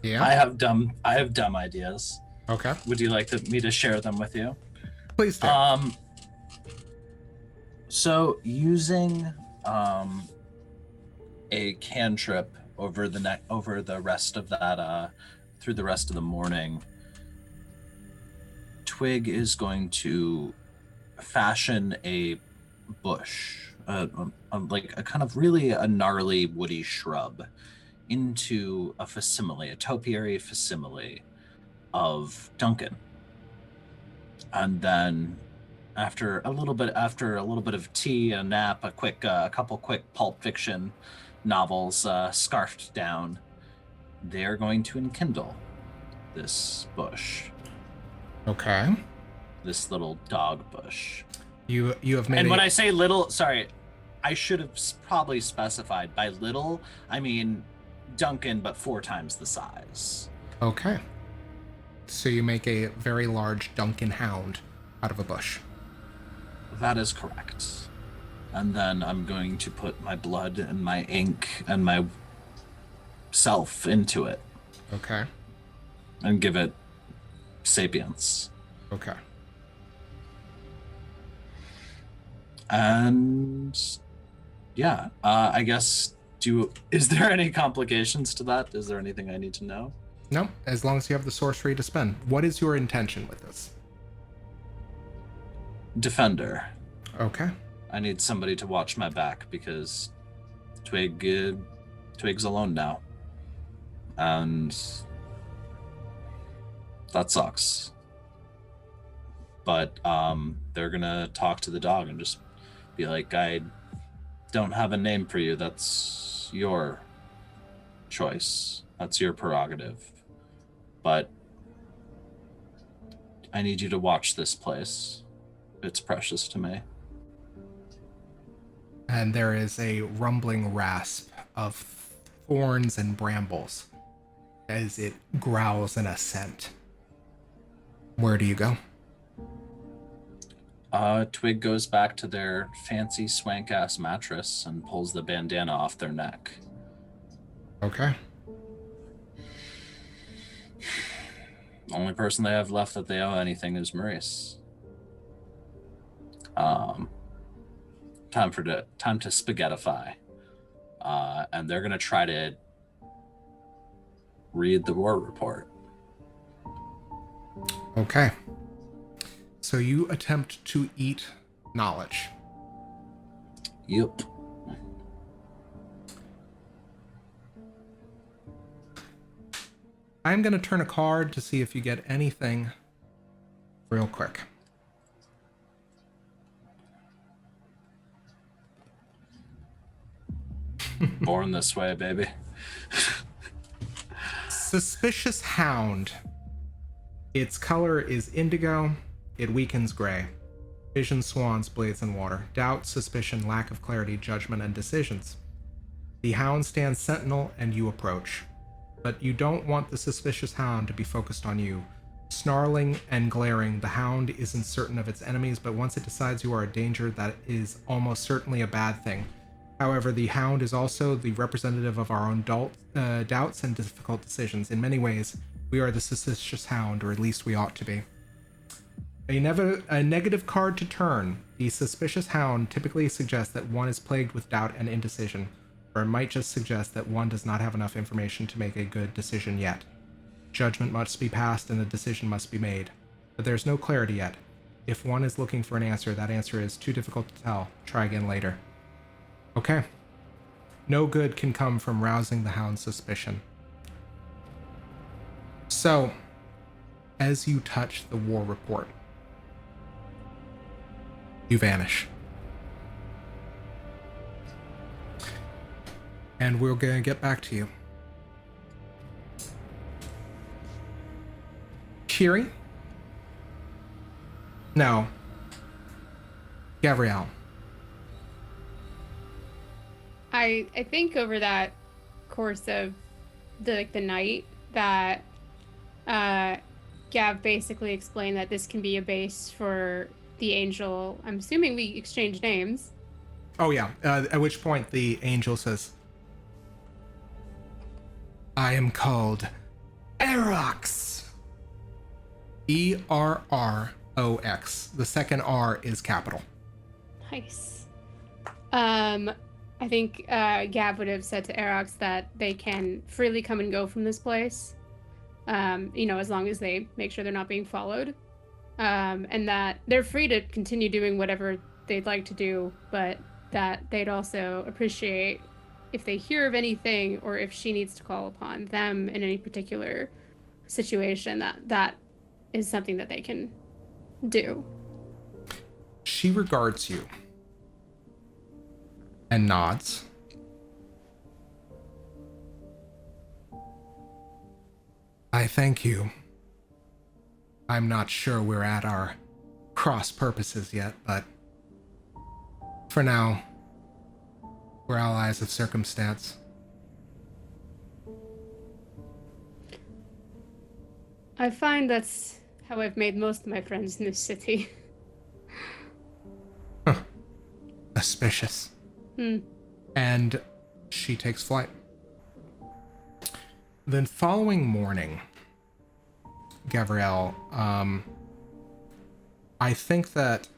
Yeah. I have dumb ideas. Okay. Would you like me to share them with you? Please do. So using a cantrip over the rest of that through the rest of the morning, Twigg is going to fashion a bush, like a kind of really a gnarly woody shrub, into a facsimile, a topiary facsimile of Duncan. And then after a little bit of tea, a nap, a couple quick Pulp Fiction novels scarfed down, they're going to enkindle this bush. Okay. This little dog bush. You have made. And when I say little, sorry, I should have probably specified. By little, I mean Duncan, but 4 times the size. Okay. So you make a very large Duncan hound out of a bush. That is correct. And then I'm going to put my blood and my ink and my self into it. Okay. And give it sapience. Okay. And yeah, I guess Is there any complications to that? Is there anything I need to know? No, as long as you have the sorcery to spend. What is your intention with this? Defender. Okay. I need somebody to watch my back because Twig's alone now. And that sucks. But they're gonna talk to the dog and just be like, I don't have a name for you. That's your choice. That's your prerogative. But I need you to watch this place. It's precious to me. And there is a rumbling rasp of thorns and brambles as it growls in assent. Where do you go? Twig goes back to their fancy swank-ass mattress and pulls the bandana off their neck. Okay. Only person they have left that they owe anything is Maurice. Time to spaghettify. And they're gonna try to read the war report. Okay. So you attempt to eat knowledge. Yep. I'm going to turn a card to see if you get anything real quick. Born this way, baby. Suspicious Hound. Its color is indigo. It weakens gray. Vision, swans, blades, and water. Doubt, suspicion, lack of clarity, judgment, and decisions. The hound stands sentinel and you approach. But you don't want the suspicious hound to be focused on you. Snarling and glaring, the hound isn't certain of its enemies, but once it decides you are a danger, that is almost certainly a bad thing. However, the hound is also the representative of our own doubts and difficult decisions. In many ways, we are the suspicious hound, or at least we ought to be. A negative card to turn. The suspicious hound typically suggests that one is plagued with doubt and indecision, or it might just suggest that one does not have enough information to make a good decision yet. Judgment must be passed and a decision must be made, but there's no clarity yet. If one is looking for an answer, that answer is too difficult to tell. Try again later. Okay. No good can come from rousing the hound's suspicion. So, as you touch the war report, you vanish. And we're gonna get back to you. Kyrrie? No. Gavriel. I think over that course of the night that Gav basically explained that this can be a base for the angel. I'm assuming we exchanged names. Oh yeah, at which point the angel says, I am called Errox. E-R-R-O-X. The second R is capital. Nice. I think Gav would have said to Erox that they can freely come and go from this place, as long as they make sure they're not being followed, and that they're free to continue doing whatever they'd like to do, but that they'd also appreciate if they hear of anything or if she needs to call upon them in any particular situation, that is something that they can do. She regards you and nods. I thank you. I'm not sure we're at our cross purposes yet, but for now, we're allies of circumstance. I find that's how I've made most of my friends in this city. Auspicious. And she takes flight. Then following morning, Gavriel, I think that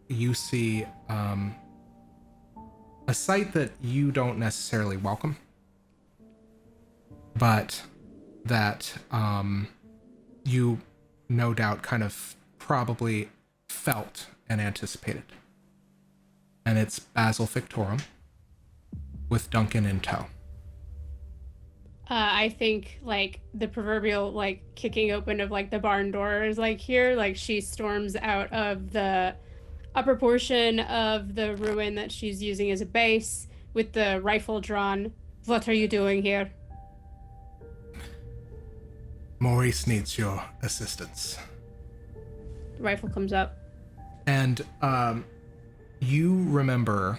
you see a a sight that you don't necessarily welcome, but that you no doubt kind of probably felt and anticipated. And it's Basil Victorum with Duncan in tow. I think like the proverbial like kicking open of like the barn door is like here, like she storms out of the upper portion of the ruin that she's using as a base with the rifle drawn. What are you doing here? Maurice needs your assistance. The rifle comes up. And you remember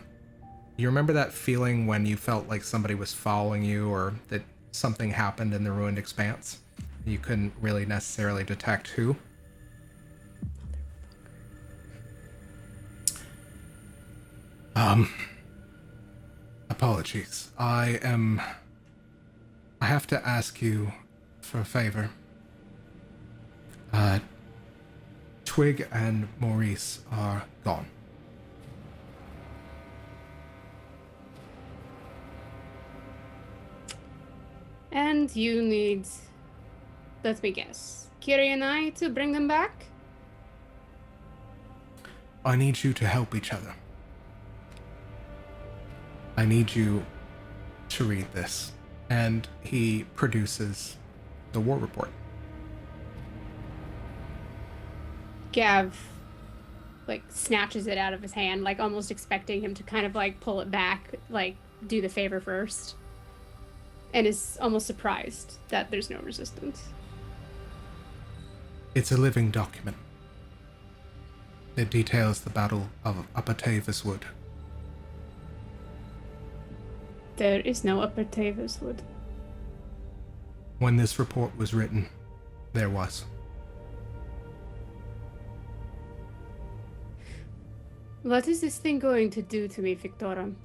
that feeling when you felt like somebody was following you or that something happened in the ruined expanse? You couldn't really necessarily detect who. Apologies. I have to ask you for a favor. Twigg and Maurice are gone. And you need, let me guess, Kyrrie and I to bring them back? I need you to help each other. I need you to read this. And he produces the war report. Gav like snatches it out of his hand, like almost expecting him to kind of like pull it back, like do the favor first. And is almost surprised that there's no resistance. It's a living document. It details the Battle of Upper Tavis Wood. There is no Upper Tavis Wood. When this report was written, there was. What is this thing going to do to me, Victorum?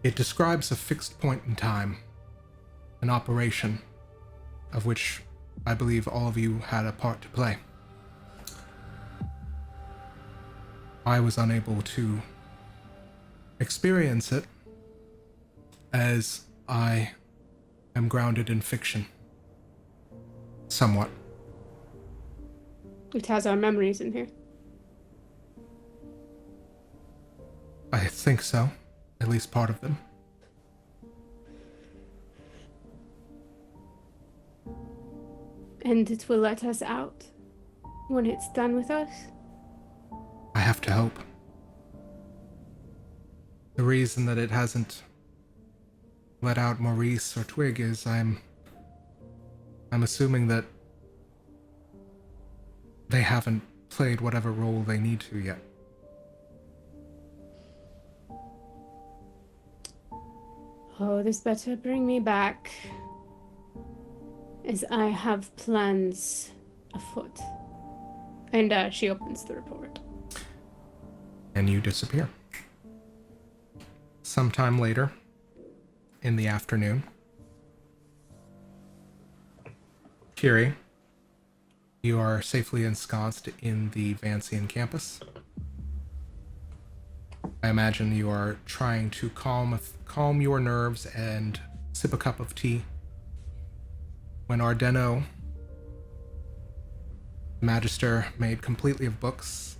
It describes a fixed point in time, an operation of which I believe all of you had a part to play. I was unable to experience it as I am grounded in fiction. Somewhat. It has our memories in here. I think so. At least part of them. And it will let us out when it's done with us? I have to hope. The reason that it hasn't let out Maurice or Twigg is I'm assuming that they haven't played whatever role they need to yet. Oh, this better bring me back, as I have plans afoot. And she opens the report. And you disappear. Sometime later, in the afternoon, Kyrrie, you are safely ensconced in the Vancian campus. I imagine you are trying to calm your nerves and sip a cup of tea when Ardeno, Magister made completely of books,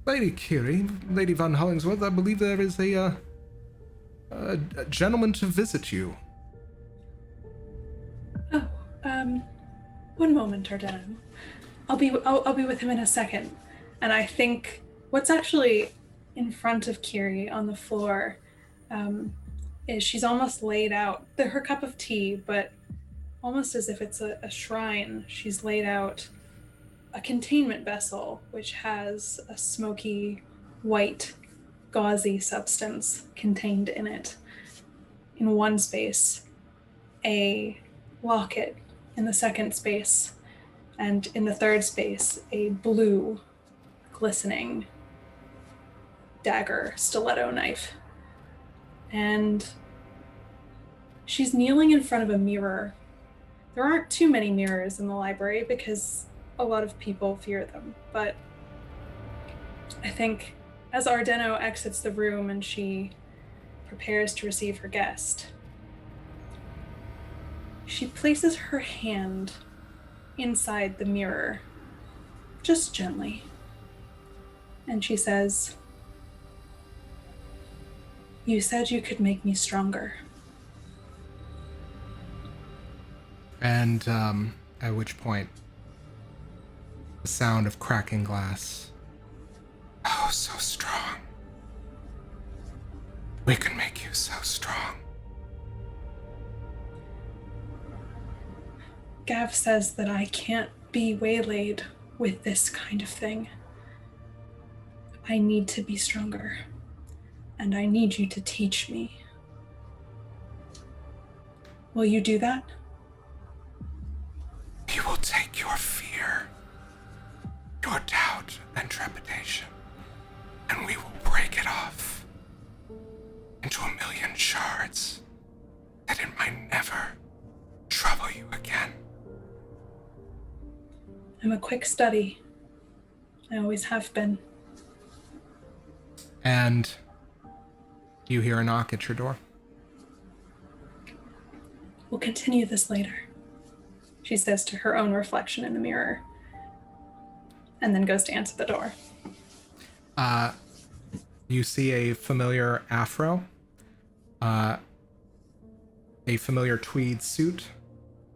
Lady Kyrrie, Lady Von Hollingsworth, I believe there is a gentleman to visit you. Oh, one moment, Ardeno. I'll be with him in a second. And I think what's actually in front of Kyrrie on the floor is she's almost laid out her cup of tea, but almost as if it's a shrine. She's laid out a containment vessel, which has a smoky, white, gauzy substance contained in it. In one space, a locket. In the second space, and in the third space, a blue, glistening dagger stiletto knife. And she's kneeling in front of a mirror. There aren't too many mirrors in the library because a lot of people fear them, but I think as Ardeno exits the room and she prepares to receive her guest, she places her hand inside the mirror, just gently, and she says, "You said you could make me stronger." And at which point, the sound of cracking glass. Oh, so strong. We can make you so strong. Gav says that I can't be waylaid with this kind of thing. I need to be stronger, and I need you to teach me. Will you do that? You will take your fear, your doubt and trepidation, and we will break it off into a million shards that it might never trouble you again. I'm a quick study. I always have been. And you hear a knock at your door. We'll continue this later, she says to her own reflection in the mirror, and then goes to answer the door. You see a familiar afro, a familiar tweed suit,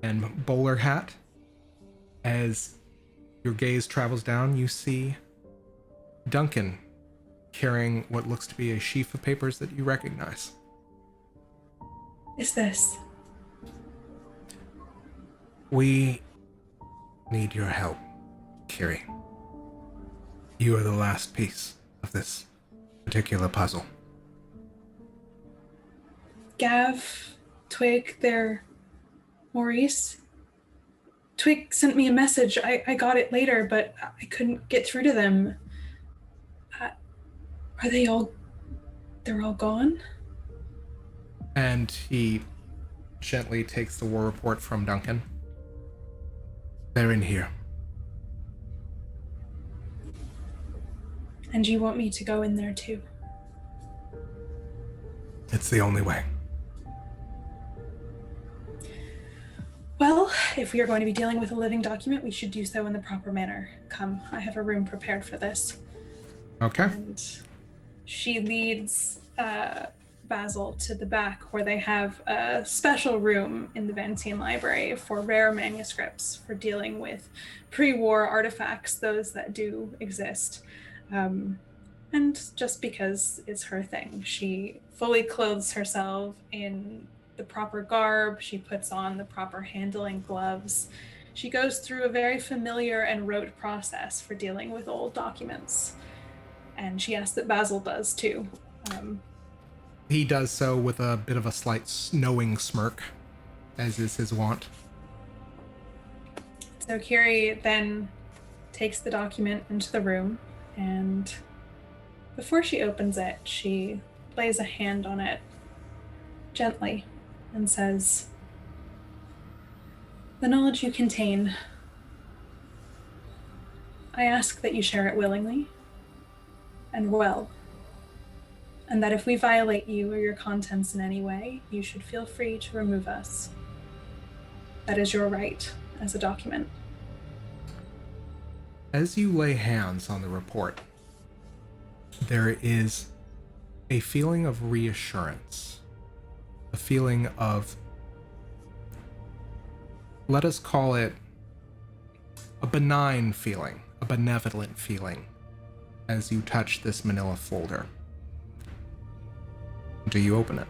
and bowler hat. As your gaze travels down, you see Duncan carrying what looks to be a sheaf of papers that you recognize. Is this? We need your help, Kyrrie. You are the last piece of this particular puzzle. Gav, Twigg, they're Maurice. Twigg sent me a message. I got it later, but I couldn't get through to them. Are they all... They're all gone? And he gently takes the war report from Duncan. They're in here. And you want me to go in there too? It's the only way. Well, if we are going to be dealing with a living document, we should do so in the proper manner. Come, I have a room prepared for this. Okay. And she leads Basil to the back where they have a special room in the Ventine Library for rare manuscripts for dealing with pre-war artifacts, those that do exist. And just because it's her thing, she fully clothes herself in the proper garb, she puts on the proper handling gloves. She goes through a very familiar and rote process for dealing with old documents. And she asks that Basil does too. He does so with a bit of a slight knowing smirk, as is his wont. So Kyrrie then takes the document into the room, and before she opens it, she lays a hand on it gently and says, "The knowledge you contain, I ask that you share it willingly and well, and that if we violate you or your contents in any way, you should feel free to remove us. That is your right as a document." As you lay hands on the report, there is a feeling of reassurance, a feeling of, let us call it a benign feeling, a benevolent feeling, as you touch this manila folder. Do you open it?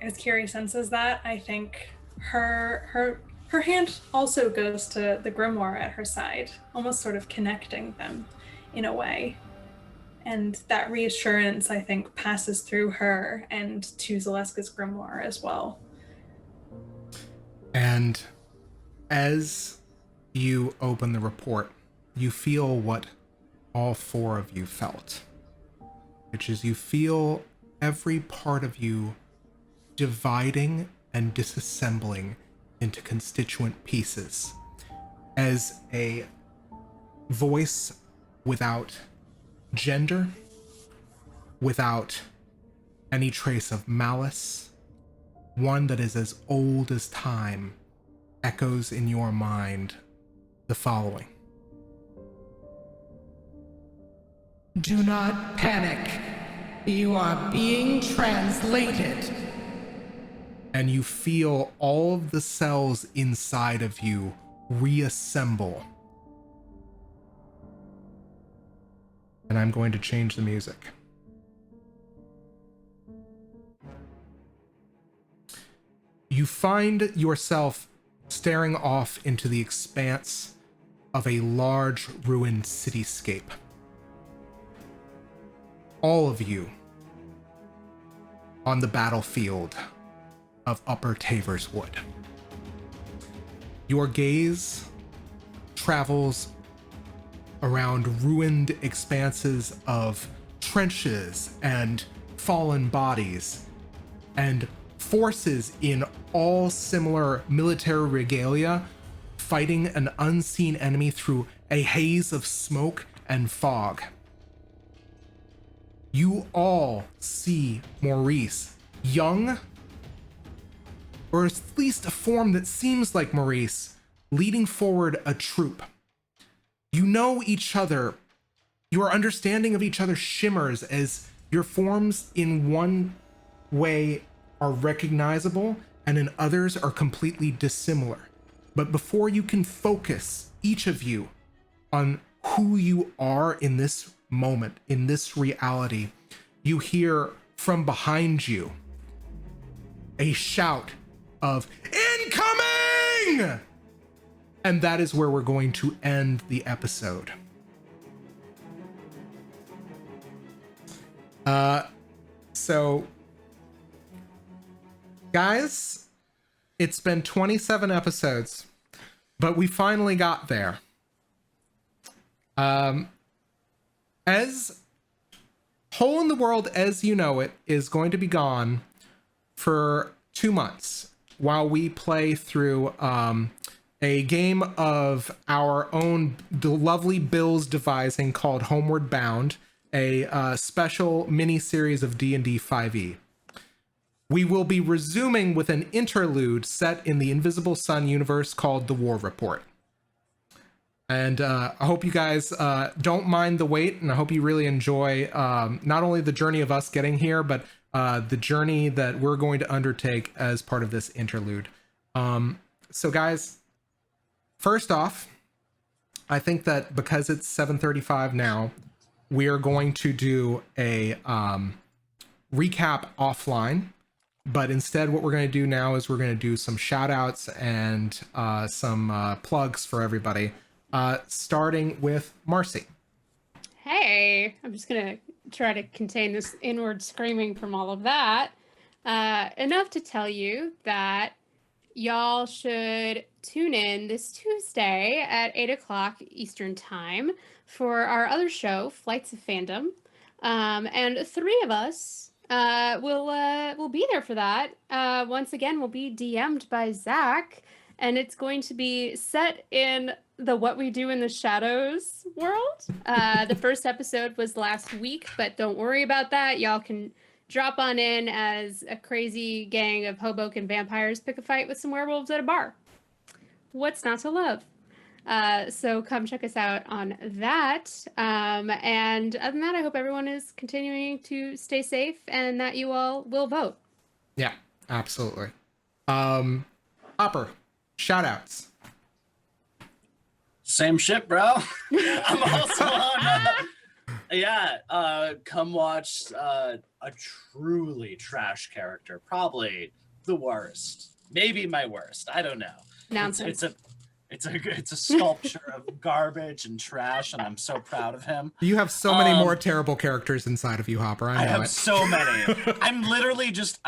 As Kyrrie senses that, I think her hand also goes to the grimoire at her side, almost sort of connecting them in a way. And that reassurance, I think, passes through her and to Zaleska's grimoire as well. And as you open the report, you feel what all four of you felt, which is you feel every part of you dividing and disassembling into constituent pieces as a voice without gender, without any trace of malice, one that is as old as time, echoes in your mind the following. Do not panic. You are being translated. And you feel all of the cells inside of you reassemble. And I'm going to change the music. You find yourself staring off into the expanse of a large ruined cityscape. All of you on the battlefield of Upper Tavers Wood. Your gaze travels around ruined expanses of trenches and fallen bodies, and forces in all similar military regalia fighting an unseen enemy through a haze of smoke and fog. You all see Maurice, young, or at least a form that seems like Maurice, leading forward a troop. You know each other. Your understanding of each other shimmers as your forms in one way are recognizable and in others are completely dissimilar. But before you can focus, each of you, on who you are in this moment, in this reality, you hear from behind you a shout of "Incoming!" And that is where we're going to end the episode. So, guys, it's been 27 episodes, but we finally got there. As Hole in the World as you know it is going to be gone for 2 months while we play through a game of our own lovely Bill's devising called Homeward Bound, a special mini-series of D&D 5e. We will be resuming with an interlude set in the Invisible Sun universe called The War Report. And I hope you guys don't mind the wait, and I hope you really enjoy not only the journey of us getting here, but the journey that we're going to undertake as part of this interlude. So guys, first off, I think that because it's 7:35 now, we are going to do a recap offline. But instead, what we're going to do now is we're going to do some shout outs and some plugs for everybody, starting with Marcy. Hey, I'm just going to try to contain this inward screaming from all of that. Enough to tell you that y'all should tune in this Tuesday at 8 o'clock Eastern Time for our other show, Flights of Fandom. And 3 of us we'll be there for that. Once again, we'll be DM'd by Zach, and it's going to be set in the What We Do in the Shadows world. The first episode was last week, but don't worry about that. Y'all can drop on in as a crazy gang of Hoboken vampires pick a fight with some werewolves at a bar. What's not to love? So come check us out on that. And other than that, I hope everyone is continuing to stay safe and that you all will vote. Yeah, absolutely. Hopper, shout outs. Same shit, bro. I'm also on. Come watch a truly trash character. Probably the worst. Maybe my worst. I don't know. Nonsense. It's a sculpture of garbage and trash, and I'm so proud of him. You have so many more terrible characters inside of you, Hopper. I have it. So many. I'm literally just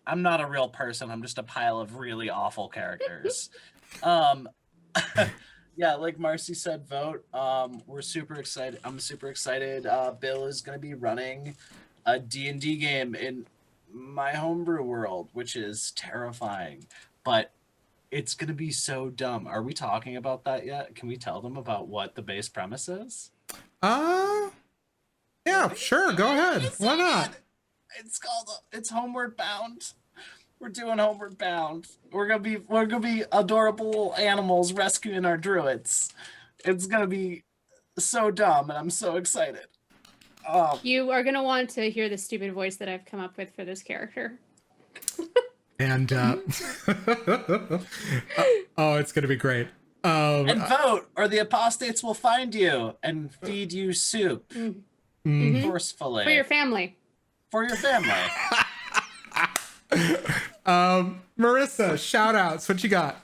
I'm not a real person. I'm just a pile of really awful characters. Yeah, like Marcy said, vote. We're super excited. I'm super excited. Bill is going to be running a D&D game in my homebrew world, which is terrifying, but It's gonna be so dumb. Are we talking about that yet? Can we tell them about what the base premise is? Yeah, sure, go ahead. Why not? It's Homeward Bound. We're doing Homeward Bound. We're gonna be adorable little animals rescuing our druids. It's gonna be so dumb, and I'm so excited. You are going to want to hear the stupid voice that I've come up with for this character. And oh, it's gonna be great. And vote, or the apostates will find you and feed you soup forcefully For your family. For your family. Marissa, shout outs. What you got?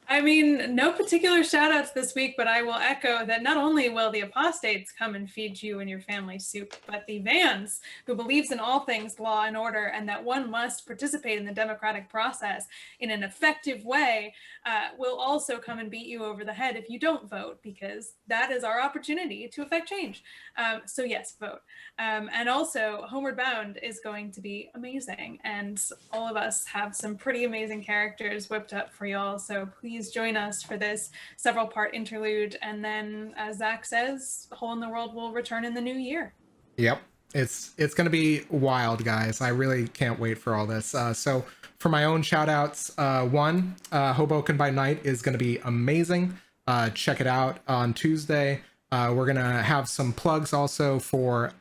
I mean, no particular shout outs this week, but I will echo that not only will the apostates come and feed you and your family soup, but the Vans, who believes in all things law and order and that one must participate in the democratic process in an effective way, will also come and beat you over the head if you don't vote, because that is our opportunity to affect change. So yes, vote. And also, Homeward Bound is going to be amazing, and all of us have some pretty amazing characters whipped up for y'all, so please join us for this several-part interlude, and then, as Zach says, Hole in the World will return in the new year. Yep, it's gonna be wild, guys. I really can't wait for all this. So for my own shout outs, one, Hoboken by Night is gonna be amazing. Check it out on Tuesday. We're gonna have some plugs also for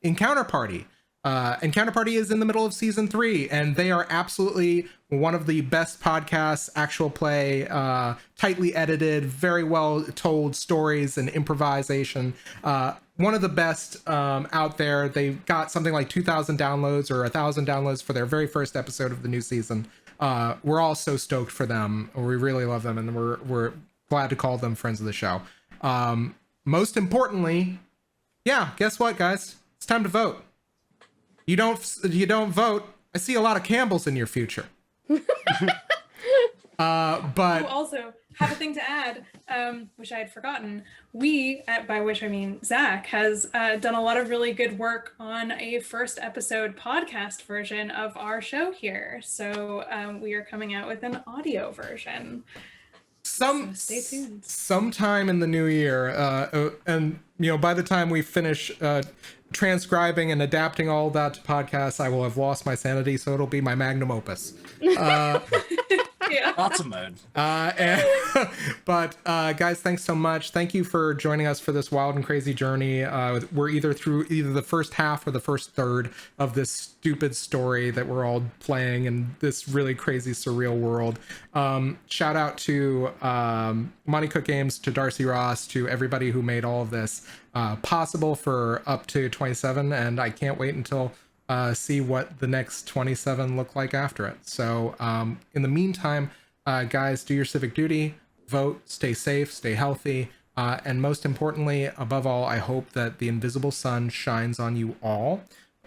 Encounter Party. Encounter Party is in the middle of season 3, and they are absolutely one of the best podcasts, actual play, tightly edited, very well told stories and improvisation. One of the best out there. They've got something like 2,000 downloads or 1,000 downloads for their very first episode of the new season. We're all so stoked for them. We really love them, and we're glad to call them friends of the show. Most importantly, yeah, guess what, guys? It's time to vote. You don't vote, I see a lot of Campbells in your future. But Also, have a thing to add, which I had forgotten. We, by which I mean Zach, has done a lot of really good work on a first episode podcast version of our show here. So we are coming out with an audio version. So stay tuned. Sometime in the new year, and by the time we finish transcribing and adapting all that to podcasts, I will have lost my sanity, so it'll be my magnum opus. Yeah. Lots of mode. But guys, thanks so much. Thank you for joining us for this wild and crazy journey. We're either through the first half or the first third of this stupid story that we're all playing in this really crazy surreal world. Shout out to Monty Cook Games, to Darcy Ross, to everybody who made all of this possible for up to 27, and I can't wait until see what the next 27 look like after it. So in the meantime, guys, do your civic duty, vote, stay safe, stay healthy, and most importantly, above all, I hope that the invisible sun shines on you all.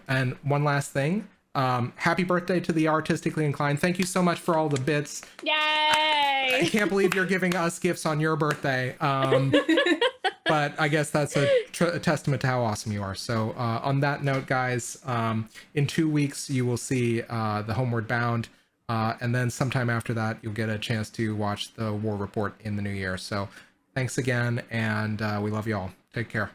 And one last thing, happy birthday to the artistically inclined. Thank you so much for all the bits. Yay! I can't believe you're giving us gifts on your birthday. But I guess that's a testament to how awesome you are. So on that note, guys, in 2 weeks, you will see the Homeward Bound. And then sometime after that, you'll get a chance to watch the War Report in the new year. So thanks again. And we love you all. Take care.